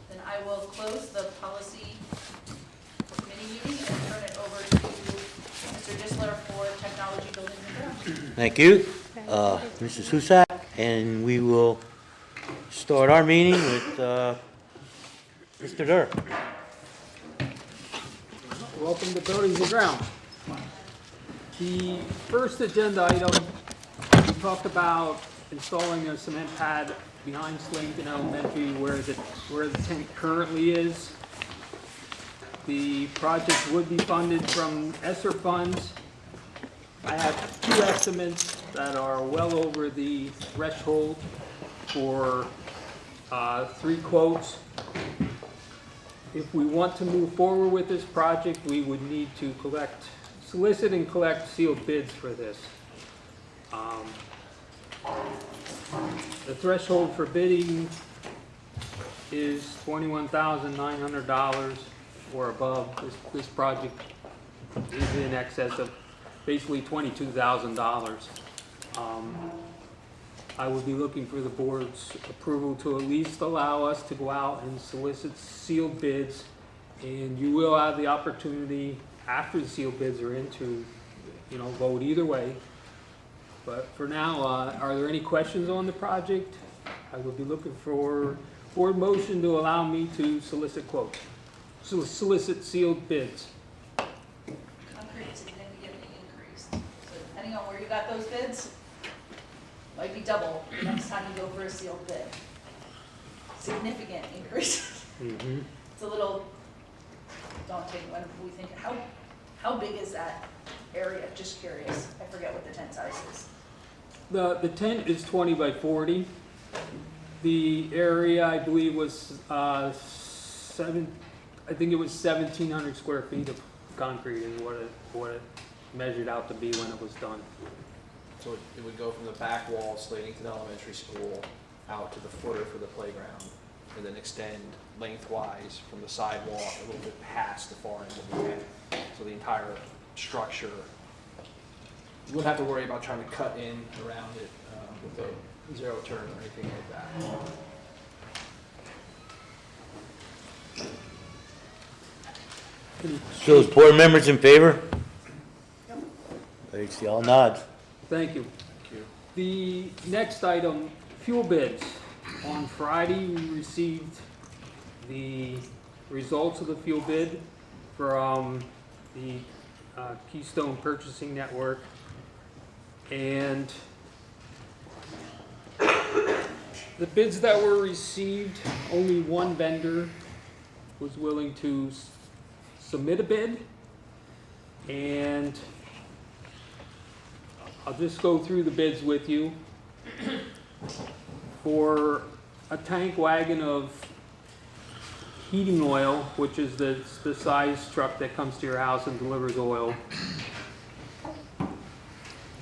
Then I will close the policy committee meeting and turn it over to Mr. Disler for technology, buildings, and grounds. Thank you, Mrs. Husak, and we will start our meeting with Mr. Durr. Welcome to Buildings and Grounds. The first agenda item, we talked about installing a cement pad behind Slington Elementary where the tank currently is. The project would be funded from ESSER funds. I have two estimates that are well over the threshold for 3 quotes. If we want to move forward with this project, we would need to solicit and collect sealed bids for this. The threshold for bidding is $21,900 or above. This project is in excess of basically $22,000. I would be looking for the board's approval to at least allow us to go out and solicit sealed bids, and you will have the opportunity after the sealed bids are in to, vote either way. But for now, are there any questions on the project? I would be looking for board motion to allow me to solicit quotes, solicit sealed bids. Concrete significantly increased. So depending on where you got those bids, might be double the next time you go for a sealed bid. Significant increase. Mm-hmm. It's a little daunting when we think, how big is that area? Just curious. I forget what the tent size is. The tent is 20 by 40. The area, I believe, was I think it was 1,700 square feet of concrete is what it measured out to be when it was done. So it would go from the back wall slating to the elementary school out to the footer for the playground, and then extend lengthwise from the sidewalk a little bit past the far end of the tent. So the entire structure, you wouldn't have to worry about trying to cut in around it with a zero turn or anything like that. So is board members in favor? I see all nods. Thank you. The next item, fuel bids. On Friday, we received the results of the fuel bid from the Keystone Purchasing Network. And the bids that were received, only one vendor was willing to submit a bid. And I'll just go through the bids with you. For a tank wagon of heating oil, which is the size truck that comes to your house and delivers oil,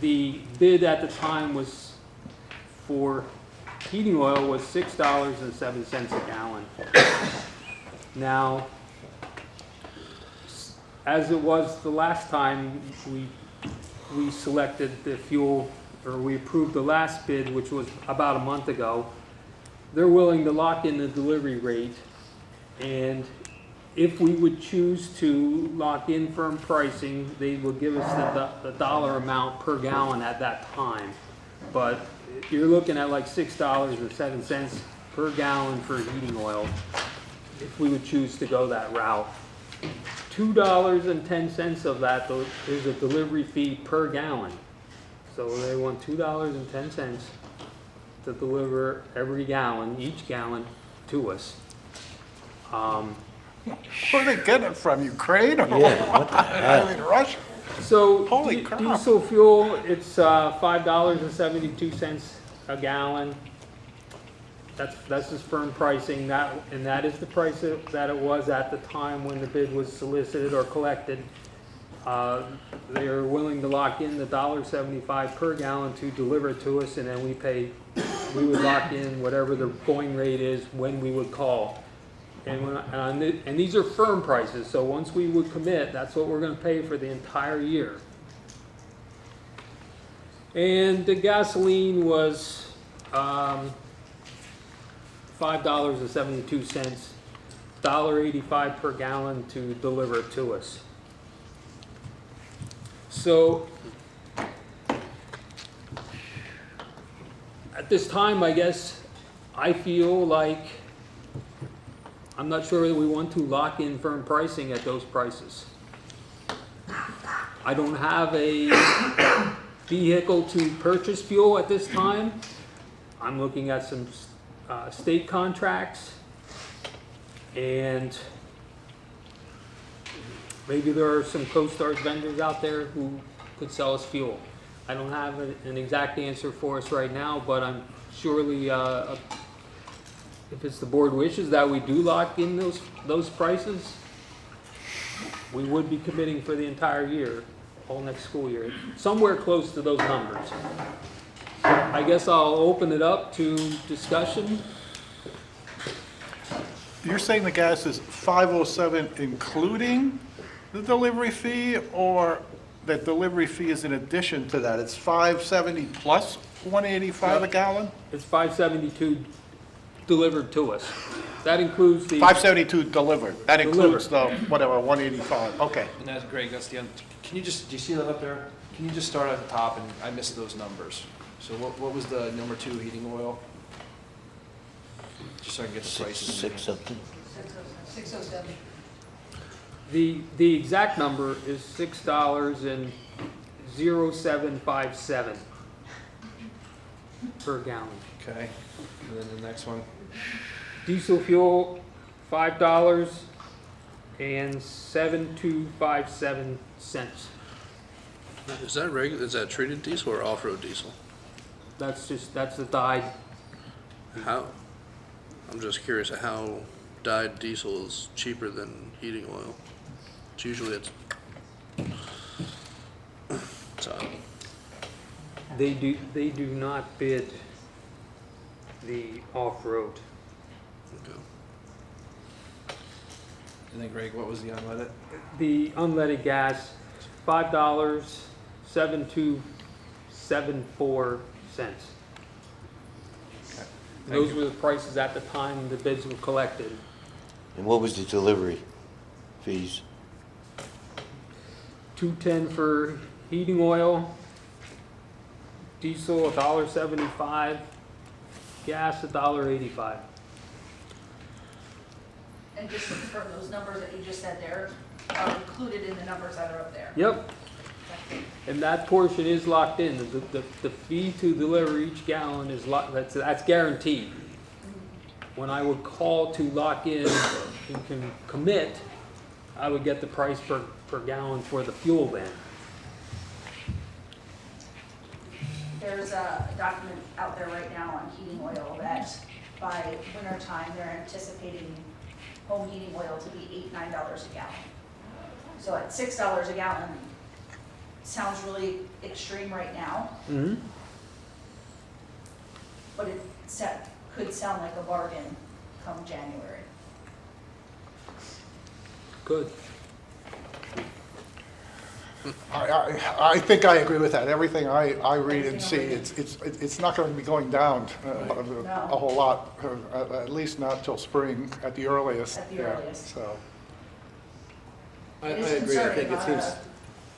the bid at the time was for heating oil was $6.07 a gallon. Now, as it was the last time we selected the fuel, or we approved the last bid, which was about a month ago, they're willing to lock in the delivery rate. And if we would choose to lock in firm pricing, they will give us the dollar amount per gallon at that time. But you're looking at like $6.07 per gallon for heating oil, if we would choose to go that route. $2.10 of that is a delivery fee per gallon. So they want $2.10 to deliver every gallon, each gallon, to us. Where are they getting it from, Ukraine or Yeah, what? I mean, Russia? So Holy crap. diesel fuel, it's $5.72 a gallon. That's just firm pricing, and that is the price that it was at the time when the bid was solicited or collected. They are willing to lock in the $1.75 per gallon to deliver it to us, and then we would lock in whatever the going rate is when we would call. And these are firm prices, so once we would commit, that's what we're gonna pay for the entire year. And the gasoline was $5.72, $1.85 per gallon to deliver it to us. So at this time, I guess, I feel like I'm not sure that we want to lock in firm pricing at those prices. I don't have a vehicle to purchase fuel at this time. I'm looking at some state contracts, and maybe there are some CoStarz vendors out there who could sell us fuel. I don't have an exact answer for us right now, but I'm surely, if it's the board wishes that we do lock in those prices, we would be committing for the entire year, whole next school year, somewhere close to those numbers. I guess I'll open it up to discussion. You're saying the gas is $5.07 including the delivery fee, or that delivery fee is in addition to that? It's $5.70 plus $1.85 a gallon? It's $5.72 delivered to us. That includes the. 572 delivered, that includes the, Delivered. whatever, 185, okay. And that's Greg, that's the, can you just, do you see that up there? Can you just start at the top, and I missed those numbers. So what was the number 2 heating oil? Just so I can get the prices. in Six there. something. 607. The exact number is $6.0757 per gallon. Okay, and then the next one? Diesel fuel, $5.7257. Is that regular, is that treated diesel or off-road diesel? That's the dyed. How, I'm just curious how dyed diesel is cheaper than heating oil. It's usually it's odd. They do not bid the off-road. Okay. And then Greg, what was the unleaded? The unleaded gas, $5.7274. Those were the prices at the time the bids were collected. And what was the delivery fees? $2.10 for heating oil, diesel $1.75, gas $1.85. And just to confirm, those numbers that you just said there are included in the numbers that are up there. Yep. And that portion is locked in. The fee to deliver each gallon is that's guaranteed. When I would call to lock in and can commit, I would get the price per gallon for the fuel then. There's a document out there right now on heating oil that by winter time, they're anticipating home heating oil to be $8, $9 a gallon. So at $6 a gallon, sounds really extreme right now, Mm-hmm. but it could sound like a bargain come January. Good. I think I agree with that. Everything I read and see, it's not going to be going down a whole lot, at least not till spring at the earliest. At the Yeah, earliest. So, I It is agree, I think concerning,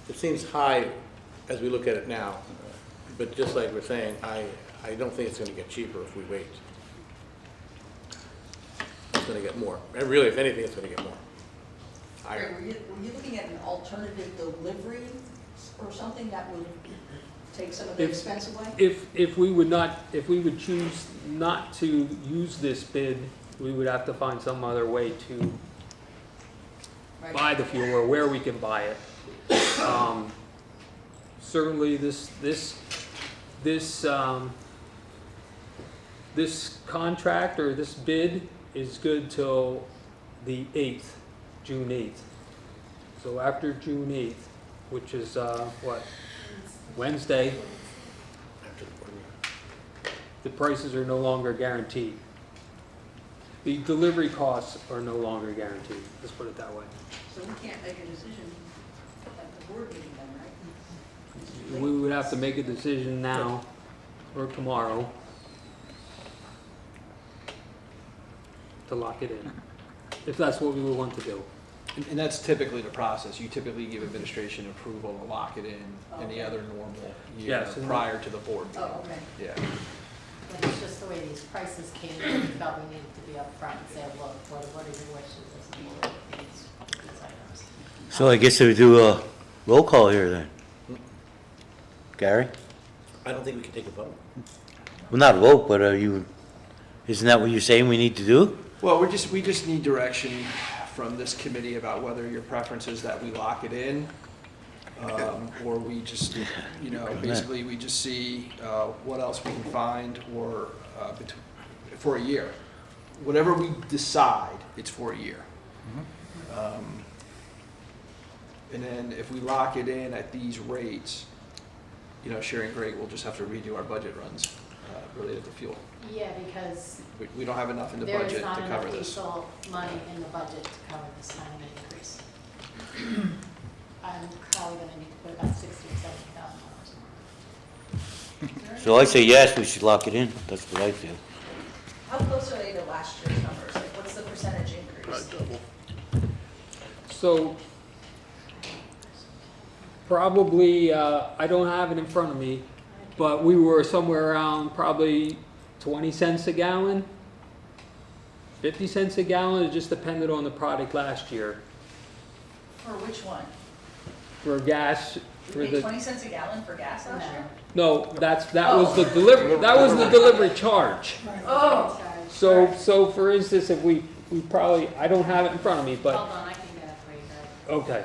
it seems high as we look at it now, but just like we're saying, I don't think it's gonna get cheaper if we wait. It's gonna get more, and really, if anything, it's gonna get more. Greg, were you looking at an alternative delivery or something that would take some of the expense away? If we would choose not to use this bid, we would have to find some other way to Right. buy the fuel or where we can buy it. Certainly, this contract or this bid is good till the 8th, June 8th. So after June 8th, which is Wednesday, the prices are no longer guaranteed. The delivery costs are no longer guaranteed, let's put it that way. So we can't make a decision at the board meeting then, right? We would have to make a decision now or tomorrow to lock it in, if that's what we would want to do. And that's typically the process. You typically give administration approval to lock it in any other normal year Yes, and prior to the board meeting. Oh, okay. Yeah. But it's just the way these prices came in, we felt we needed to be upfront and say, look, what are your wishes as a board with these items? So I guess we do a roll call here then. Gary? I don't think we can take a vote. Well, not vote, but isn't that what you're saying we need to do? Well, we just need direction from this committee about whether your preference is that we lock it in, or we just, basically we just see what else we can find, or for a year. Whatever we decide, it's for a year. And then if we lock it in at these rates, Sherry and Greg will just have to redo our budget runs related to fuel. Yeah, because We don't have enough in the there budget is to not cover enough this. diesel money in the budget to cover this kind of increase. I'm probably gonna need to put about $60,000 or $70,000 more. So I say yes, we should lock it in. That's what I feel. How close are they to last year's numbers? Like, what's the percentage increase? Probably double. So probably, I don't have it in front of me, but we were somewhere around probably 20 cents a gallon, 50 cents a gallon. It just depended on the product last year. For which one? For gas, for We paid the, 20 cents a gallon for gas last year? no, that was the delivery charge. Oh. So for instance, if we probably, I don't have it in front of me, but, Hold on, I can get it for you, Greg. okay.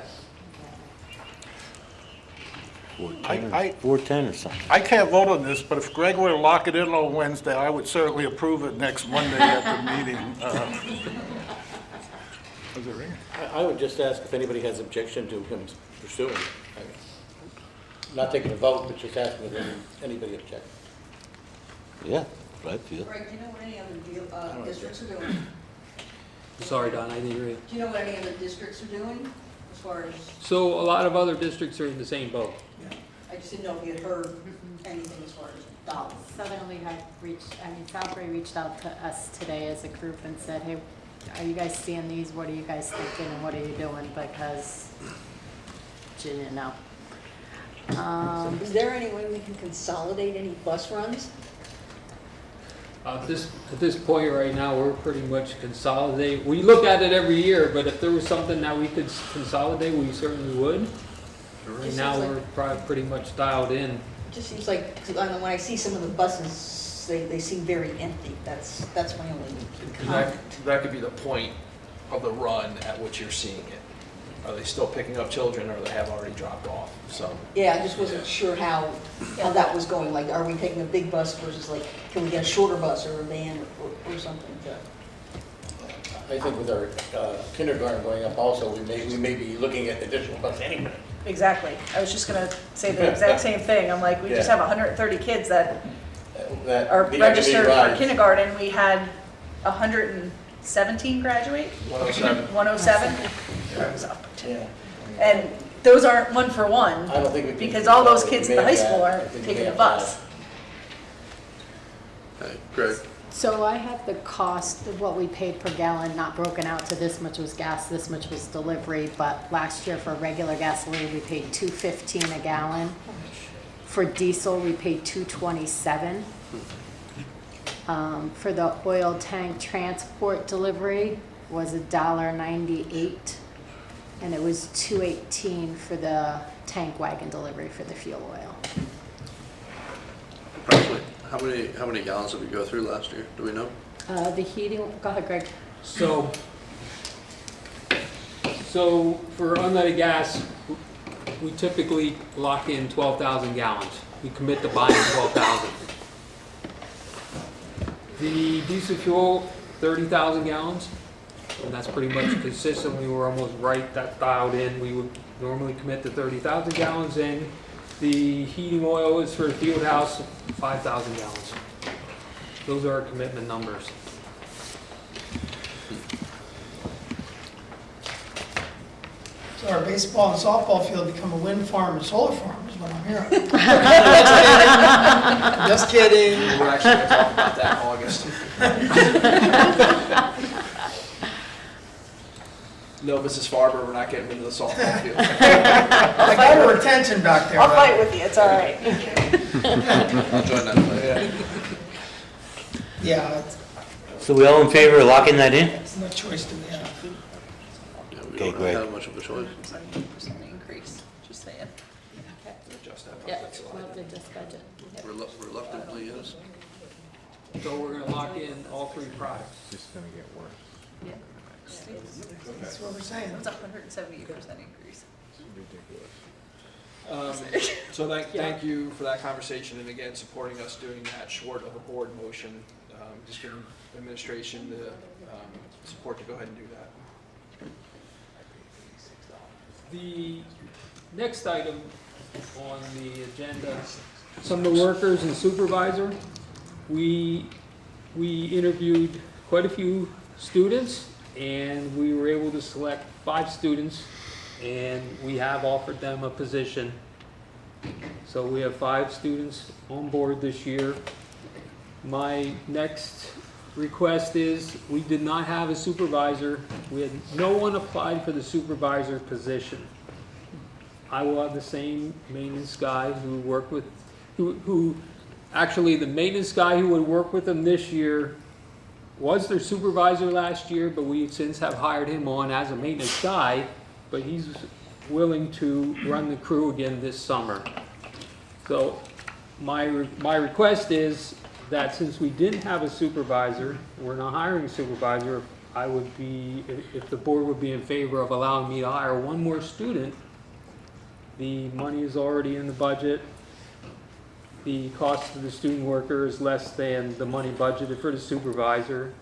410 or something. I can't vote on this, but if Greg were to lock it in on Wednesday, I would certainly approve it next Monday at the meeting. Is it ringing? I would just ask if anybody has objection to him pursuing it. Not taking a vote, but just asking if anybody objects. Yeah, I feel. Greg, do you know what any other districts are doing? Sorry, Don, I didn't hear you. Do you know what any other districts are doing as far as, So a lot of other districts are in the same boat. I just didn't know if you had heard anything as far as dollars. Southern Lehigh Southbury reached out to us today as a group and said, hey, are you guys seeing these? What are you guys thinking and what are you doing? Because she didn't know. Is there any way we can consolidate any bus runs? At this point right now, we're pretty much consolidated. We look at it every year, but if there was something that we could consolidate, we certainly would. Right now, we're probably pretty much dialed in. It just seems like, when I see some of the buses, they seem very empty. That's my only comment. That could be the point of the run at which you're seeing it. Are they still picking up children, or they have already dropped off? So. Yeah, I just wasn't sure how that was going. Like, are we taking a big bus versus like, can we get a shorter bus or a van or something to? I think with our kindergarten going up also, we may be looking at additional bus anyway. Exactly. I was just gonna say the exact same thing. I'm like, we just have 130 kids that are registered for kindergarten. We had 117 graduate. 107. 107. I was up by 2. And those aren't one for one. I don't think we can. Because all those kids in the high school aren't taking a bus. Hey, Greg. So I have the cost of what we paid per gallon, not broken out to this much was gas, this much was delivery, but last year for regular gasoline, we paid $2.15 a gallon. For diesel, we paid $2.27. For the oil tank transport delivery was $1.98, and it was $2.18 for the tank wagon delivery for the fuel oil. Approximately, how many gallons did we go through last year? Do we know? The heating, go ahead, Greg. So for unleaded gas, we typically lock in 12,000 gallons. We commit to buying 12,000. The diesel fuel, 30,000 gallons, and that's pretty much consistent. We were almost right, that dialed in. We would normally commit to 30,000 gallons, and the heating oil is for the field house, 5,000 gallons. Those are our commitment numbers. So our baseball and softball field become a wind farm and solar farm is what I'm hearing. Just kidding. We're actually going to talk about that in August. No, Mrs. Farber, we're not getting into the softball field. I got her attention back there. I'll fight with you. It's all right. I'll join that fight. Yeah, it's So we all in favor of locking that in? no choice do we have. Yeah, we Okay, don't really great. have much of a choice. 17% increase, just saying. Adjust that Yeah, budget slide. we'll have to just budget. Reluctantly, yes. So we're gonna lock in all three products. It's just gonna get worse. Yeah. That's what we're saying. It's a 178% increase. Ridiculous. So thank you for that conversation, and again, supporting us doing that short of a board motion. Just giving administration the support to go ahead and do that. The next item on the agenda, summer workers and supervisor. We interviewed quite a few students, and we were able to select 5 students, and we have offered them a position. So we have 5 students on board this year. My next request is, we did not have a supervisor. We had, no one applied for the supervisor position. I will have the same maintenance guy who worked with, actually the maintenance guy who would work with them this year was their supervisor last year, but we since have hired him on as a maintenance guy, but he's willing to run the crew again this summer. So my request is that since we didn't have a supervisor, we're not hiring a supervisor, I would be, if the board would be in favor of allowing me to hire one more student, the money is already in the budget. The cost of the student worker is less than the money budgeted for the supervisor.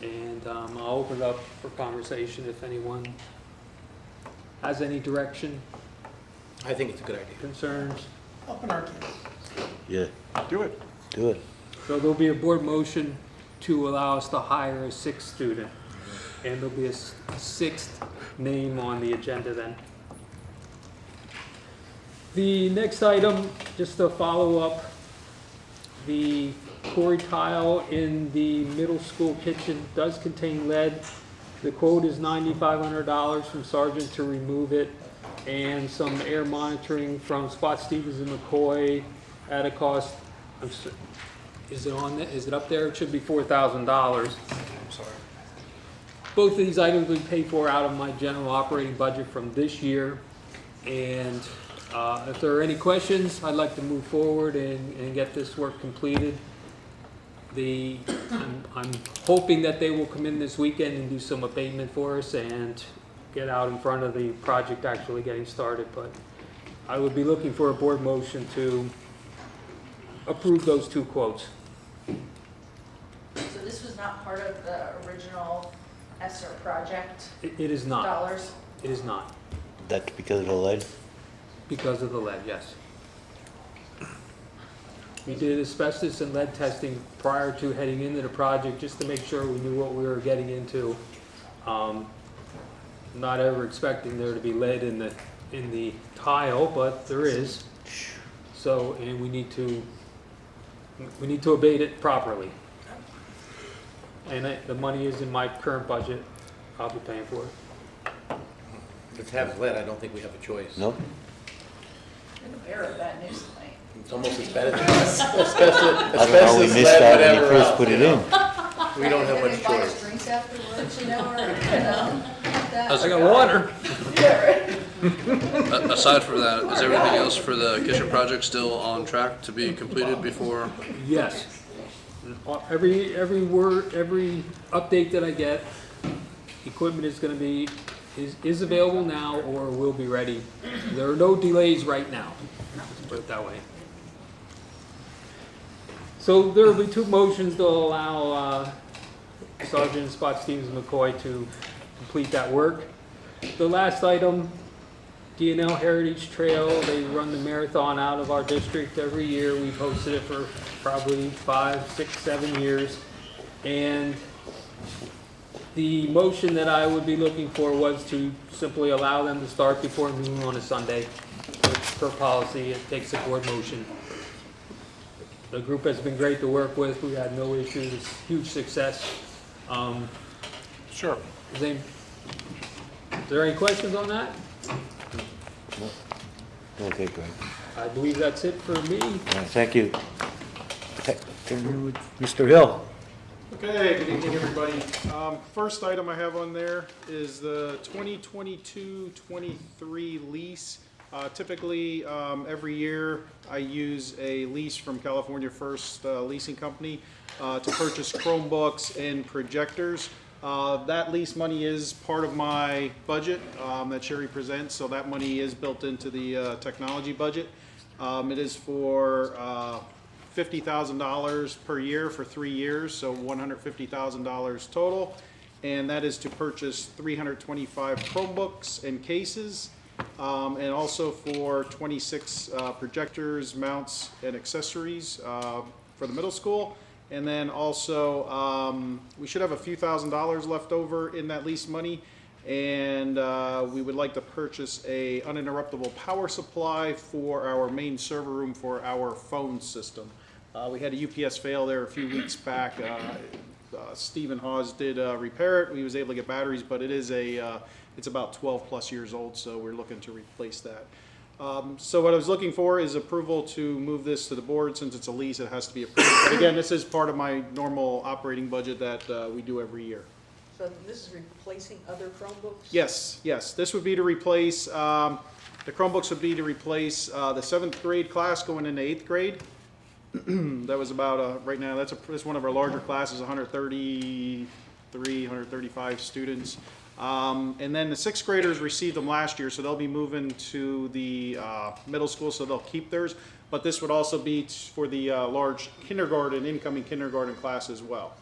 And I'll open it up for conversation if anyone has any direction, I think it's a good idea. concerns. Helping our kids. Yeah, Do it. do it. So there'll be a board motion to allow us to hire a sixth student. And there'll be a sixth name on the agenda then. The next item, just to follow up, the quarry tile in the middle school kitchen does contain lead. The quote is $9,500 from Sargent to remove it, and some air monitoring from Spot Stevens and McCoy at a cost, is it up there? It should be $4,000. I'm sorry. Both of these items we pay for out of my general operating budget from this year. And if there are any questions, I'd like to move forward and get this work completed. I'm hoping that they will come in this weekend and do some abatement for us and get out in front of the project actually getting started. But I would be looking for a board motion to approve those two quotes. So this was not part of the original ESSER project It is not. dollars? It is not. That's because of the lead? Because of the lead, yes. We did asbestos and lead testing prior to heading into the project, just to make sure we knew what we were getting into. Not ever expecting there to be lead in the tile, but there is. So, and we need to abate it properly. And the money is in my current budget. I'll be paying for it. If it has lead, I don't think we have a choice. Nope. You're the bearer of bad news tonight. It's almost as bad as asbestos, I don't know how we asbestos, missed lead, that when you whatever first else, put you it know. in. We don't have much Buy us choice. drinks afterwards, you know, or, you know, that. I got water. Yeah, right. Aside from that, is everything else for the kitchen project still on track to be completed before? Yes. Every update that I get, equipment is gonna be, is available now or will be ready. There are no delays right now, let's put it that way. So there will be two motions to allow Sergeant Spot Stevens McCoy to complete that work. The last item, D&L Heritage Trail, they run the marathon out of our district every year. We've hosted it for probably 5, 6, 7 years. And the motion that I would be looking for was to simply allow them to start before noon on a Sunday. Per policy, it takes a board motion. The group has been great to work with. We had no issues. It's huge success. Sure. Is there any questions on that? Okay, Greg. I believe that's it for me. All right, thank you. Mr. Hill? Okay, good evening, everybody. First item I have on there is the 2022-23 lease. Typically, every year I use a lease from California First Leasing Company to purchase Chromebooks and projectors. That lease money is part of my budget that Sherry presents, so that money is built into the technology budget. It is for $50,000 per year for 3 years, so $150,000 total. And that is to purchase 325 Chromebooks and cases, and also for 26 projectors, mounts, and accessories for the middle school. And then also, we should have a few $1,000s left over in that lease money. And we would like to purchase a uninterruptible power supply for our main server room for our phone system. We had a UPS fail there a few weeks back. Stephen Hawes did repair it. He was able to get batteries, but it is it's about 12 plus years old, so we're looking to replace that. So what I was looking for is approval to move this to the board. Since it's a lease, it has to be approved. But again, this is part of my normal operating budget that we do every year. So this is replacing other Chromebooks? Yes, yes. This would be to replace, the Chromebooks would be to replace the 7th grade class going into 8th grade. That was about, right now, that's one of our larger classes, 133, 135 students. And then the 6th graders received them last year, so they'll be moving to the middle school, so they'll keep theirs. But this would also be for the large kindergarten, incoming kindergarten class as well.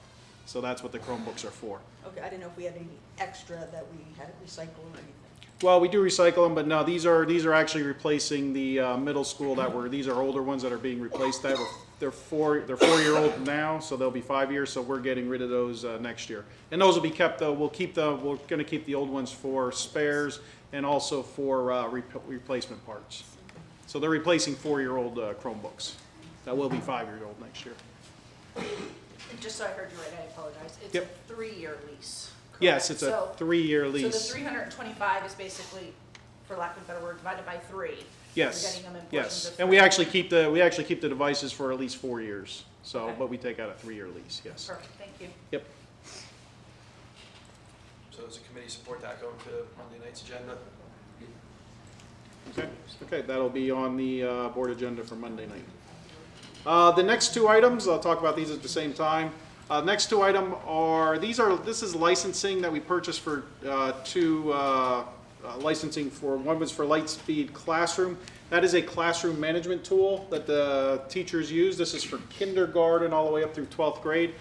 So that's what the Chromebooks are for. Okay, I didn't know if we had any extra that we had to recycle or anything. Well, we do recycle them, but no, these are actually replacing the middle school these are older ones that are being replaced. They're 4-year-old now, so they'll be 5 years. So we're getting rid of those next year, and those will be kept though. We're going to keep the old ones for spares and also for replacement parts. So they're replacing 4-year-old Chromebooks that will be 5-year-old next year. And just so I heard you right, I apologize. It's Yep. a 3-year lease. Yes, it's a So- 3-year lease. So the 325 is basically, for lack of a better word, divided by 3. Yes, You're getting them in portions yes, of and we 3. actually keep the devices for at least 4 years. So, Okay. but we take out a 3-year lease. Yes. Perfect, thank you. Yep. So does the committee support that going to Monday night's agenda? Okay. Okay. That'll be on the board agenda for Monday night. The next 2 items, I'll talk about these at the same time. Next 2 items are this is licensing that we purchased for 2 licensing for. One was for Lightspeed Classroom. That is a classroom management tool that the teachers use. This is for kindergarten all the way up through 12th grade.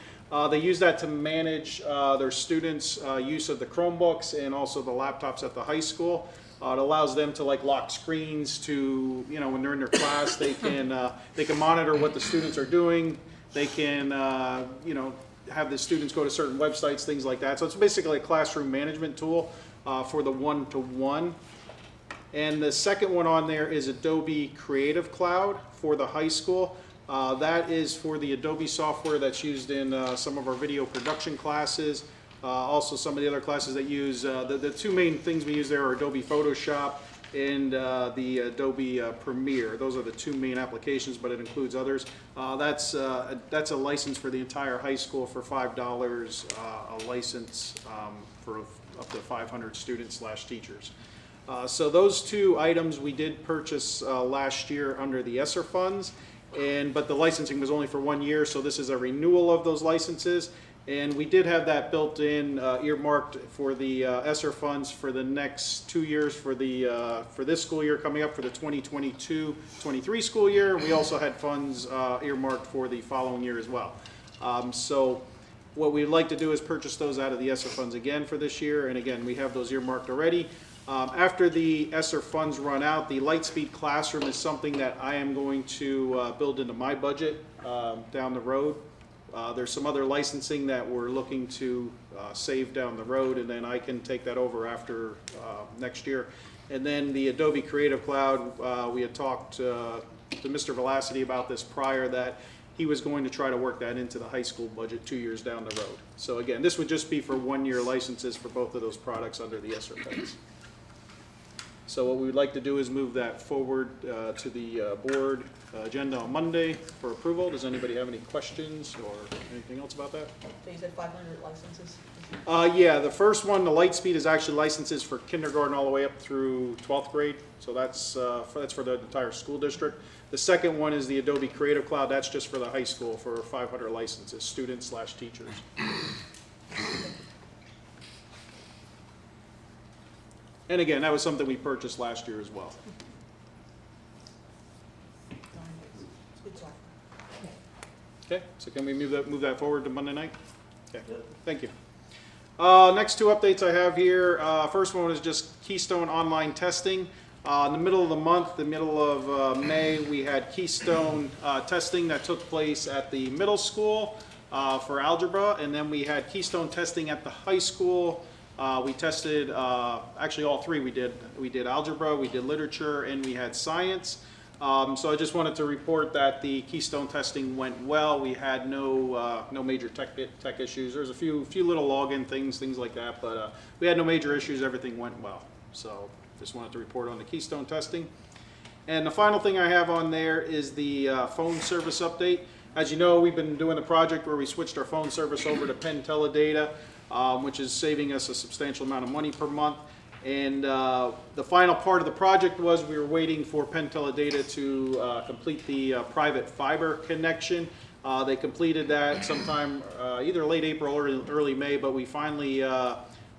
They use that to manage their students' use of the Chromebooks and also the laptops at the high school. It allows them to lock screens to, when they're in their class, they can monitor what the students are doing. They can, have the students go to certain websites, things like that. So it's basically a classroom management tool for the one-to-one. And the second one on there is Adobe Creative Cloud for the high school. That is for the Adobe software that's used in some of our video production classes. Also some of the other classes that use, the 2 main things we use there are Adobe Photoshop and the Adobe Premiere. Those are the 2 main applications, but it includes others. That's a license for the entire high school for $5 a license for up to 500 students/teachers. So those 2 items we did purchase last year under the ESSER funds, but the licensing was only for 1 year, so this is a renewal of those licenses. And we did have that built in, earmarked for the ESSER funds for the next 2 years for this school year coming up for the 2022-23 school year. We also had funds earmarked for the following year as well. So what we'd like to do is purchase those out of the ESSER funds again for this year. And again, we have those earmarked already. After the ESSER funds run out, the Lightspeed Classroom is something that I am going to build into my budget down the road. There's some other licensing that we're looking to save down the road, and then I can take that over after next year. And then the Adobe Creative Cloud, we had talked to Mr. Velocity about this prior, that he was going to try to work that into the high school budget 2 years down the road. So again, this would just be for 1-year licenses for both of those products under the ESSER funds. So what we would like to do is move that forward to the board agenda on Monday for approval. Does anybody have any questions or anything else about that? So you said 500 licenses? Yeah, the first one, the Lightspeed, is actually licenses for kindergarten all the way up through 12th grade. So that's for the entire school district. The second one is the Adobe Creative Cloud. That's just for the high school for 500 licenses, students/teachers. And again, that was something we purchased last year as well. Okay, so can we move that forward to Monday night? Okay, thank you. Next 2 updates I have here. First one is just Keystone online testing. In the middle of the month, the middle of May, we had Keystone testing that took place at the middle school for algebra, and then we had Keystone testing at the high school. We tested, actually all 3 we did. We did algebra, we did literature, and we had science. So I just wanted to report that the Keystone testing went well. We had no major tech issues. There's a few little login things like that, but we had no major issues. Everything went well. So just wanted to report on the Keystone testing. And the final thing I have on there is the phone service update. As you know, we've been doing the project where we switched our phone service over to Penn Teledata, which is saving us a substantial amount of money per month. And the final part of the project was we were waiting for Penn Teledata to complete the private fiber connection. They completed that sometime either late April or early May, but we finally,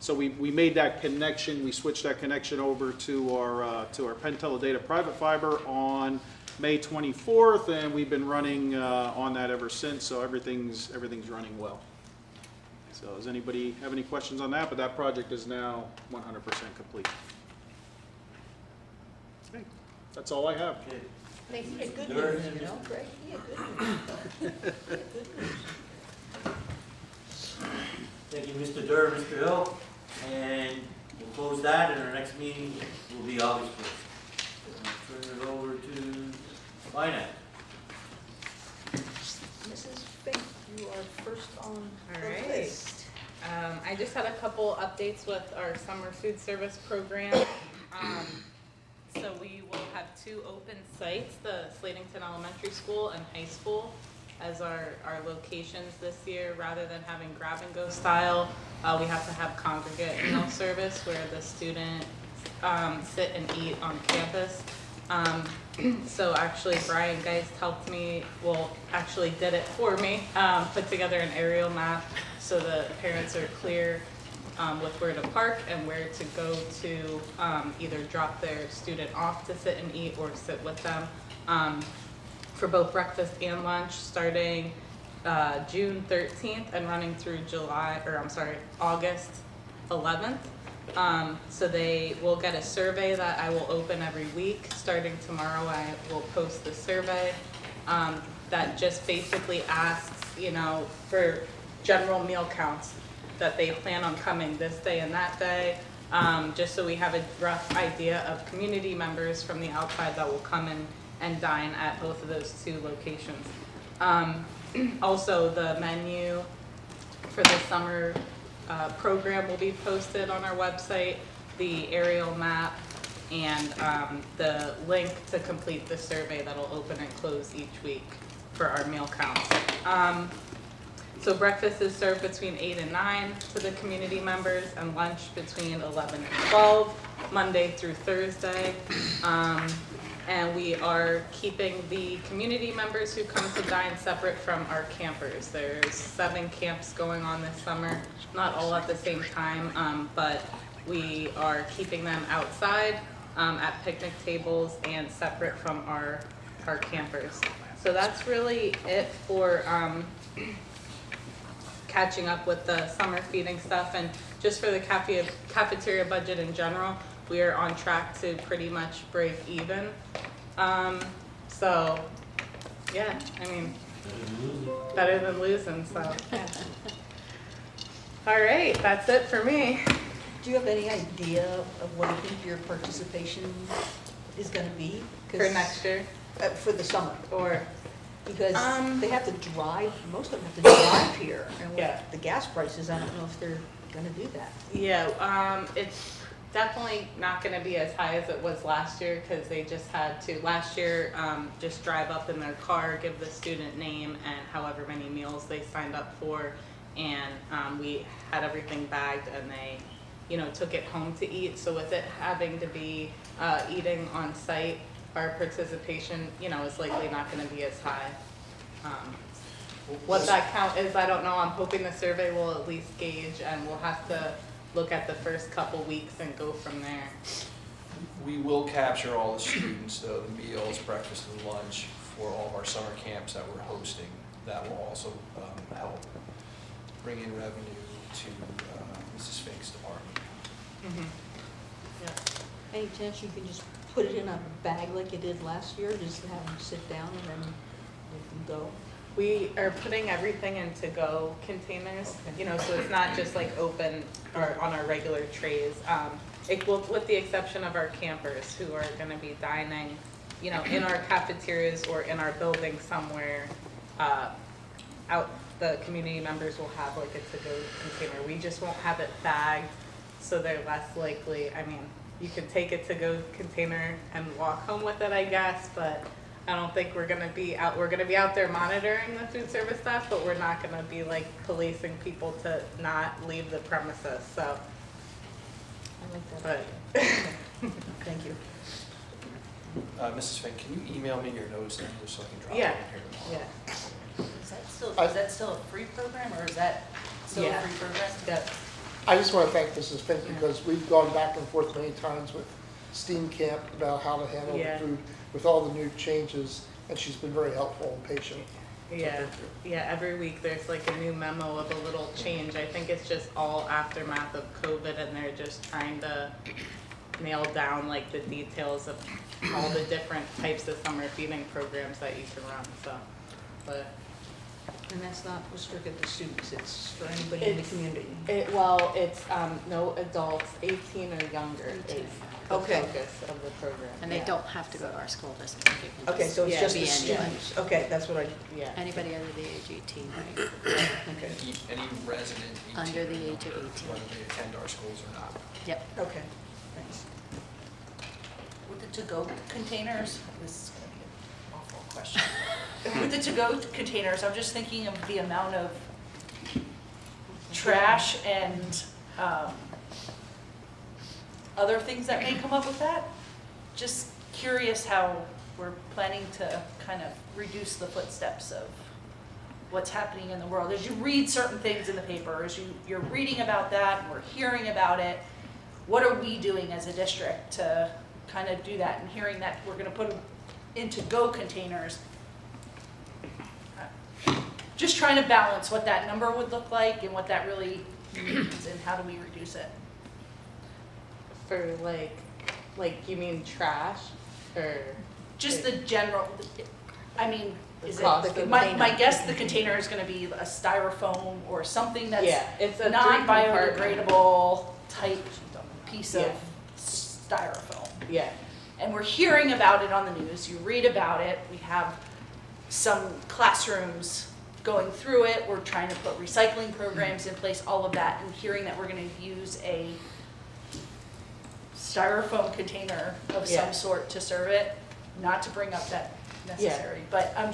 so we made that connection. We switched that connection over to our Penn Teledata private fiber on May 24th, and we've been running on that ever since, so everything's running well. So does anybody have any questions on that? But that project is now 100% complete. Okay, that's all I have. Makes it good news, you know, Greg? Yeah, good news. Thank you, Mr. Durr, Mr. Hill, and we'll close that, and our next meeting will be August 1st. I'll turn it over to Finance. Mrs. Fink, you are first on All the right. list. I just had a couple updates with our summer food service program. So we will have 2 open sites, the Slatington Elementary School and High School, as our locations this year. Rather than having grab-and-go style, we have to have congregate meal service where the students sit and eat on campus. So actually Brian Geist helped me, actually did it for me, put together an aerial map so the parents are clear with where to park and where to go to either drop their student off to sit and eat or sit with them for both breakfast and lunch, starting June 13th and running through August 11th. So they will get a survey that I will open every week. Starting tomorrow, I will post the survey that just basically asks, for general meal counts that they plan on coming this day and that day, just so we have a rough idea of community members from the outside that will come in and dine at both of those 2 locations. Also, the menu for the summer program will be posted on our website, the aerial map, and the link to complete the survey that'll open and close each week for our meal counts. So breakfast is served between 8 and 9 to the community members, and lunch between 11 and 12, Monday through Thursday. And we are keeping the community members who come to dine separate from our campers. There's 7 camps going on this summer, not all at the same time, but we are keeping them outside at picnic tables and separate from our campers. So that's really it for catching up with the summer feeding stuff. And just for the cafeteria budget in general, we are on track to pretty much break even. So, yeah, I mean, better than losing, so. Yeah. All right, that's it for me. Do you have any idea of what you think your participation is gonna be? For next year? For the summer. Or? Because they have to drive, most of them have to drive here. And with the gas prices, I don't know if they're gonna do that. Yeah, it's definitely not gonna be as high as it was last year, because they just had to, last year, just drive up in their car, give the student name and however many meals they signed up for, and we had everything bagged and they, took it home to eat. So with it having to be eating on site, our participation, is likely not gonna be as high. What that count is, I don't know. I'm hoping the survey will at least gauge, and we'll have to look at the first couple weeks and go from there. We will capture all the students, though, the meals, breakfast and lunch for all of our summer camps that we're hosting. That will also help bring in revenue to Mrs. Fink's department. Mm-hmm. Yeah. Any chance you can just put it in a bag like you did last year, just have them sit down and then they can go? We are putting everything in to-go containers, so it's not just like open or on our regular trays. It will, with the exception of our campers who are gonna be dining you know, in our cafeterias or in our building somewhere, out, the community members will have like a to-go container. We just won't have it bagged, so they're less likely. I mean, you can take a to-go container and walk home with it, I guess, but I don't think we're gonna be out, we're gonna be out there monitoring the food service staff, but we're not gonna be like policing people to not leave the premises, so. I like But, Thank you. Mrs. Fink, can you email me your notes then, just so I can drop Yeah. it in here tomorrow? yeah, Is that still a free program, or is that still a Yeah. free program? that, I just want to thank Mrs. Fink because we've gone back and forth many times with STEAM Camp about how to handle the Yeah. food with all the new changes, and she's been very helpful and patient. yeah, yeah, every week there's like a new memo of a little change. I think it's just all aftermath of COVID, and they're just trying to nail down like the details of all the different types of summer feeding programs that you can run, so, but. And that's not restricted to students, it's for anybody in the community. Well, it's, no adults, 18 or younger is the Okay. focus of the program. And they Yeah. don't have to go to our school district. They can Okay, so it's just be the anybody. students, okay, that's what I, Yeah. Anybody under the age 18, right? okay, Any resident 18 Under the or age of younger, 18. whether they attend our schools or not. Yep. okay, thanks. With the to-go containers, this is gonna be an awful question. With the to-go containers, I'm just thinking of the amount of trash and, other things that may come up with that. Just curious how we're planning to kind of reduce the footsteps of what's happening in the world. As you read certain things in the paper, as you're reading about that, and we're hearing about it, what are we doing as a district to kind of do that? And hearing that we're gonna put them into to-go containers. Just trying to balance what that number would look like and what that really means, and how do we reduce it? For like you mean trash, or? Just the general, I mean, is cost it, of my container. guess the container is gonna be a styrofoam or something that's Yeah, it's a non-biodegradable type piece of Yeah. styrofoam. Yeah, And we're hearing about it on the news, you read about it, we have some classrooms going through it, we're trying to put recycling programs in place, all of that, and hearing that we're gonna use a styrofoam container of Yeah. some sort to serve it, not to bring up that necessary, but I'm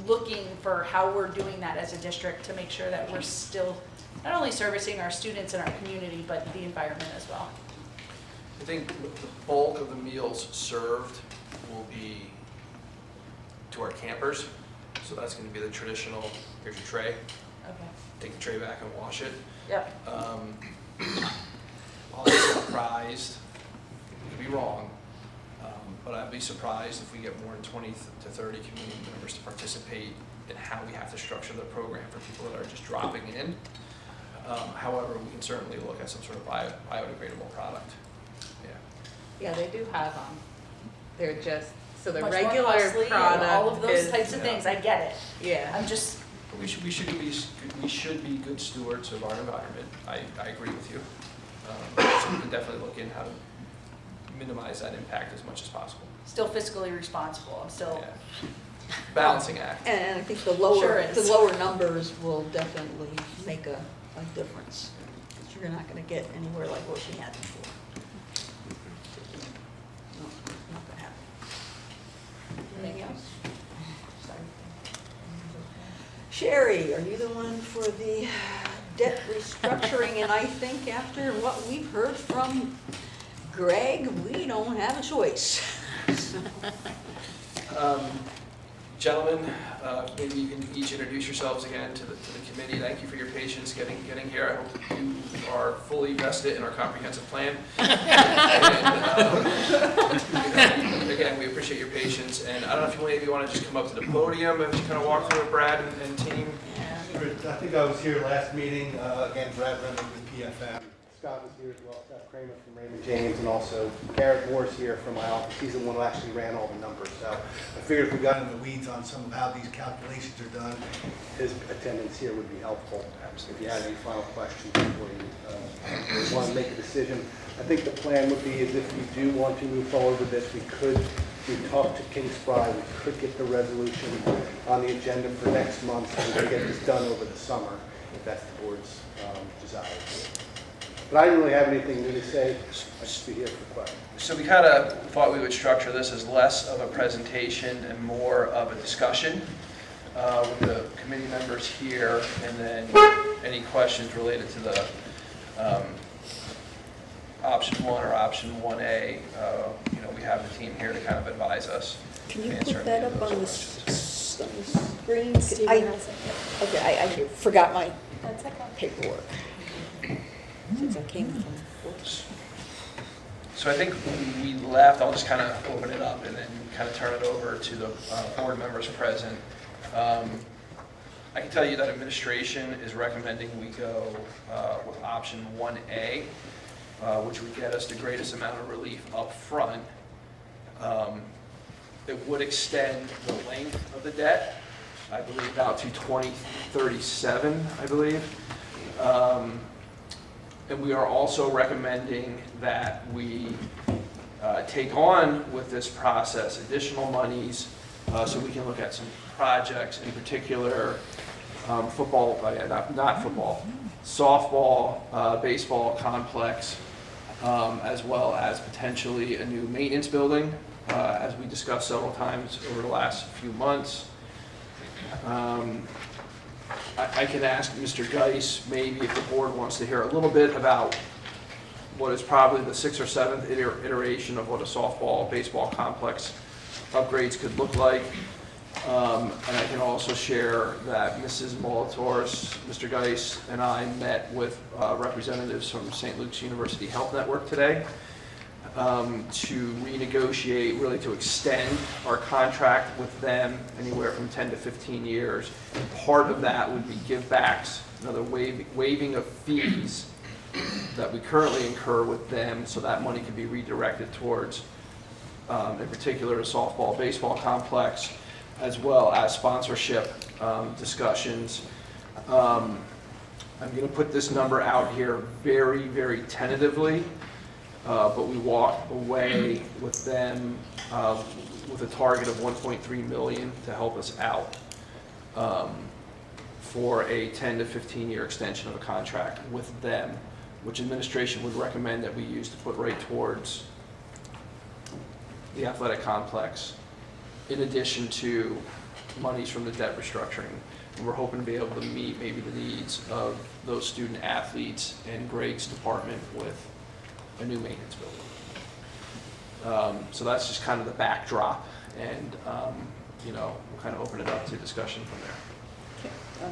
looking for how we're doing that as a district to make sure that we're still not only servicing our students and our community, but the environment as well. I think the bulk of the meals served will be to our campers. So that's gonna be the traditional, here's your tray, Okay. take the tray back and wash it. Yep. I'll be surprised, could be wrong, but I'd be surprised if we get more than 20 to 30 community members to participate in how we have to structure the program for people that are just dropping in. However, we can certainly look at some sort of biodegradable product, yeah. yeah, they do have them. They're just, so the Much more regular costly and product all of those is- types of things, I get it. Yeah. I'm just, But we should be good stewards of our environment, I agree with you. So we can definitely look in how to minimize that impact as much as possible. still fiscally responsible, I'm still, Yeah. Balancing act. And I think the Sure the is. lower numbers will definitely make a difference. 'Cause you're not gonna get anywhere like what we had before. No, not gonna happen. Anything else? Sherry, are you the one for the debt restructuring? And I think after what we've heard from Greg, we don't have a choice. Gentlemen, maybe you can each introduce yourselves again to the committee. Thank you for your patience getting here. I hope you are fully vested in our comprehensive plan. And, again, we appreciate your patience. And I don't know if maybe you want to just come up to the podium and just kind of walk through it, Brad and team. I think I was here last meeting, again, Brad Renwick with PFM. Scott was here as well, Scott Kramer from Raymond James, and also Garrett Moore's here from my office. He's the one who actually ran all the numbers. So I figured if we got in the weeds on some of how these calculations are done, his attendance here would be helpful. If you had any final questions before you want to make a decision. I think the plan would be is if you do want to move forward with this, we could we talked to King's Pride, we could get the resolution on the agenda for next month, and we could get this done over the summer, if that's the board's desire. But I didn't really have anything new to say, I'd just be here for questions. So we kind of thought we would structure this as less of a presentation and more of a discussion with the committee members here, and then any questions related to the option 1 or option 1A. We have the team here to kind of advise us. Can you answer put that any of up those on the questions. screen? Okay, I forgot my paperwork. Since I came from. So I think when we left, I'll just kind of open it up and then kind of turn it over to the board members present. I can tell you that administration is recommending we go with option 1A, which would get us the greatest amount of relief up front. It would extend the length of the debt, I believe, out to 2037, I believe. And we are also recommending that we take on with this process additional monies so we can look at some projects, in particular football, not football, softball, baseball complex, as well as potentially a new maintenance building, as we discussed several times over the last few months. I can ask Mr. Geis, maybe if the board wants to hear a little bit about what is probably the 6th or 7th iteration of what a softball, baseball complex upgrades could look like. And I can also share that Mrs. Molitoris, Mr. Geis, and I met with representatives from St. Luke's University Health Network today to renegotiate, really to extend our contract with them anywhere from 10 to 15 years. Part of that would be give-backs, another waiving of fees that we currently incur with them, so that money can be redirected towards, in particular, a softball, baseball complex, as well as sponsorship discussions. I'm going to put this number out here very, very tentatively, but we walked away with them with a target of 1.3 million to help us out for a 10 to 15 year extension of a contract with them, which administration would recommend that we use to put right towards the athletic complex, in addition to monies from the debt restructuring. And we're hoping to be able to meet maybe the needs of those student athletes and Greg's department with a new maintenance building. So that's just kind of the backdrop, and we'll kind of open it up to discussion from there.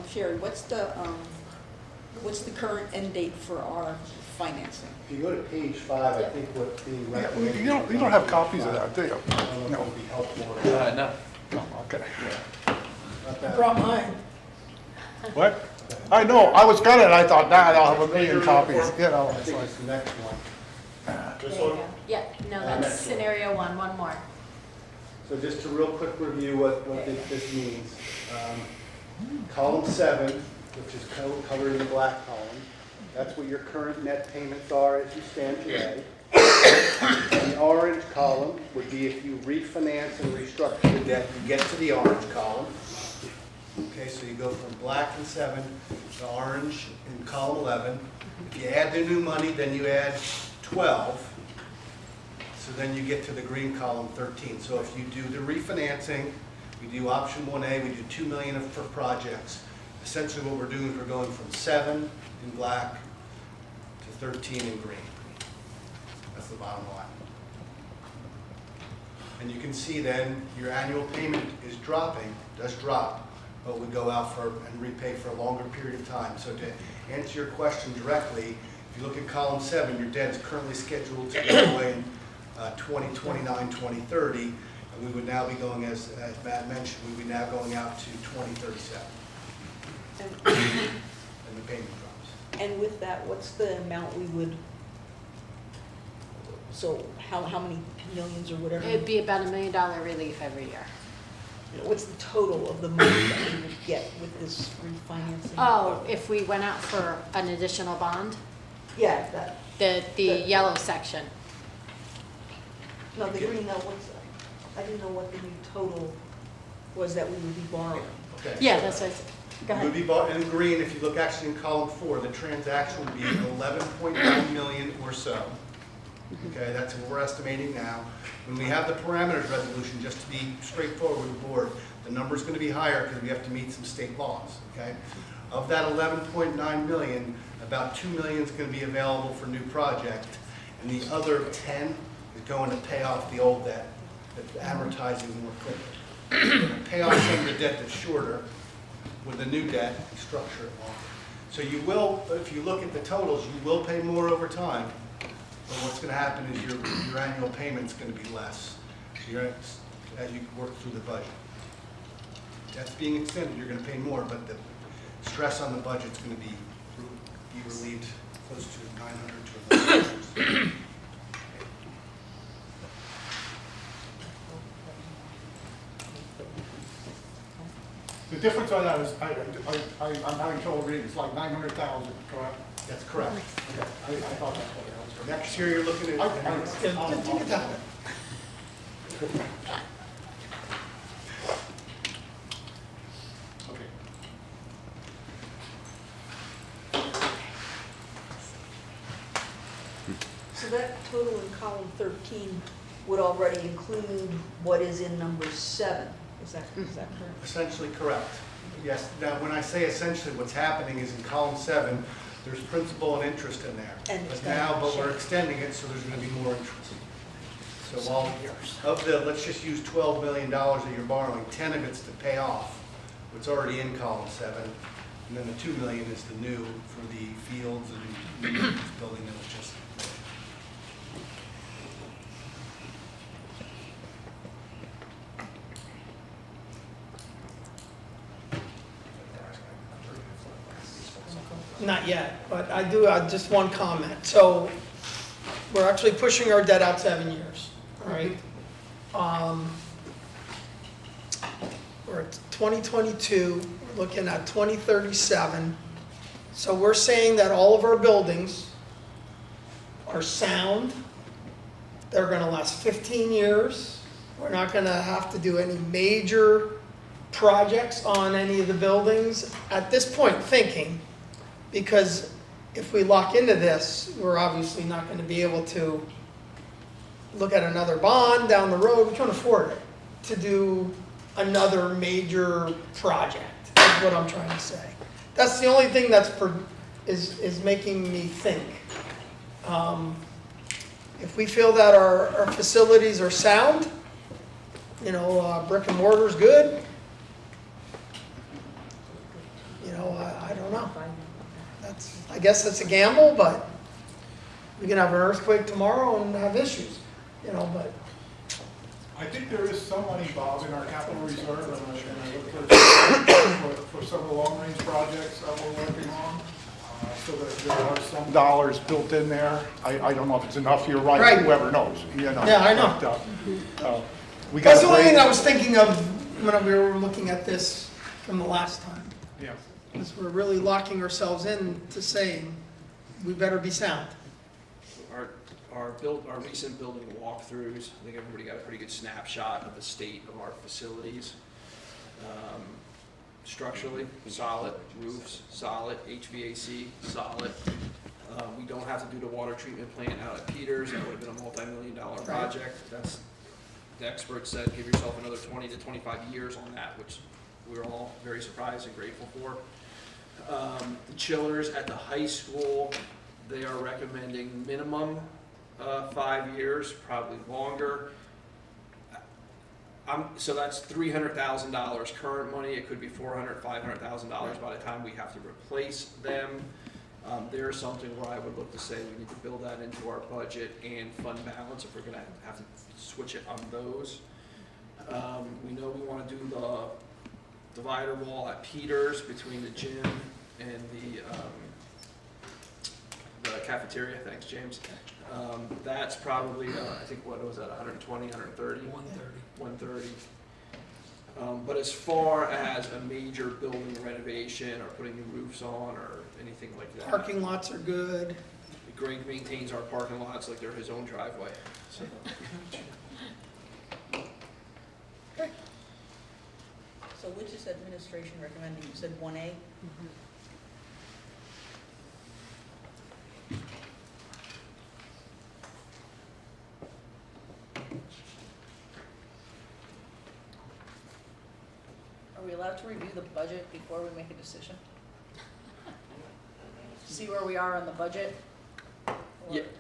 Sherry, what's the current end date for our financing? If you go to page 5, I think what the recommendation. You don't have copies of that, do you? I don't know if it would be helpful. No. No, okay. Not that. Brought mine. What? I know, I was gonna, and I thought, nah, I'll have a million copies, you know. I think it's the next one. There you go. Yeah, no, that's next one. scenario one more. So just to real quick review what this means. Column 7, which is covered in the black column, that's what your current net payments are as you stand today. The orange column would be if you refinance and restructure the debt, you get to the orange column. Okay, so you go from black in 7 to orange in column 11. If you add the new money, then you add 12. So then you get to the green column, 13. So if you do the refinancing, we do option 1A, we do $2 million for projects. Essentially what we're doing is we're going from 7 in black to 13 in green. That's the bottom line. And you can see then your annual payment is dropping, does drop, but we go out for and repay for a longer period of time. So to answer your question directly, if you look at column 7, your debt is currently scheduled to go away in 2029, 2030, and we would now be going, as Matt mentioned, we would be now going out to 2037. And the payment drops. And with that, what's the amount we would, so how many millions or whatever? It'd be about $1 million relief every year. What's the total of the money that we would get with this refinancing? Oh, if we went out for an additional bond? Yeah, The yellow section. no, the green, no, what's that? I didn't know what the new total was that we would be borrowing. Okay. Yeah, that's what I said. Go It would ahead. be bought in green, if you look actually in column 4, the transaction would be 11.9 million or so. Okay, that's what we're estimating now. When we have the parameters resolution, just to be straightforward with the board, the number's going to be higher because we have to meet some state laws, okay? Of that 11.9 million, about 2 million is going to be available for new project, and the other 10 is going to pay off the old debt, that's amortizing more quickly. We're going to pay off some of the debt that's shorter with the new debt and structure it longer. So you will, if you look at the totals, you will pay more over time, but what's going to happen is your annual payment's going to be less as you work through the budget. That's being extended, you're going to pay more, but the stress on the budget's going to be relieved close to 900 to 1,000. The difference on that is, I'm having trouble reading, it's like 900,000, correct? That's correct. Okay, I thought that's what it was. Next year, you're looking at. Take it down. Okay. So that total in column 13 would already include what is in number 7. Is that correct? Essentially correct. Yes. Now, when I say essentially, what's happening is in column 7, there's principal and interest in there. And it's But we're extending it, so there's going to be more interest. So while of the, let's just use $12 million that you're borrowing, 10 of it's to pay off what's already in column 7, and then the 2 million is the new for the fields and this building that was just. Not yet, but I do, just one comment. So we're actually pushing our debt out 7 years, all right? We're at 2022, we're looking at 2037. So we're saying that all of our buildings are sound. They're gonna last 15 years. We're not gonna have to do any major projects on any of the buildings at this point, thinking, because if we lock into this, we're obviously not going to be able to look at another bond down the road. We can't afford it to do another major project, is what I'm trying to say. That's the only thing that's is making me think. If we feel that our facilities are sound, brick and mortar's good, I don't know. I guess that's a gamble, but we can have an earthquake tomorrow and have issues, but. I think there is some money, Bob, in our capital reserve, and I look for some of the long-range projects that we're working on. So that there are some dollars built in there. I don't know if it's enough, you're right, whoever knows, Yeah, I know. But, That's the only thing I was thinking of when we were looking at this from the last time. Yeah. Because we're really locking ourselves in to saying, we better be sound. Our recent building walkthroughs, I think everybody got a pretty good snapshot of the state of our facilities. Structurally, solid, roofs, solid, HVAC, solid. We don't have to do the water treatment plant out at Peters, that would have been a multi-million-dollar project. That's, the experts said, give yourself another 20 to 25 years on that, which we're all very surprised and grateful for. The chillers at the high school, they are recommending minimum 5 years, probably longer. So that's $300,000 current money. It could be $400,000, $500,000 by the time we have to replace them. There's something where I would look to say we need to build that into our budget and fund balance if we're going to have to switch it on those. We know we want to do the divider wall at Peters between the gym and the cafeteria. Thanks, James. That's probably, I think, what was that, 120, 130? 130. But as far as a major building renovation or putting new roofs on or anything like that. Parking lots are good. Greg maintains our parking lots like they're his own driveway. So. is administration recommending? You said 1A? Are we allowed to review the budget before we make a decision? See where we are on the budget?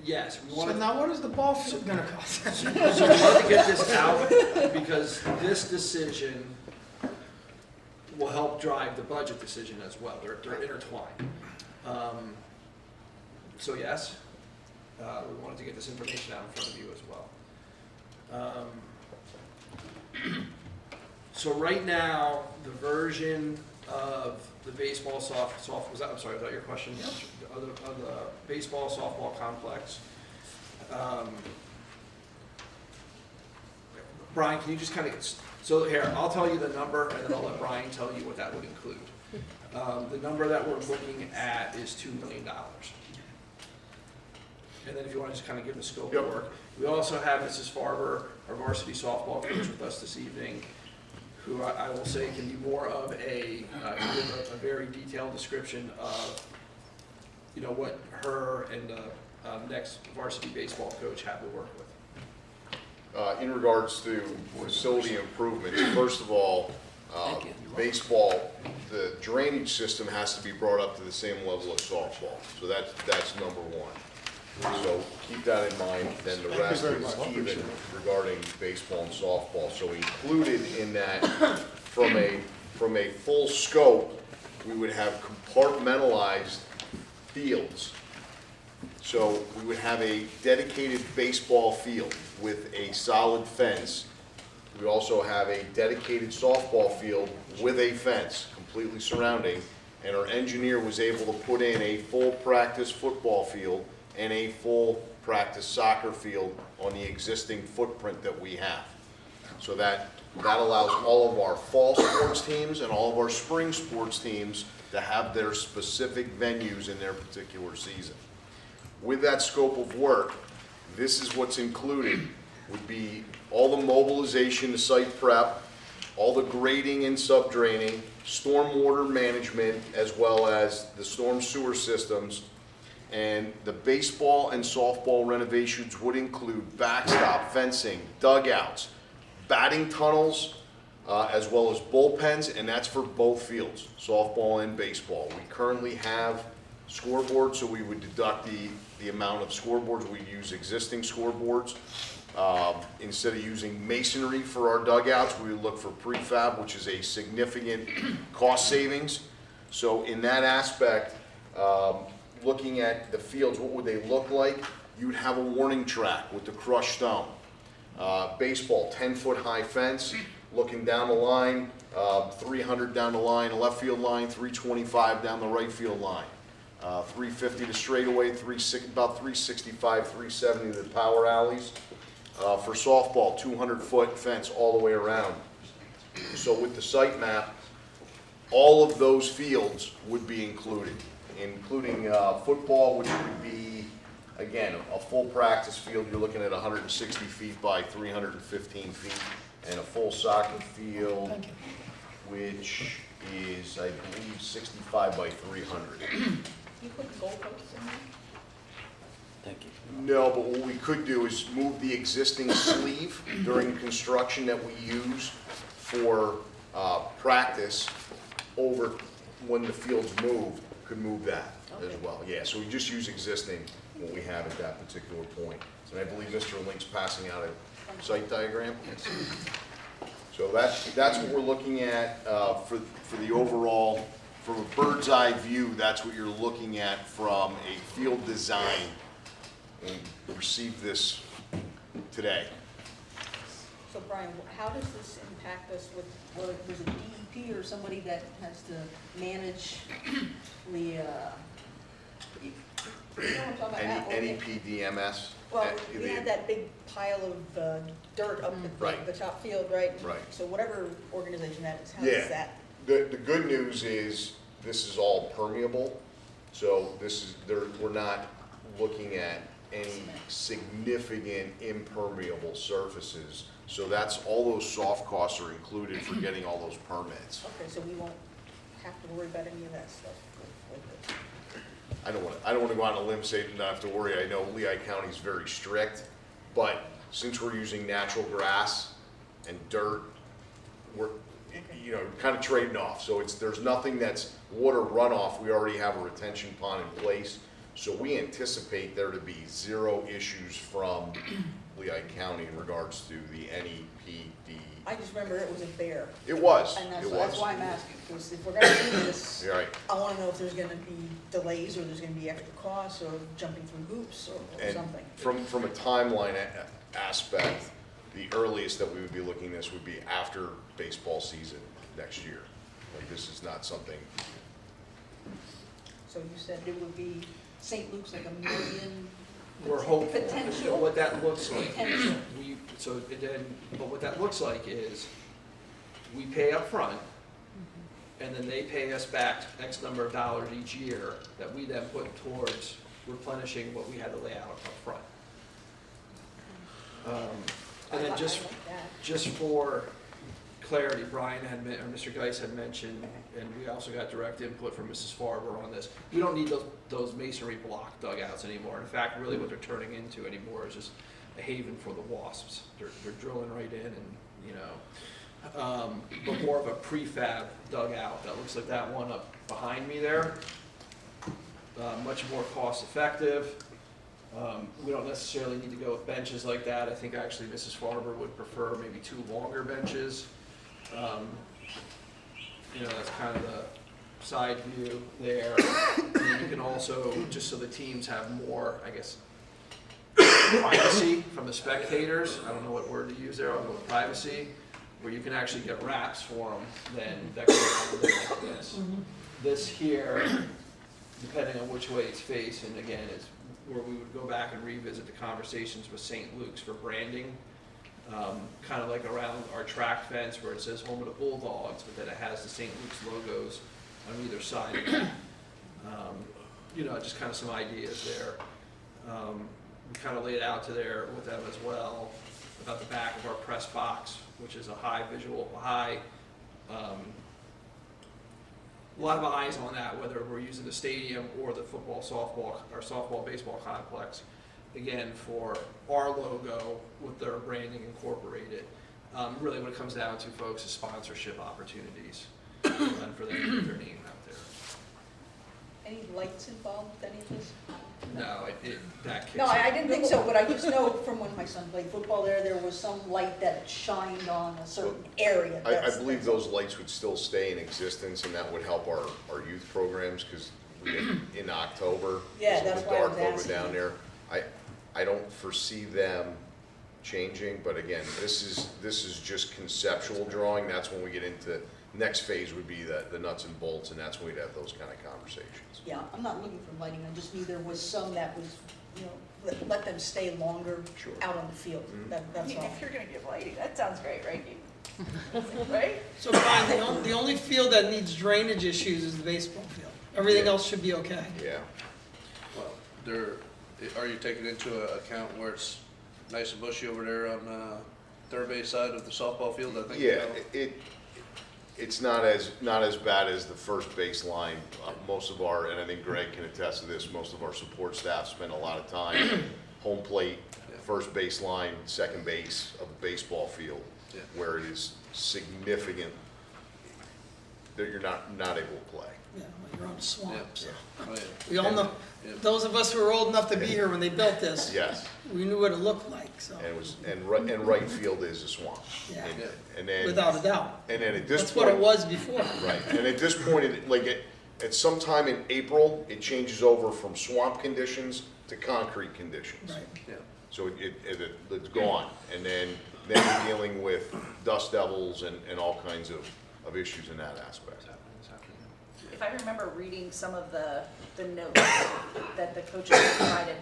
Yes, we So wanted, now what is the ball field gonna cost? so we wanted to get this out because this decision will help drive the budget decision as well. They're intertwined. So yes, we wanted to get this information out in front of you as well. So right now, the version of the baseball soft, was that, I'm sorry, was that your question? Of the baseball, softball complex. Brian, can you just kind of, so here, I'll tell you the number and then I'll let Brian tell you what that would include. The number that we're looking at is $2 million. And then if you want to just kind of give the scope of work. We also have Mrs. Farber, our varsity softball coach, with us this evening, who I will say can be more of a very detailed description of, you know, what her and the next varsity baseball coach have to work with. In regards to facility improvements, first of all, baseball, the drainage system has to be brought up to the same level as softball. So that's number one. So keep that in mind, then the rest is even regarding baseball and softball. So included in that, from a full scope, we would have compartmentalized fields. So we would have a dedicated baseball field with a solid fence. We also have a dedicated softball field with a fence completely surrounding, and our engineer was able to put in a full practice football field and a full practice soccer field on the existing footprint that we have. So that allows all of our fall sports teams and all of our spring sports teams to have their specific venues in their particular season. With that scope of work, this is what's included, would be all the mobilization to site prep, all the grading and subdraining, stormwater management, as well as the storm sewer systems. And the baseball and softball renovations would include backstop, fencing, dugouts, batting tunnels, as well as bullpens, and that's for both fields, softball and baseball. We currently have scoreboards, so we would deduct the amount of scoreboards. We use existing scoreboards. Instead of using masonry for our dugouts, we would look for prefab, which is a significant cost savings. So in that aspect, looking at the fields, what would they look like? You would have a warning track with the crushed stone. Baseball, 10-foot high fence, looking down the line, 300 down the line, left field line, 325 down the right field line. 350 to straightaway, about 365, 370 to the power alleys. For softball, 200-foot fence all the way around. So with the site map, all of those fields would be included, including football, which would be, again, a full practice field. You're looking at 160 feet by 315 feet, and a full soccer field, which is, I believe, 65 by 300. You put the goalposts in there? Thank you. No, but what we could do is move the existing sleeve during construction that we use for practice over when the field's moved, could move that as well. Yeah, so we just use existing what we have at that particular point. And I believe Mr. Link's passing out a site diagram. So that's what we're looking at for the overall, from a bird's eye view, that's what you're looking at from a field design. And received this today. So Brian, how does this impact us with, well, there's a DEP or somebody that has to manage the, you know what I'm talking about? NEPDMS. Well, we had that big pile of dirt up at the top field, right? Right. So whatever organization that is, how Yeah. is that? The good news is this is all permeable, so we're not looking at any significant impermeable surfaces So that's, all those soft costs are included for getting all those permits. Okay, so we won't have to worry about any of that stuff with it. I don't wanna go on a limb and say not have to worry. I know Lehigh County is very strict, but since we're using natural grass and dirt, we're, kind of trading off. So there's nothing that's water runoff. We already have a retention pond in place. So we anticipate there to be zero issues from Lehigh County in regards to the NEPD. I just remember it was a bear. It was, And it that's was. why I'm asking, because if we're gonna do this, You're right. I wanna know if there's gonna be delays, or there's gonna be extra costs, or jumping through hoops, or And something. from a timeline aspect, the earliest that we would be looking at this would be after baseball season next year. Like, this is not something, So you said it would be St. Luke's like $1 million We're hopeful. potential? What that looks like, Potential. but what that looks like is, we pay up front, and then they pay us back X number of dollars each year that we then put towards replenishing what we had to lay out up front. And then just for clarity, Brian had, or Mr. Geis had mentioned, and we also got direct input from Mrs. Farber on this, we don't need those masonry block dugouts anymore. In fact, really what they're turning into anymore is just a haven for the wasps. They're drilling right in and, but more of a prefab dugout that looks like that one up behind me there. Much more cost effective. We don't necessarily need to go with benches like that. I think actually Mrs. Farber would prefer maybe 2 longer benches. That's kind of the side view there. And then you can also, just so the teams have more, I guess, privacy from the spectators. I don't know what word to use there, I'll go with privacy, where you can actually get wraps for them, then that can accommodate like this. This here, depending on which way it's facing, again, is where we would go back and revisit the conversations with St. Luke's for branding. Kind of like around our track fence where it says home of the Bulldogs, but then it has the St. Luke's logos on either side of it. Just kind of some ideas there. We kind of laid out to there with them as well about the back of our press box, which is a high visual, a lot of eyes on that, whether we're using the stadium or the football, softball, or softball, baseball complex. Again, for our logo with their branding incorporated. Really what it comes down to, folks, is sponsorship opportunities and for them to get their name out there. Any lights involved with any of this? No, that kicks No, I in. didn't think so, but I just know from when my son played football there was some light that shined on a certain area. I believe those lights would still stay in existence, and that would help our youth programs, because in October, Yeah, because that's of the why I dark was over asking down you. there. I don't foresee them changing, but again, this is just conceptual drawing. That's when we get into, next phase would be the nuts and bolts, and that's when we'd have those kind of conversations. Yeah, I'm not looking for lighting, I just knew there was some that was, let them stay longer out on the field. That's all. If you're gonna give lighting, that sounds great, right? Right? So Brian, the only field that needs drainage issues is the baseball field. Everything else should be okay. Yeah. Well, are you taking into account where it's nice and bushy over there on third base side of the softball field? I think. Yeah, it's not as bad as the first baseline. Most of our, and I think Greg can attest to this, most of our support staff spend a lot of time home plate, first baseline, second base of a baseball field, where it is significant that you're not able to play. Yeah, well, you're on a swamp, so. Oh, yeah. We all know, those of us who were old enough to be here when they built this. Yes. We knew what it looked like, so. And right field is a swamp. Yeah. And then. Without a doubt. And then at this That's point. what it was before. Right, and at this point, at some time in April, it changes over from swamp conditions to concrete conditions. Right. Yeah. So it's gone, and then you're dealing with dust devils and all kinds of issues in that aspect. If I remember reading some of the notes that the coaches provided,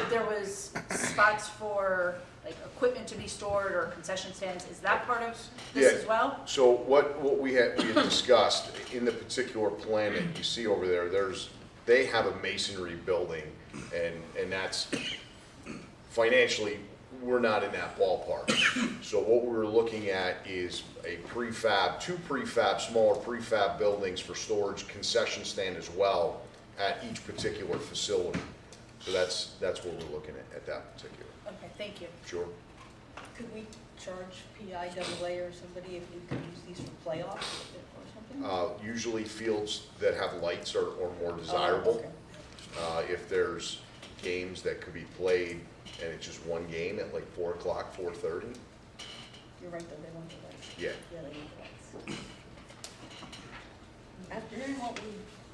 there was spots for like equipment to be stored or concession stands. Is that part of this as well? So what we had discussed in the particular plan that you see over there, they have a masonry building, and that's financially we're not in that ballpark. So what we were looking at is a prefab, two prefab, smaller prefab buildings for storage, concession stand as well at each particular facility. So that's what we're looking at that particular. Okay, thank you. Sure. Could we charge PIAA or somebody if you could use these for playoffs or something? Usually fields that have lights are more desirable. Oh, okay. If there's games that could be played and it's just one game at like 4 o'clock, 4:30. You're right, though, they want the lights. Yeah. Yeah, they want the lights. After hearing what we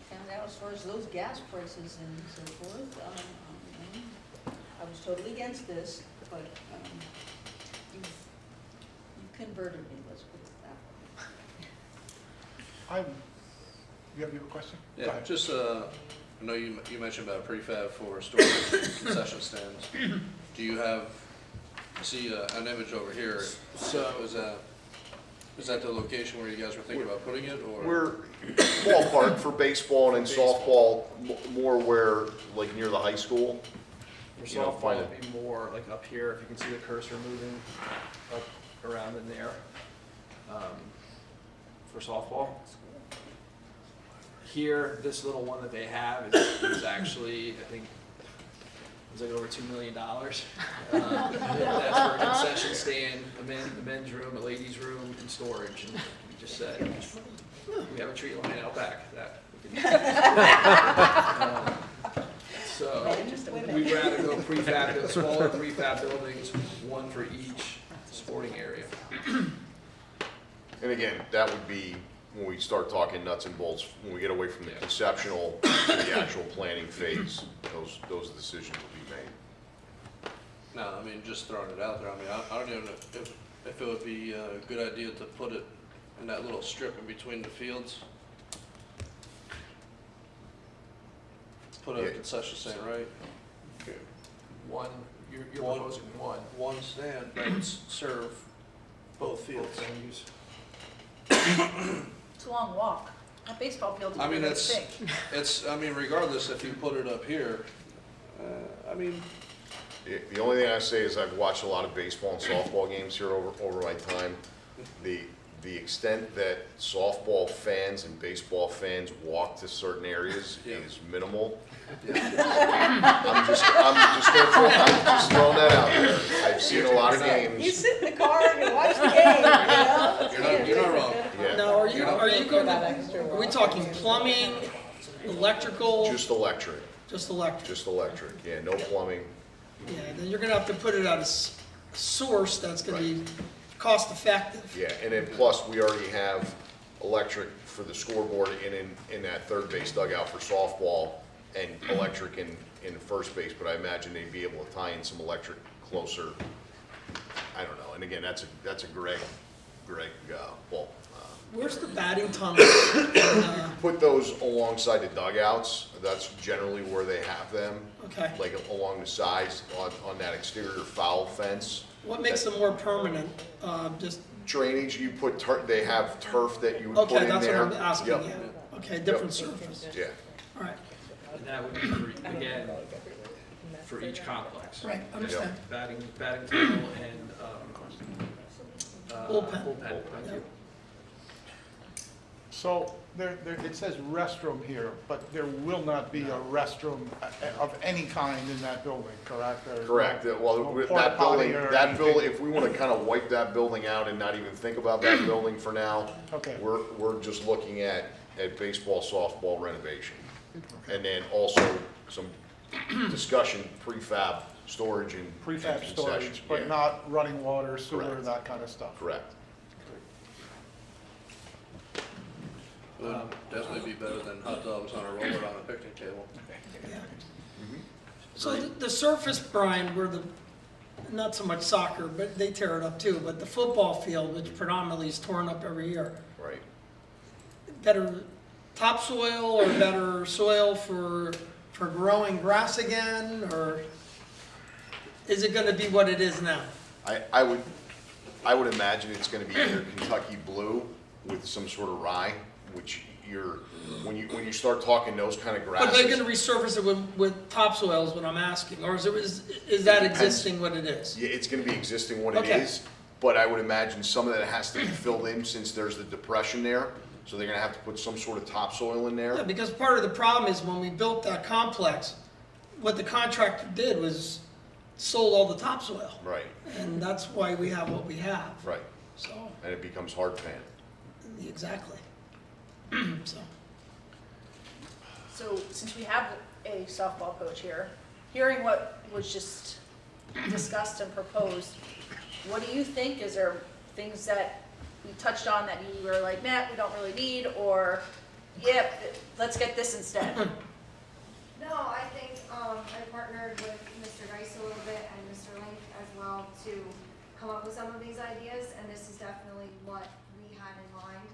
found out as far as those gas prices and so forth, I was totally against this, but you've converted me, let's put it that way. You have your question? Go Yeah, ahead. just, I know you mentioned about prefab for storage concession stands. Do you have, I see an image over here. So is that the location where you guys were thinking about putting it, or? We're ballpark for baseball and then softball, more where, like near the high school. For You know, softball, find it'd be more like up here, if you can see the cursor moving up around in there. For softball. Here, this little one that they have is actually, I think, it's like over $2 million. That's for a concession stand, the men's room, a ladies' room, and storage. And we just said, we have a tree line out back that we can. So we'd rather go prefab, smaller prefab buildings, one for each sporting area. And again, that would be when we start talking nuts and bolts, when we get away from the conceptual to the actual planning phase, those decisions will be made. No, I mean, just throwing it out there. I mean, I don't even know if it would be a good idea to put it in that little strip in between the fields. Put a concession stand, right? One, you're proposing one. One stand that would serve both fields. It's a long walk. That baseball field's I mean, really thick. I mean, regardless, if you put it up here, I mean. The only thing I say is I've watched a lot of baseball and softball games here over my time. The extent that softball fans and baseball fans walk to certain areas is minimal. I'm just throwing that out there. I've seen a lot of games. You sit in the car and you watch the game, You're not wrong. Yeah. Now, are you going are we talking plumbing, electrical? Just electric. Just electric. Just electric, yeah, no plumbing. Yeah, then you're gonna have to put it at a source that's gonna be cost effective. Yeah, and then plus, we already have electric for the scoreboard in that third base dugout for softball, and electric in first base, but I imagine they'd be able to tie in some electric closer. I don't know, and again, that's a Greg well. Where's the batting tunnel? Put those alongside the dugouts, that's generally where they have them. Okay. Like along the sides, on that exterior foul fence. What makes them more permanent? Just Drainage, you put they have turf that you would put okay, in that's there. what I'm asking. Yep. Yeah. Okay, different surface. Yeah. All right. And that would be for, again, for each complex. Right. Understand. Batting tunnel and Bullpen. Thank you. So it says restroom here, but there will not be a restroom of any kind in that building, correct? There's Correct. no- Well, no that porta potty building, or anything? if we want to kind of wipe that building out and not even think about that building for now, Okay. we're just looking at baseball, softball renovation. And then also some discussion, prefab storage and Prefab concessions, storage, but yeah. not running water, sewer, Correct. that kind of stuff. Correct. It would definitely be better than hot dogs on a roller on a picnic table. So the surface, Brian, where not so much soccer, but they tear it up too, but the football field, which predominantly is torn up every year. Right. Better topsoil or better soil for growing grass again, or is it gonna be what it is now? I would imagine it's going to be either Kentucky blue with some sort of rye, which when you start talking those kind of grasses. But they're gonna resurface it with topsoil is what I'm asking, or is that existing what it is? Yeah, it's gonna be existing what it Okay. is, but I would imagine some of that has to be filled in since there's the depression there. So they're gonna have to put some sort of topsoil in there. Yeah, because part of the problem is when we built that complex, what the contractor did was sold all the topsoil. Right, And that's why we have what we have, right. so, And it becomes hard pan. exactly. So, So since we have a softball coach here, hearing what was just discussed and proposed, what do you think? Is there things that we touched on that you were like, Matt, we don't really need, or, yeah, let's get this instead? No, I think I partnered with Mr. Dice a little bit and Mr. Link as well to come up with some of these ideas, and this is definitely what we had in mind,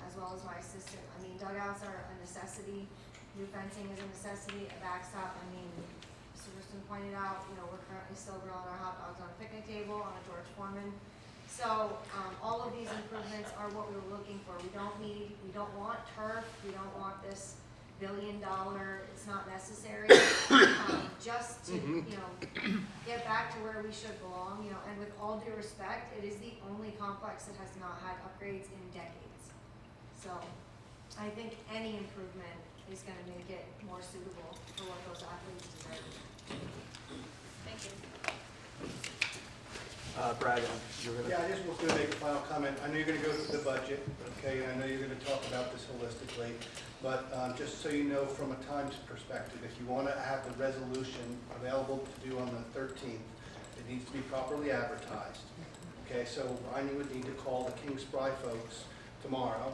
as well as my assistant. I mean, dugouts are a necessity, new fencing is a necessity, a backstop. I mean, Mr. Richardson pointed out, you know, we're currently still grilling our hot dogs on a picnic table on a George Foreman. So all of these improvements are what we were looking for. We don't want turf, we don't want this $1 billion, it's not necessary. Just to, you know, get back to where we should belong, you know, and with all due respect, it is the only complex that has not had upgrades in decades. So I think any improvement is gonna make it more suitable for what those athletes deserve. Thank you. Brad, you're gonna. Yeah, I just was gonna make a final comment. I know you're gonna go through the budget, okay, and I know you're gonna talk about this holistically, but just so you know, from a times perspective, if you wanna have the resolution available to do on the 13th, it needs to be properly advertised. Okay, so Ryan would need to call the King Spry folks tomorrow.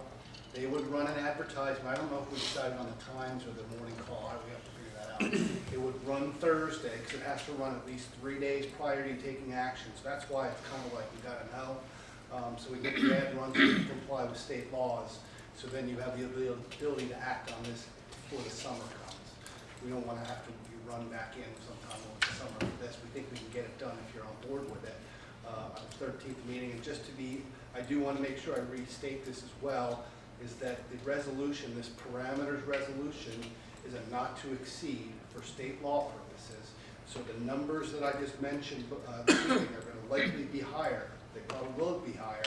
They would run an advertisement. I don't know if we decided on the times or the morning call. We have to figure that out. It would run Thursday, because it has to run at least 3 days prior to you taking action. So that's why it's kind of like you gotta know. So we get the ad runs to comply with state laws. So then you have the ability to act on this before the summer comes. We don't want to have to be run back in sometime over the summer for this. We think we can get it done if you're on board with it on the 13th meeting. And just to be, I do want to make sure I restate this as well, is that the resolution, this parameters resolution, is a not to exceed for state law purposes. So the numbers that I just mentioned this evening are going to likely be higher. They probably will be higher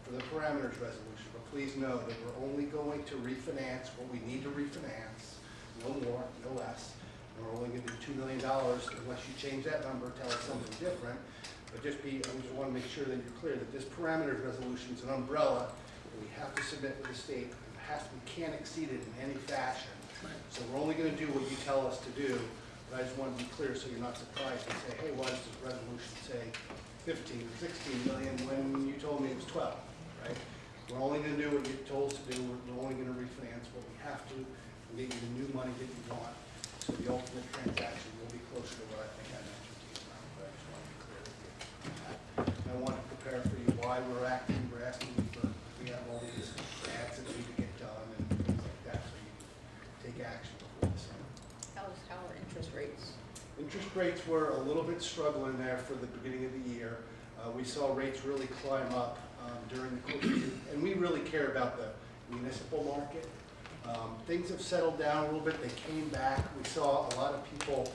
for the parameters resolution. But please know that we're only going to refinance what we need to refinance, no more, no less. And we're only going to do $2 million unless you change that number, tell us something different. But I just want to make sure that you're clear that this parameters resolution is an umbrella that we have to submit to the state. We can't exceed it in any fashion. So we're only going to do what you tell us to do. But I just want to be clear so you're not surprised and say, hey, why does this resolution say 15 or 16 million when you told me it was 12, right? We're only going to do what you told us to do. We're only going to refinance what we have to and get you the new money that you want. So the ultimate transaction will be closer to what I think I mentioned to you now. But I just want to be clear with you. I want to prepare for you why we're acting. We're asking you for, we have all these acts that need to get done and things like that so you can take action before the summer. How are interest rates? Interest rates were a little bit struggling there for the beginning of the year. We saw rates really climb up during the course of the year, and we really care about the municipal market. Things have settled down a little bit. They came back. We saw a lot of people,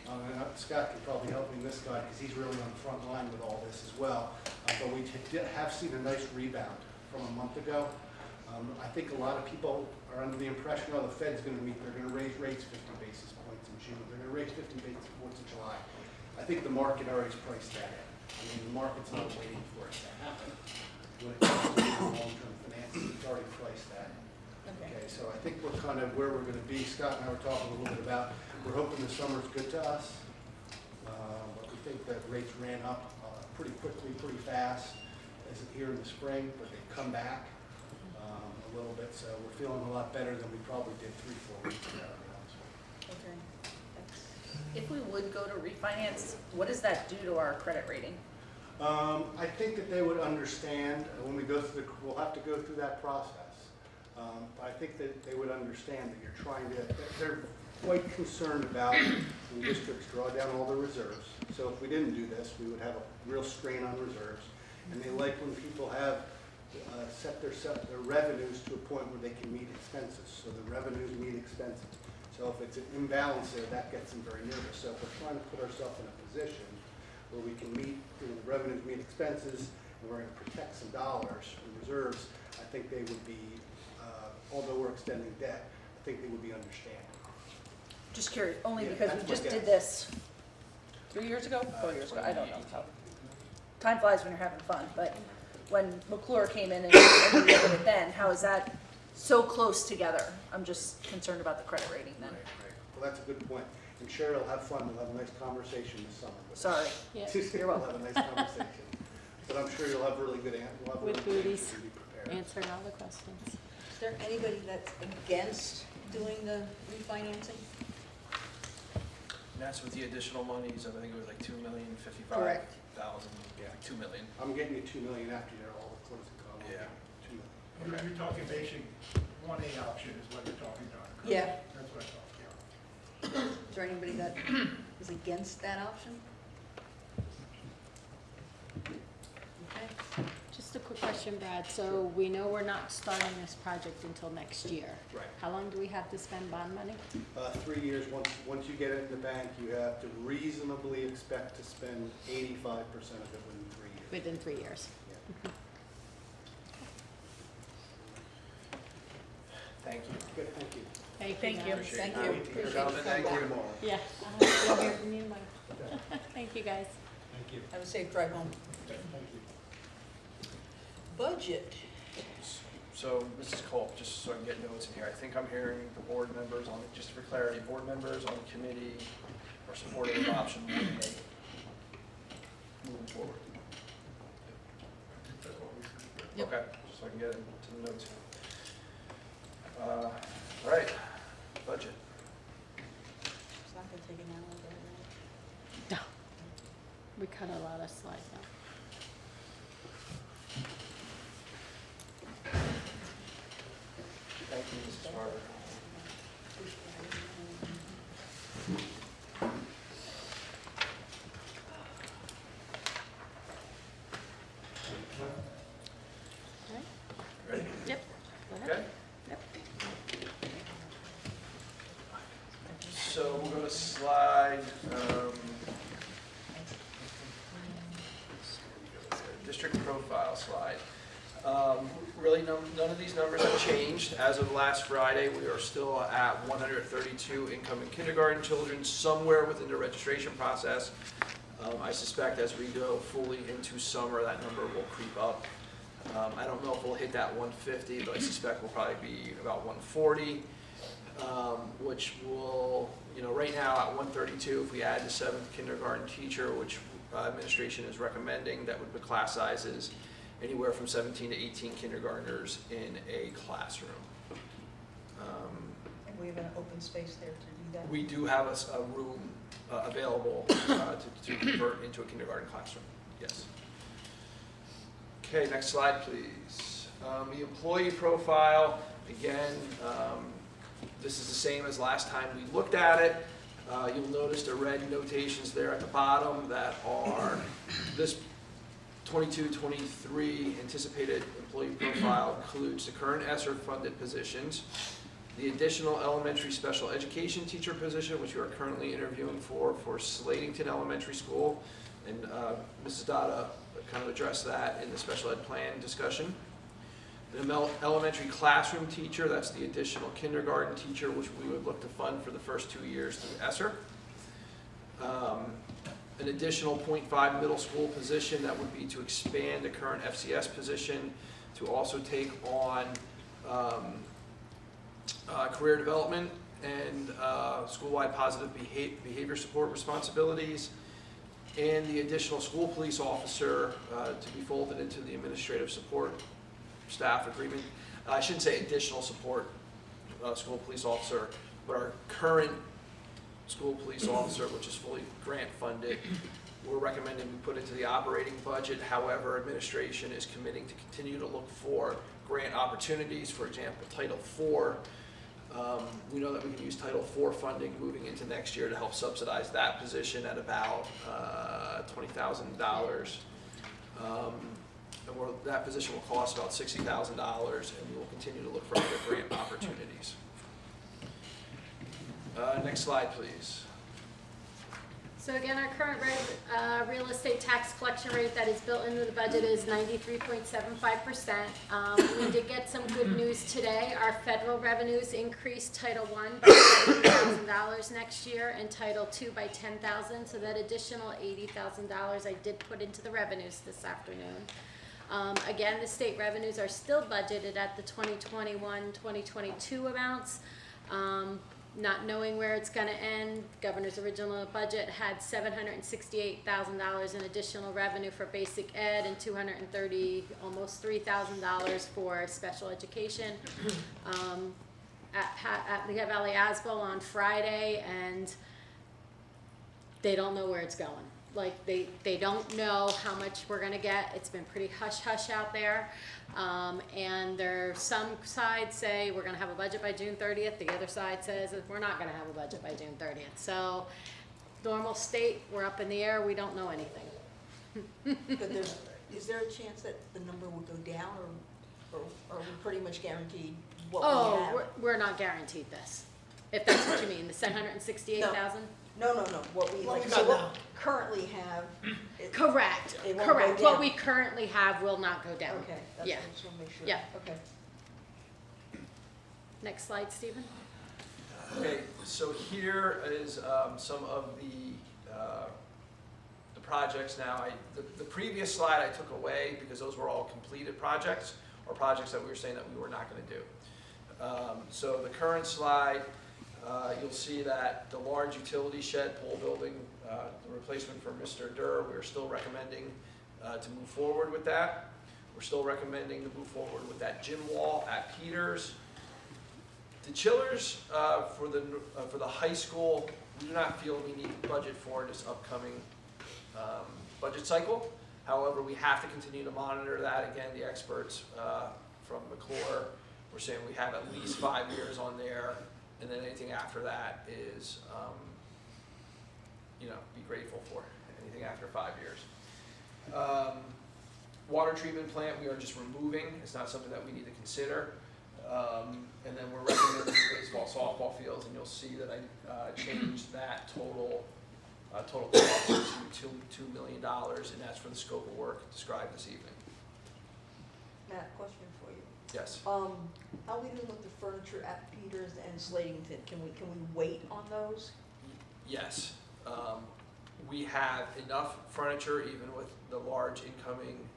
and Scott can probably help me in this guy because he's really on the front line with all this as well. But we have seen a nice rebound from a month ago. I think a lot of people are under the impression, oh, the Fed's going to meet, they're going to raise rates 50 basis points in June, they're going to raise 50 basis points in July. I think the market already priced that in. I mean, the market's not waiting for it to happen. When it comes to long-term financing, it's already priced that in. Okay, so I think we're kind of where we're going to be. Scott and I were talking a little bit about, we're hoping the summer's good to us. But we think that rates ran up pretty quickly, pretty fast as here in the spring, but they've come back a little bit, so we're feeling a lot better than we probably did 3-4 weeks ago, to be honest with you. Okay. If we would go to refinance, what does that do to our credit rating? I think that they would understand when we go through we'll have to go through that process. But I think that they would understand that you're trying to, they're quite concerned about when districts draw down all their reserves. So if we didn't do this, we would have a real strain on reserves. And they like when people have set their revenues to a point where they can meet expenses. So the revenues meet expenses. So if it's an imbalance there, that gets them very nervous. So if we're trying to put ourselves in a position where we can meet, the revenues meet expenses, and we're going to protect some dollars in reserves, I think they would be, although we're extending debt, I think they would be understanding. Just curious, only Yeah, because that's we just my did guess. this 3 years ago, 4 years ago, I don't know. Time flies when you're having fun, but when McClure came in and we looked at it then, how is that so close together? I'm just concerned about the credit rating then. Right. Well, that's a good point. I'm sure you'll have fun. We'll have a nice conversation this summer. Sorry. Yeah. You're We'll welcome. have a nice conversation. But I'm sure you'll have really good answers. With booties, answering all the questions. Is there anybody that's against doing the refinancing? And that's with the additional monies of, I think it was like $2,055,000. Correct. Yeah, 2 million. I'm getting you 2 million after you're all the closing costs. Yeah. 2 million. You're talking basic 1A option is what you're talking about. correct? Yeah. That's what I thought, yeah. Is there anybody that is against that option? Okay. Just a quick question, Brad. So we know we're not starting this project until next year. Right. How long do we have to spend bond money? 3 years. Once you get it in the bank, you have to reasonably expect to spend 85% of it within 3 years. Within 3 years. Yeah. Thank you. Good, thank you. Thank you. Thank you. guys. Thank you. Gentlemen, thank you. Yeah. I'll hear from you tomorrow. Thank you, guys. Thank you. Have a safe drive home. Thank you. Budget. So, Mrs. Culp, just so I can get notes in here, I think I'm hearing the board members on, just for clarity, board members on the committee are supportive of option 1A moving forward. Yep. Okay, just so I can get into the notes here. All right, budget. It's not gonna take an hour, right? No. We cut a lot of slides out. Thank you, Mrs. Farber. Ready? Yep. Go ahead. Okay. Yep. So we'll go to slide, district profile slide. Really, none of these numbers have changed. As of last Friday, we are still at 132 incoming kindergarten children, somewhere within the registration process. I suspect as we go fully into summer, that number will creep up. I don't know if we'll hit that 150, but I suspect we'll probably be about 140, which will, right now at 132, if we add the 7th kindergarten teacher, which administration is recommending, that would put class sizes anywhere from 17 to 18 kindergartners in a classroom. And we have an open space there to do that? We do have a room available to convert into a kindergarten classroom, yes. Okay, next slide, please. The employee profile, again, this is the same as last time we looked at it. You'll notice the red notations there at the bottom that are this 22-23 anticipated employee profile includes the current ESSER funded positions, the additional elementary special education teacher position, which we are currently interviewing for Slatington Elementary School, and Mrs. Dada kind of addressed that in the special ed plan discussion. The elementary classroom teacher, that's the additional kindergarten teacher, which we would look to fund for the first 2 years through ESSER. An additional 0.5 middle school position, that would be to expand the current FCS position to also take on career development and school-wide positive behavior support responsibilities, and the additional school police officer to be folded into the administrative support staff agreement. I shouldn't say additional support school police officer, but our current school police officer, which is fully grant funded, we're recommending we put into the operating budget. However, administration is committing to continue to look for grant opportunities, for example, Title IV. We know that we can use Title IV funding moving into next year to help subsidize that position at about $20,000. that position will cost about $60,000, and we will continue to look for other grant opportunities. Next slide, please. So again, our current real estate tax collection rate that is built into the budget is 93.75%. We did get some good news today. Our federal revenues increased Title I by $70,000 next year and Title II by $10,000. So that additional $80,000 I did put into the revenues this afternoon. Again, the state revenues are still budgeted at the 2021-2022 amounts. Not knowing where it's going to end, governor's original budget had $768,000 in additional revenue for basic ed and almost $3,000 for special education. At Lehigh Valley Asbo on Friday, and they don't know where it's going. Like, they don't know how much we're gonna get. It's been pretty hush-hush out there. And some sides say we're gonna have a budget by June 30th. The other side says that we're not gonna have a budget by June 30th. So, normal state, we're up in the air, we don't know anything. But is there a chance that the number will go down, or are we pretty much guaranteed what we have? We're not guaranteed this, if that's what you mean, the 768,000? No, what we currently have. Correct, It won't correct. go What down. we currently have will not go down. Okay, that's Yeah. what I just want to make sure. Yeah. Okay. Next slide, Stephen. Okay, so here is some of the projects now. The previous slide I took away because those were all completed projects, or projects that we were saying that we were not going to do. So the current slide, you'll see that the large utility shed pole building, the replacement for Mr. Durr, we're still recommending to move forward with that. We're still recommending to move forward with that gym wall at Peters. The chillers for the high school, we do not feel we need to budget for this upcoming budget cycle. However, we have to continue to monitor that. Again, the experts from McClure were saying we have at least 5 years on there, and then anything after that is, be grateful for. Anything after 5 years. Water treatment plant, we are just removing. It's not something that we need to consider. And then we're recommending baseball, softball fields, and you'll see that I changed that total cost to $2 million, and that's for the scope of work described this evening. Matt, question for you. Yes. How are we doing with the furniture at Peters and Slatington? Can we wait on those? Yes. We have enough furniture, even with the large incoming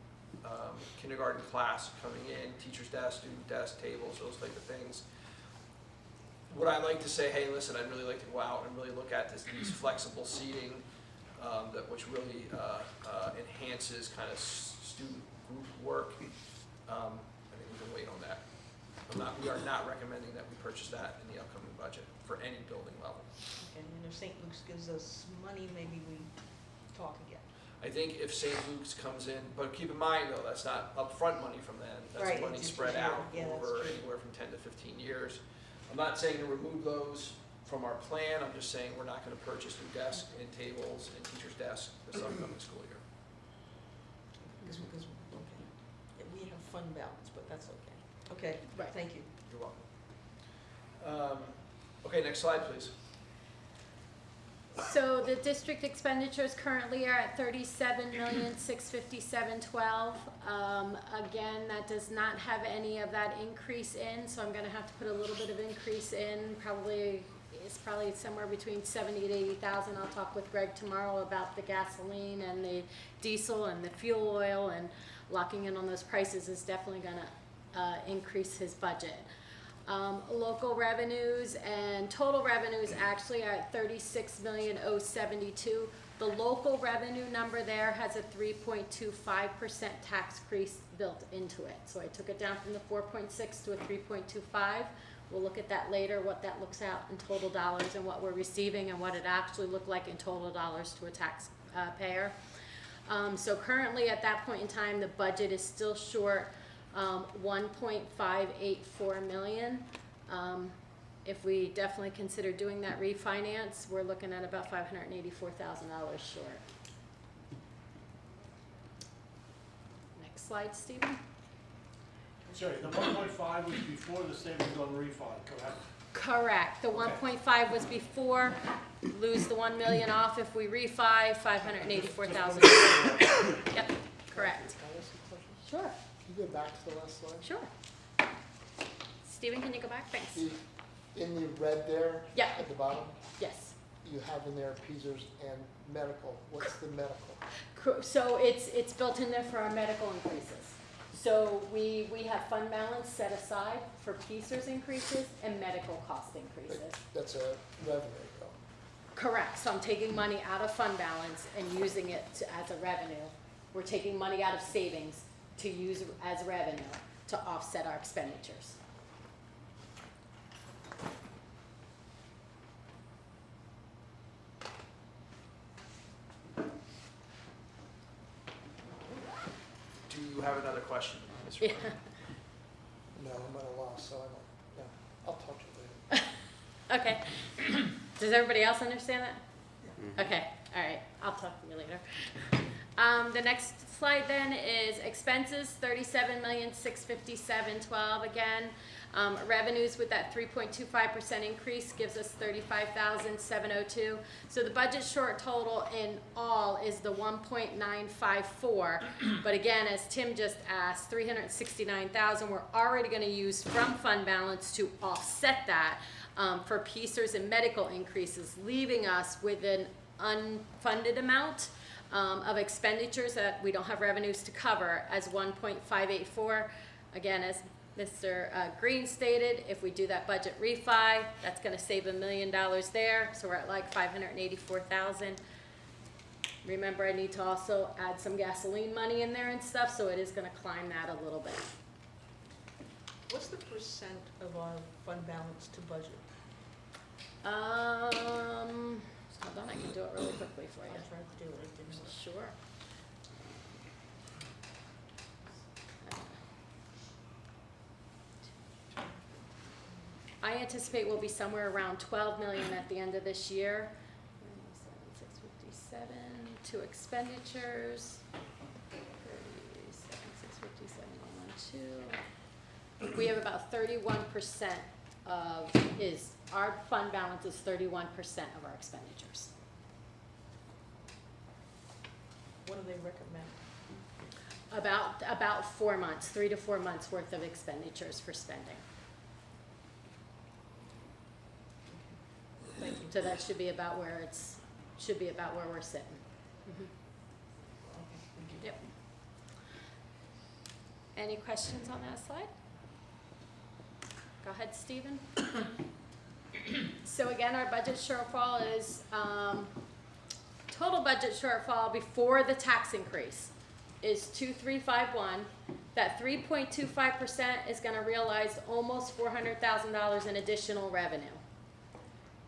kindergarten class coming in, teacher's desk, student desk, tables, those type of things. Would I like to say, hey, listen, I'd really like to go out and really look at these flexible seating, which really enhances kind of student group work. I think we can wait on that. We are not recommending that we purchase that in the upcoming budget for any building level. And if St. Luke's gives us money, maybe we talk again. I think if St. Luke's comes in, but keep in mind though, that's not upfront money from them. That's Right, money it's spread each out year. Yeah, that's over true. anywhere from 10 to 15 years. I'm not saying to remove those from our plan. I'm just saying we're not going to purchase new desks and tables and teachers' desks this upcoming school year. Because okay. Yeah, we have fund balance, but that's okay. Okay, Right. thank you. You're welcome. Okay, next slide, please. So the district expenditures currently are at $37,657,12. Again, that does not have any of that increase in, so I'm gonna have to put a little bit of increase in. It's probably somewhere between 70 to 80,000. I'll talk with Greg tomorrow about the gasoline and the diesel and the fuel oil, and locking in on those prices is definitely gonna increase his budget. Local revenues and total revenues actually are at $36,072,000. The local revenue number there has a 3.25% tax increase built into it. So I took it down from the 4.6 to a 3.25. We'll look at that later, what that looks out in total dollars and what we're receiving and what it actually looked like in total dollars to a tax payer. So currently at that point in time, the budget is still short $1.584 million. If we definitely consider doing that refinance, we're looking at about $584,000 short. Next slide, Stephen. Sorry, the 1.5 was before the savings on refund, correct? Correct. The 1.5 was before, lose the 1 million off if we refi, 584,000. Yep, correct. Can I ask you a question? Sure, Can you go back to the last slide? sure. Stephen, can you go back? Thanks. In the red there? Yeah. At the bottom, Yes. you have in there Peasers and medical. What's the medical? So it's built in there for our medical increases. So we have fund balance set aside for PCERS increases and medical cost increases. That's a revenue though. Correct, so I'm taking money out of fund balance and using it as a revenue. We're taking money out of savings to use as revenue to offset our expenditures. Do you have another question, Mr. Yeah. President? No, I'm at a loss, so I don't, yeah, I'll talk to you later. Okay. Does everybody else understand that? Okay, all right, I'll talk to you later. The next slide then is expenses, 37,657,12 again. Revenues with that 3.25% increase gives us 35,702. So the budget short total in all is the 1.954. But again, as Tim just asked, 369,000 we're already going to use from fund balance to offset that for PCERS and medical increases, leaving us with an unfunded amount of expenditures that we don't have revenues to cover as 1.584. Again, as Mr. Green stated, if we do that budget refi, that's going to save $1 million there. So we're at like 584,000. Remember, I need to also add some gasoline money in there and stuff, so it is going to climb that a little bit. What's the percent of our fund balance to budget? Hold on, I can do it really quickly for you. I'll try to do it. Sure. I anticipate we'll be somewhere around 12 million at the end of this year. 657 to expenditures. 657, we have about 31% of our fund balance is 31% of our expenditures. What do they recommend? About 4 months, 3 to 4 months worth of expenditures for spending. Thank you. So that should be about where we're sitting. Yep. Any questions on that slide? Go ahead, Stephen. So again, our budget shortfall is, total budget shortfall before the tax increase is 2,351. That 3.25% is gonna realize almost $400,000 in additional revenue.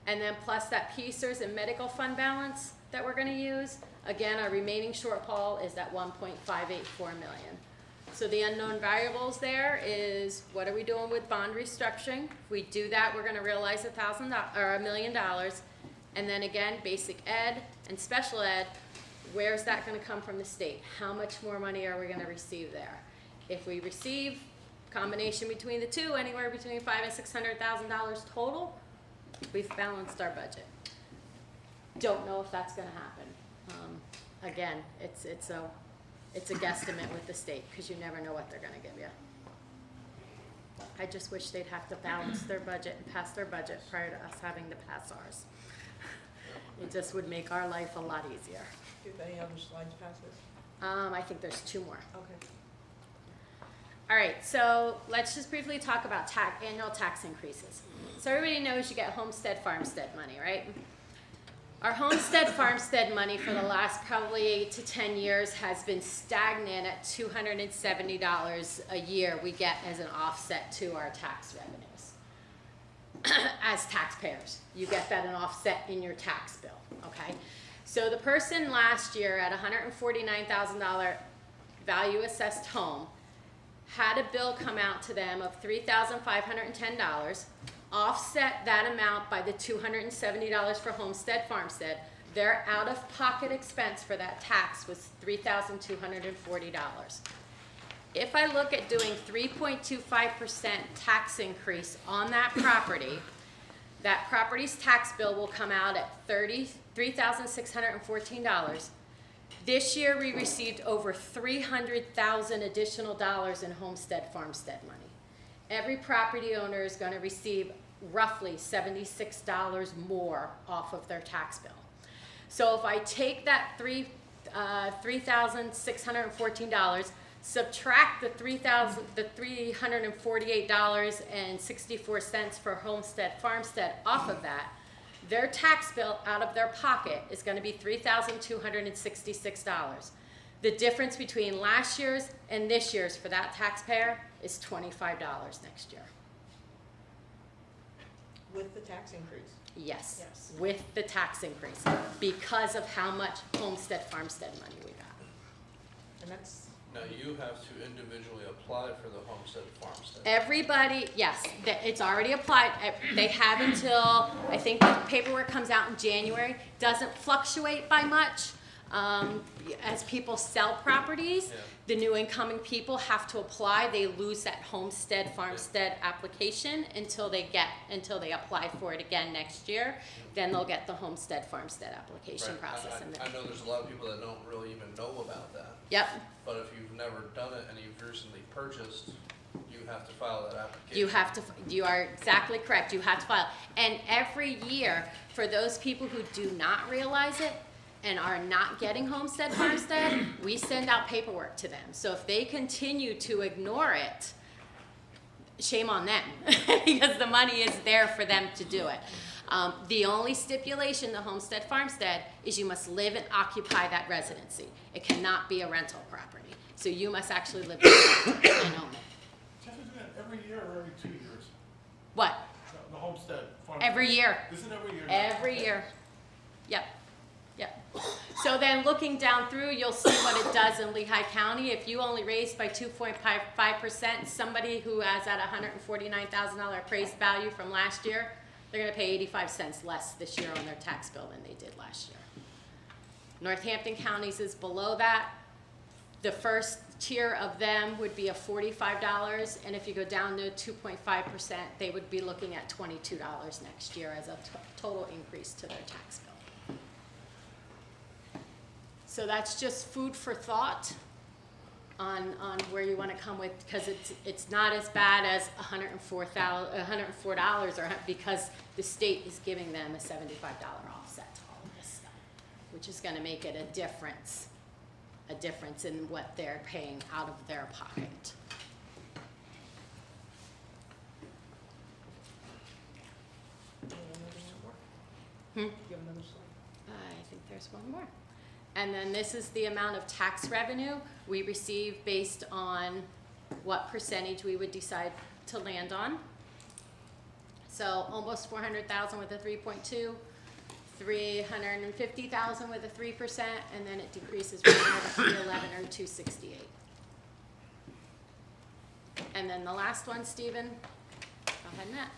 And then plus that PCERS and medical fund balance that we're gonna use, again, our remaining shortfall is that 1.584 million. So the unknown variables there is, what are we doing with bond restructuring? If we do that, we're gonna realize $1 million. And then again, basic ed and special ed, where's that gonna come from the state? How much more money are we gonna receive there? If we receive combination between the two, anywhere between $500,000 and $600,000 total, we've balanced our budget. Don't know if that's gonna happen. Again, it's a guesstimate with the state, because you never know what they're gonna give you. I just wish they'd have to balance their budget and pass their budget prior to us having to pass ours. It just would make our life a lot easier. Do any other slides passes? I think there's 2 more. Okay. All right, so let's just briefly talk about annual tax increases. So everybody knows you get homestead, farmstead money, right? Our homestead, farmstead money for the last probably 8 to 10 years has been stagnant at $270 a year we get as an offset to our tax revenues. As taxpayers, you get that an offset in your tax bill, okay? So the person last year at $149,000 value assessed home had a bill come out to them of $3,510, offset that amount by the $270 for homestead, farmstead. Their out-of-pocket expense for that tax was $3,240. if I look at doing 3.25% tax increase on that property, that property's tax bill will come out at $33,614. This year, we received over $300,000 additional dollars in homestead farmstead money. Every property owner is going to receive roughly $76 more off of their tax bill. So if I take that $3,614, subtract the $348.64 for homestead farmstead off of that, their tax bill out of their pocket is going to be $3,266. The difference between last year's and this year's for that taxpayer is $25 next year. With the tax increase? Yes, Yes. with the tax increase, because of how much homestead farmstead money we got. And that's, Now, you have to individually apply for the homestead farmstead. Everybody, yes, it's already applied. They have until, I think the paperwork comes out in January. Doesn't fluctuate by much. As people sell properties, the new incoming people have to apply. They lose that homestead farmstead application until they apply for it again next year. Then they'll get the homestead farmstead application Right. process. I know there's a lot of people that don't really even know about that. Yep. But if you've never done it and you've recently purchased, you have to file that application. You are exactly correct. You have to file. And every year, for those people who do not realize it and are not getting homestead farmstead, we send out paperwork to them. So if they continue to ignore it, shame on them, because the money is there for them to do it. The only stipulation to homestead farmstead is you must live and occupy that residency. It cannot be a rental property. So you must actually live there and own it. Jeff, isn't that every year or every 2 years? What? The homestead farm. Every year. Is it every year? Every year. Yep. Yep. So then looking down through, you'll see what it does in Lehigh County. If you only raised by 2.5%, somebody who has that $149,000 appraised value from last year, they're going to pay 85 cents less this year on their tax bill than they did last year. Northampton counties is below that. The first tier of them would be a $45, and if you go down to 2.5%, they would be looking at $22 next year as a total increase to their tax bill. So that's just food for thought on where you want to come with, because it's not as bad as $104, because the state is giving them a $75 offset to all of this stuff, which is going to make it a difference in what they're paying out of their pocket. you have another slide? I think there's one more. And then this is the amount of tax revenue we receive based on what percentage we would decide to land on. So almost 400,000 with a 3.2, 350,000 with a 3%, and then it decreases from there to 311 or 268. And then the last one, Stephen, go ahead, Matt.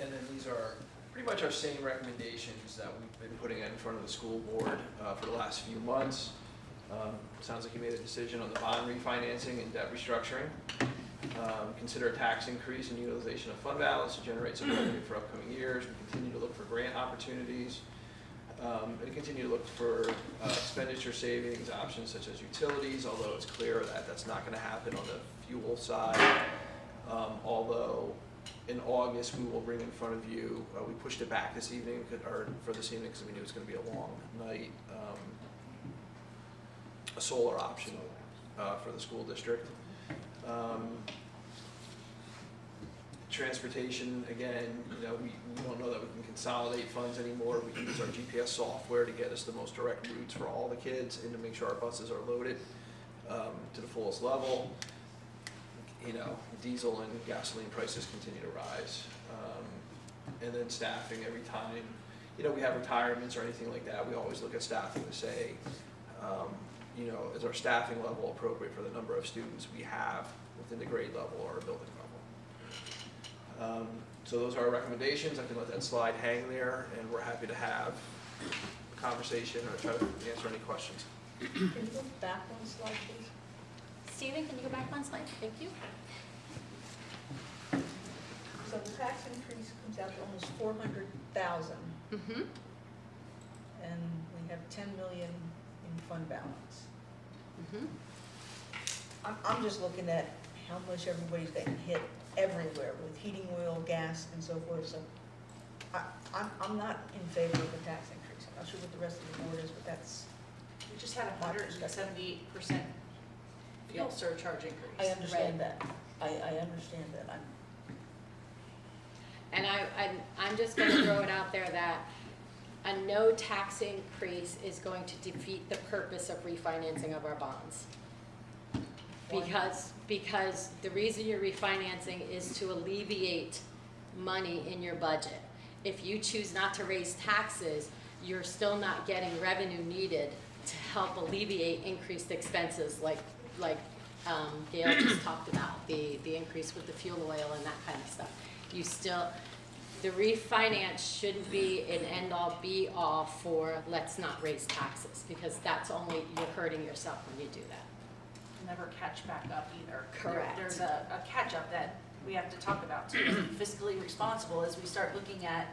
And then these are pretty much our same recommendations that we've been putting in front of the school board for the last few months. Sounds like you made a decision on the bond refinancing and debt restructuring. Consider a tax increase in utilization of fund balance to generate some revenue for upcoming years. We continue to look for grant opportunities. And continue to look for expenditure savings options such as utilities, although it's clear that that's not going to happen on the fuel side. Although in August we will bring in front of you, we pushed it back this evening, or for this evening because we knew it was going to be a long night, a solar option for the school district. Transportation, again, we don't know that we can consolidate funds anymore. We use our GPS software to get us the most direct routes for all the kids and to make sure our buses are loaded to the fullest level. Diesel and gasoline prices continue to rise. And then staffing, every time, we have retirements or anything like that, we always look at staffing to say, is our staffing level appropriate for the number of students we have within the grade level or building level? So those are our recommendations. I can let that slide hang there, and we're happy to have a conversation or try to answer any questions. Can you go back one slide, please? Stephen, can you go back one slide? Thank you. So the tax increase comes out to almost 400,000, Mm-hmm. and we have 10 million in fund balance. Mm-hmm. I'm just looking at how much everybody's getting hit everywhere with heating oil, gas, and so forth, so I'm not in favor of a tax increase. I'm not sure what the rest of the board is, but that's, We just had a 178% fuel surcharge increase. I understand that. I understand that. And I'm just gonna throw it out there that a no tax increase is going to defeat the purpose of refinancing of our bonds. Because the reason you're refinancing is to alleviate money in your budget. If you choose not to raise taxes, you're still not getting revenue needed to help alleviate increased expenses like Gail just talked about, the increase with the fuel oil and that kind of stuff. The refinance shouldn't be an end-all be-all for let's not raise taxes, because that's only, you're hurting yourself when you do that. Never catch back up either. Correct. There's a catch-up that we have to talk about too, fiscally responsible, as we start looking at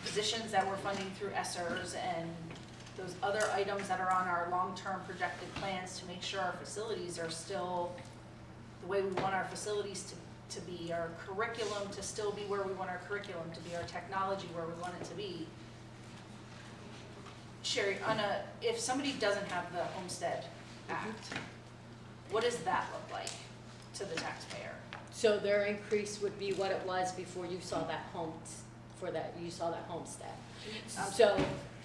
positions that we're funding through ESSERS and those other items that are on our long-term projected plans to make sure our facilities are still the way we want our facilities to be, our curriculum to still be where we want our curriculum to be, our technology where we want it to be. Sherry, if somebody doesn't have the Homestead Act, what does that look like to the taxpayer? So their increase would be what it was before you saw that homestead.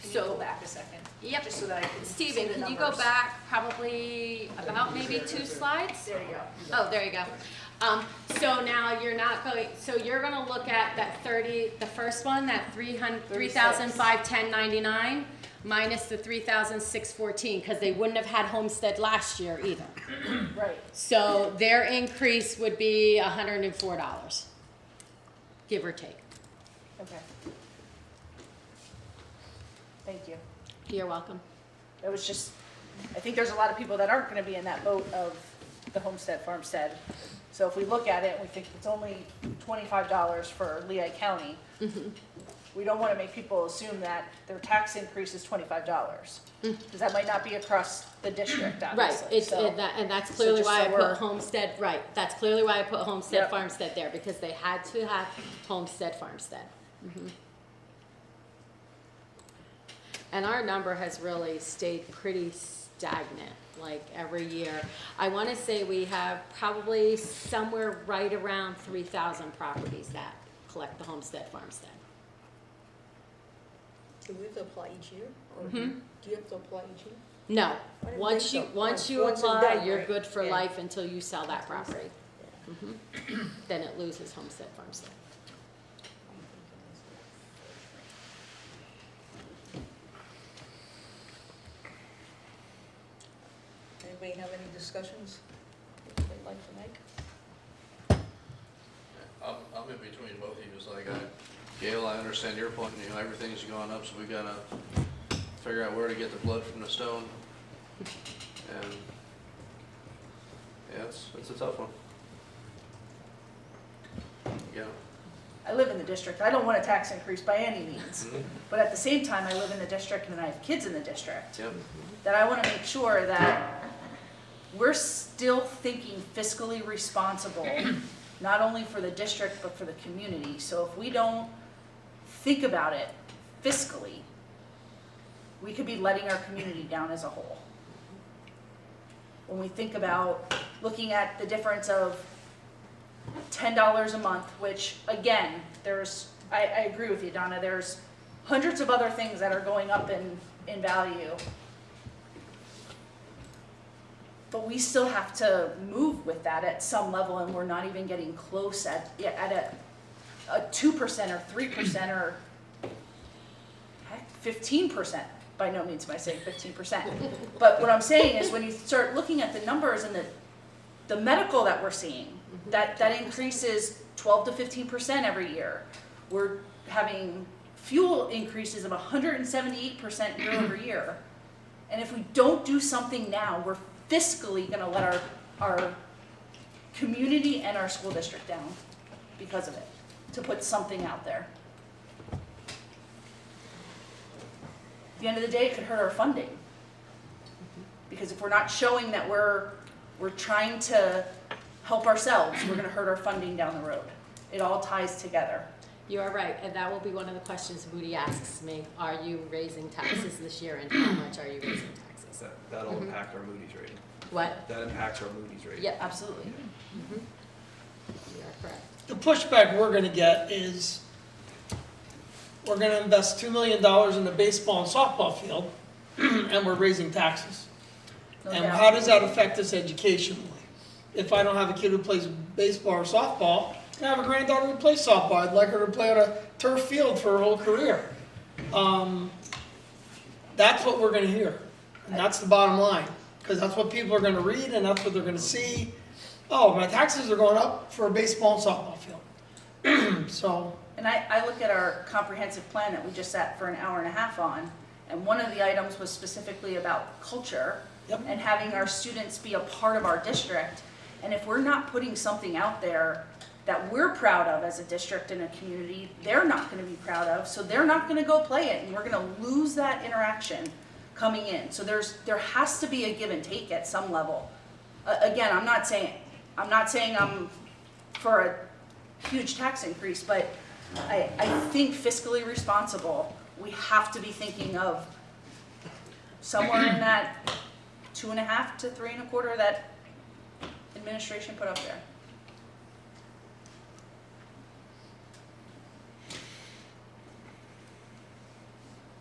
Can you go back a second? Yep. Just so that I can see Stephen, the can you go numbers. back probably about maybe 2 slides? There you go. Oh, there you go. So now you're not going, so you're gonna look at that the first one, that 3,510.99 minus the 3,614, because they wouldn't have had Homestead last year either. Right. So their increase would be $104, give or take. Okay. Thank you. You're welcome. It was just, I think there's a lot of people that aren't gonna be in that boat of the homestead farmstead. So if we look at it, we think it's only $25 for Lehigh County. We don't wanna make people assume that their tax increase is $25. Because that might not be across the district, obviously. Right, and that's clearly just why so I we're- put Homestead, right, that's clearly why I put Homestead Yep. Farmstead there, because they had to have Homestead Farmstead. And our number has really stayed pretty stagnant, like every year. I wanna say we have probably somewhere right around 3,000 properties that collect the Homestead Farmstead. Do we have to apply each year? Or Mhm. do you have to apply each year? No, I didn't once think you, so. once you Once and apply, done, you're right? good for Yeah. life until you sell that property. Then it loses Homestead Farmstead. Anybody have any discussions they'd like to make? I'm in between both of you, it's like, Gail, I understand your point, you know, everything's gone up, so we gotta figure out where to get the blood from the stone. And, yeah, it's a tough one. Yeah. I live in the district. I don't want a tax increase by any means. But at the same time, I live in the district and I have kids in the district. Yep. That I want to make sure that we're still thinking fiscally responsible, not only for the district, but for the community. So if we don't think about it fiscally, we could be letting our community down as a whole. When we think about looking at the difference of $10 a month, which again, I agree with you, Donna, there's hundreds of other things that are going up in value. But we still have to move with that at some level, and we're not even getting close at a 2% or 3% or heck, 15%. By no means am I saying 15%. But what I'm saying is when you start looking at the numbers and the medical that we're seeing, that increases 12 to 15% every year. We're having fuel increases of 178% year over year. And if we don't do something now, we're fiscally gonna let our community and our school district down because of it, to put something out there. At the end of the day, it could hurt our funding. Because if we're not showing that we're trying to help ourselves, we're gonna hurt our funding down the road. It all ties together. You are right, and that will be one of the questions Moody asks me. Are you raising taxes this year, and how much are you raising taxes? That'll impact our Moody's rating. What? That impacts our Moody's rating. Yep. Absolutely. You are correct. The pushback we're gonna get is, we're gonna invest $2 million in the baseball and softball field, and we're raising taxes. No And doubt. how does that affect us educationally? If I don't have a kid who plays baseball or softball, and I have a granddaughter who plays softball, I'd like her to play on a turf field for her whole career. That's what we're gonna hear, and that's the bottom line, because that's what people are gonna read, and that's what they're gonna see. Oh, my taxes are going up for a baseball and softball field. So, And I look at our comprehensive plan that we just sat for an hour and a half on, and one of the items was specifically about culture and having our students be a part of our district. And if we're not putting something out there that we're proud of as a district and a community, they're not gonna be proud of, so they're not gonna go play it, and we're gonna lose that interaction coming in. So there has to be a give and take at some level. Again, I'm not saying I'm for a huge tax increase, but I think fiscally responsible, we have to be thinking of somewhere in that 2.5 to 3.25 that administration put up there.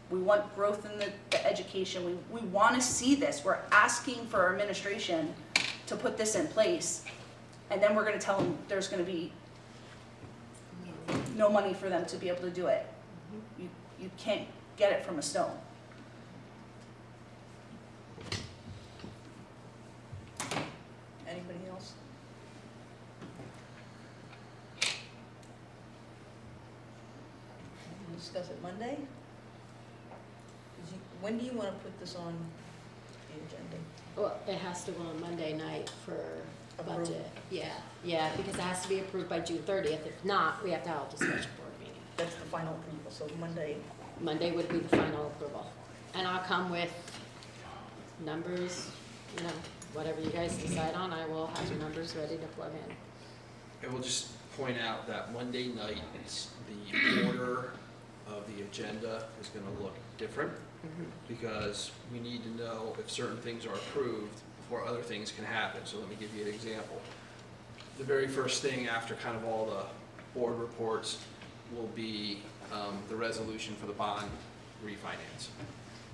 We want growth in the education. We want to see this. We're asking for our administration to put this in place, and then we're going to tell them there's going to be no money for them to be able to do it. You can't get it from a stone. Anybody else? We'll discuss it Monday? When do you want to put this on the agenda? Well, it has to go on Monday night for Approval. budget. Yeah, because it has to be approved by June 30th. If not, we have to have a special board meeting. That's the final approval, so Monday. Monday would be the final approval. And I'll come with numbers, whatever you guys decide on, I will have the numbers ready to plug in. I will just point out that Monday night, the order of the agenda is gonna look different, because we need to know if certain things are approved before other things can happen. So let me give you an example. The very first thing after kind of all the board reports will be the resolution for the bond refinance,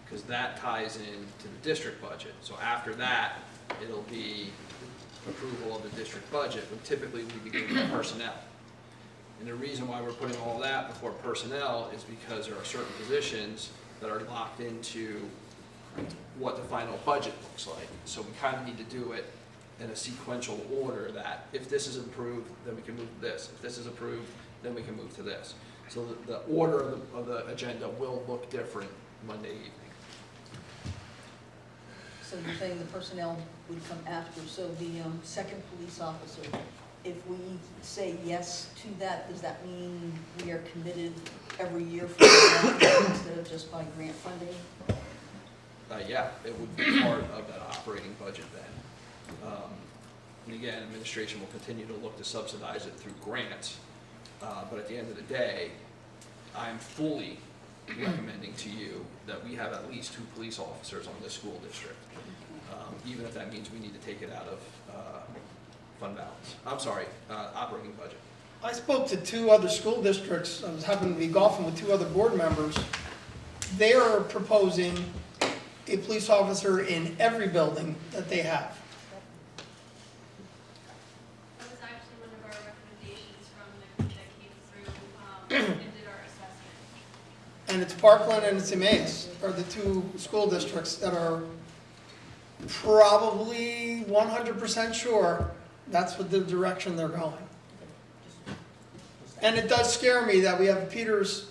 because that ties into the district budget. So after that, it'll be approval of the district budget, when typically we begin with personnel. And the reason why we're putting all that before personnel is because there are certain positions that are locked into what the final budget looks like. So we kind of need to do it in a sequential order, that if this is approved, then we can move to this. If this is approved, then we can move to this. So the order of the agenda will look different Monday evening. So you're saying the personnel would come after, so the second police officer, if we say yes to that, does that mean we are committed every year for that instead of just by grant funding? Yeah, it would be part of that operating budget then. And again, administration will continue to look to subsidize it through grants. But at the end of the day, I'm fully recommending to you that we have at least 2 police officers on this school district. Even if that means we need to take it out of fund balance. I'm sorry, operating budget. I spoke to 2 other school districts. I was happening to be golfing with 2 other board members. They are proposing a police officer in every building that they have. That was actually one of our recommendations from the group that came through and did our assessment. And it's Parkland and it's Emmaus are the 2 school districts that are probably 100% sure that's what the direction they're going. And it does scare me that we have Peters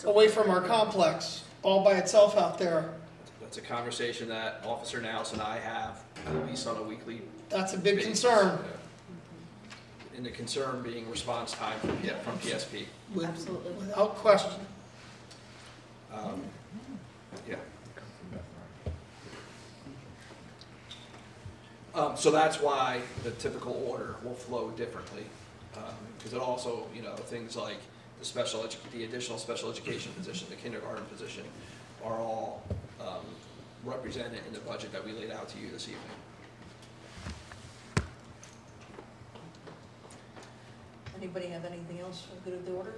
away from our complex, all by itself out there, That's a conversation that Officer Nous and I have at least on a weekly. That's a big basis. concern. And the concern being response time from PSP. Absolutely. Without question. Yeah. So that's why the typical order will flow differently. Because it also, things like the additional special education position, the kindergarten position, are all represented in the budget that we laid out to you this evening. Anybody have anything else for the good of the order?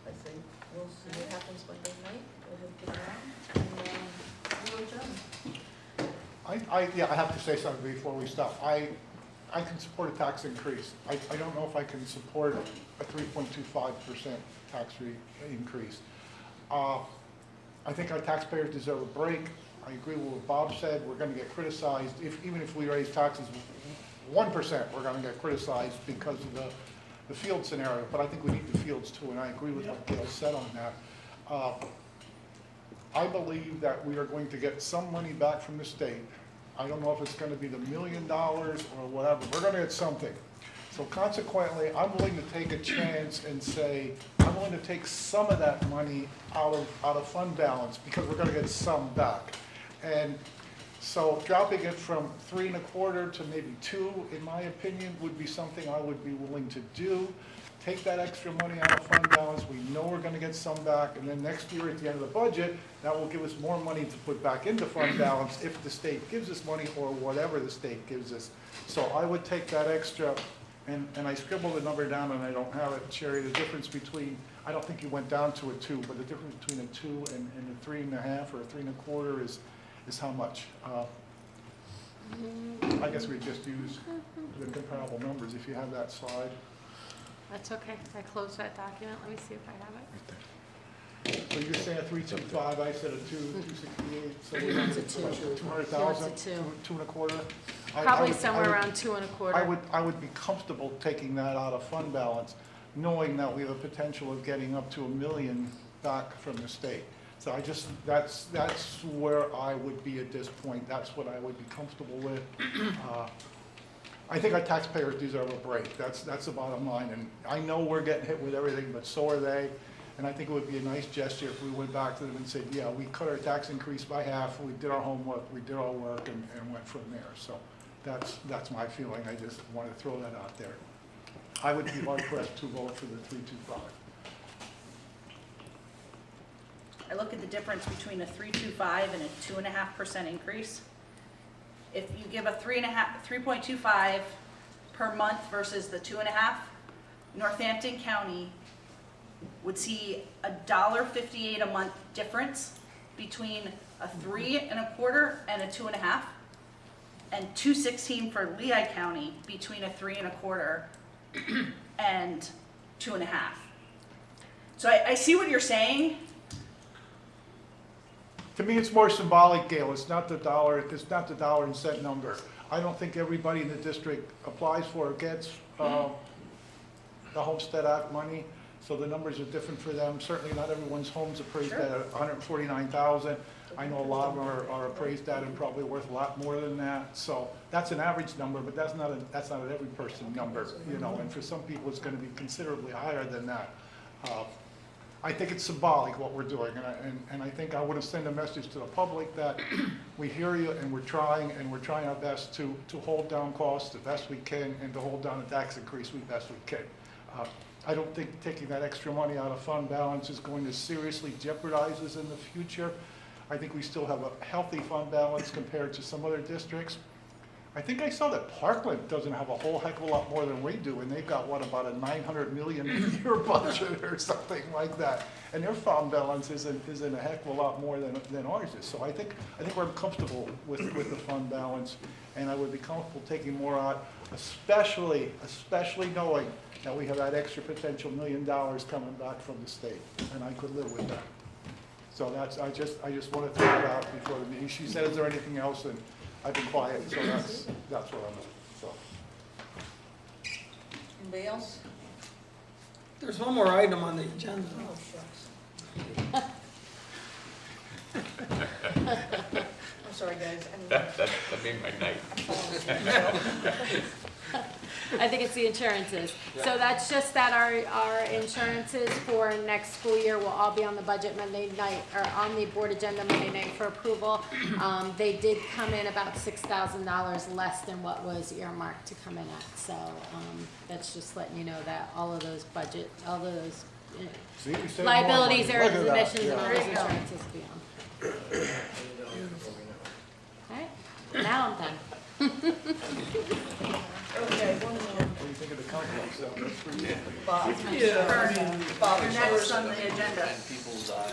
I think we'll see what happens Monday night. Go ahead and get around and we'll adjourn. Yeah, I have to say something before we stop. I can support a tax increase. I don't know if I can support a 3.25% tax rate increase. I think our taxpayers deserve a break. I agree with what Bob said. We're going to get criticized. Even if we raise taxes 1%, we're going to get criticized because of the field scenario. But I think we need the fields too, and I agree with what Gail said on that. I believe that we are going to get some money back from the state. I don't know if it's going to be the $1 million or whatever. We're going to get something. So consequently, I'm willing to take a chance and say, I'm willing to take some of that money out of fund balance because we're going to get some back. And so dropping it from 3 1/4 to maybe 2, in my opinion, would be something I would be willing to do. Take that extra money out of fund balance, we know we're gonna get some back, and then next year at the end of the budget, that will give us more money to put back into fund balance if the state gives us money or whatever the state gives us. So I would take that extra, and I scribbled the number down and I don't have it, Sherry, the difference between, I don't think you went down to a 2, but the difference between a 2 and a 3 1/2 or a 3 1/4 is how much? I guess we just use the comparable numbers if you have that slide. That's okay. I closed that document. Let me see if I have it. So you're saying a 325, I said a 268, so we're It's a at 2. 200,000? It's a 2. 2 1/4? Probably somewhere around 2 1/4. I would be comfortable taking that out of fund balance, knowing that we have a potential of getting up to $1 million back from the state. So that's where I would be at this point. That's what I would be comfortable with. I think our taxpayers deserve a break. That's the bottom line. And I know we're getting hit with everything, but so are they. And I think it would be a nice gesture if we went back to them and said, yeah, we cut our tax increase by half, we did our homework, we did our work, and went from there. So that's my feeling. I just want to throw that out there. I would be hard pressed to vote for the 325. I look at the difference between a 3.25 and a 2.5% increase. If you give a 3.25 per month versus the 2.5, Northampton County would see $1.58 a month difference between a 3 1/4 and a 2.5, and $2.16 for Lehigh County between a 3 1/4 and 2.5. So I see what you're saying. To me, it's more symbolic, Gail. It's not the dollar and cent number. I don't think everybody in the district applies for or gets the Homestead Act money, so the numbers are different for them. Certainly not everyone's home's appraised at $149,000. I know a lot of them are appraised at and probably worth a lot more than that. So that's an average number, but that's not an every person number, you know. And for some people, it's going to be considerably higher than that. I think it's symbolic what we're doing, and I think I want to send a message to the public that we hear you and we're trying our best to hold down costs the best we can and to hold down the tax increase the best we can. I don't think taking that extra money out of fund balance is going to seriously jeopardize us in the future. I think we still have a healthy fund balance compared to some other districts. I think I saw that Parkland doesn't have a whole heck of a lot more than we do, and they've got, what, about a $900 million a year budget or something like that. And their fund balance isn't a heck of a lot more than ours is. So I think we're comfortable with the fund balance, and I would be comfortable taking more out, especially knowing that we have that extra potential $1 million coming back from the state, and I could live with that. So I just want to throw it out before the meeting. She said, is there anything else? And I've been quiet, so that's what I'm at. So. Anybody else? There's one more item on the agenda. I'm sorry, guys. That made my night. I think it's the insurances. So that's just that our insurances for next school year will all be on the budget Monday night, or on the board agenda Monday night for approval. They did come in about $6,000 less than what was earmarked to come in at. So that's just letting you know that all of those See, you saved more liabilities, money. errors, Look at that. omissions, and all Yeah. those insurances will be on. All right, now I'm done. Okay, one more. What do you think of the complex? That's pretty good. Bob. Bob, you're next on the agenda.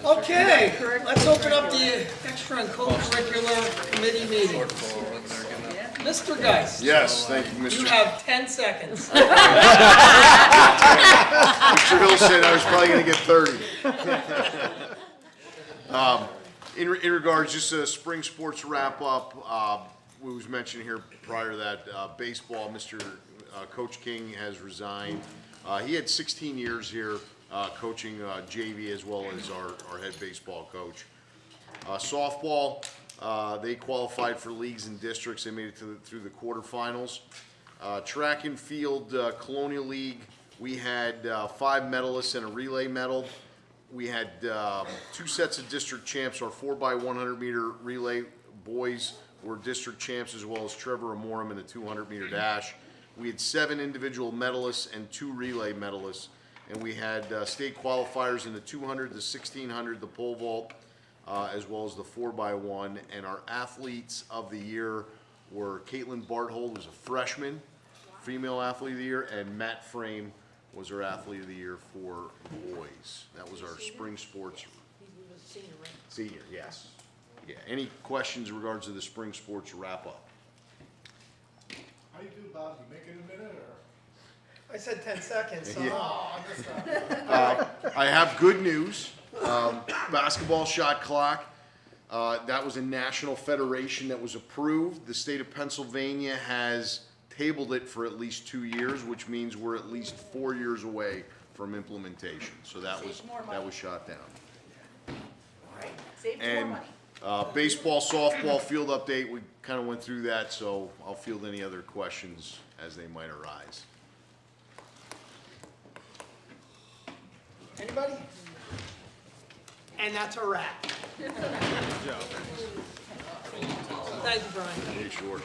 Okay, let's open up the extra and co-curricular committee meeting. Mr. Geist. Yes, thank you, Mr. You have 10 seconds. Mr. Hill said I was probably gonna get 30. In regards, just a spring sports wrap up, we was mentioned here prior to that, baseball, Coach King has resigned. He had 16 years here, coaching JV as well as our head baseball coach. Softball, they qualified for leagues and districts, they made it through the quarterfinals. Track and field, Colonial League, we had 5 medalists and a relay medal. We had 2 sets of district champs. Our 4x100 meter relay boys were district champs, as well as Trevor Amorum in the 200 meter dash. We had 7 individual medalists and 2 relay medalists. And we had state qualifiers in the 200, the 1600, the pole vault, as well as the 4x1. And our athletes of the year were Caitlin Barthold, who's a freshman, female athlete of the year, and Matt Frame was our athlete of the year for boys. That was our spring sports. Senior, yes. Yeah, any questions in regards to the spring sports wrap up? How do you do, Bob? You make it a minute, or? I said 10 seconds, so. Yeah. Oh, I missed that. I have good news. Basketball shot clock. That was a national federation that was approved. The state of Pennsylvania has tabled it for at least 2 years, which means we're at least 4 years away from implementation. So that was shot down. Save more And money. baseball, softball field update, we kind of went through that, so I'll field any other questions as they might arise. Anybody? And that's a wrap. Thank you, Brian. Hey, sure.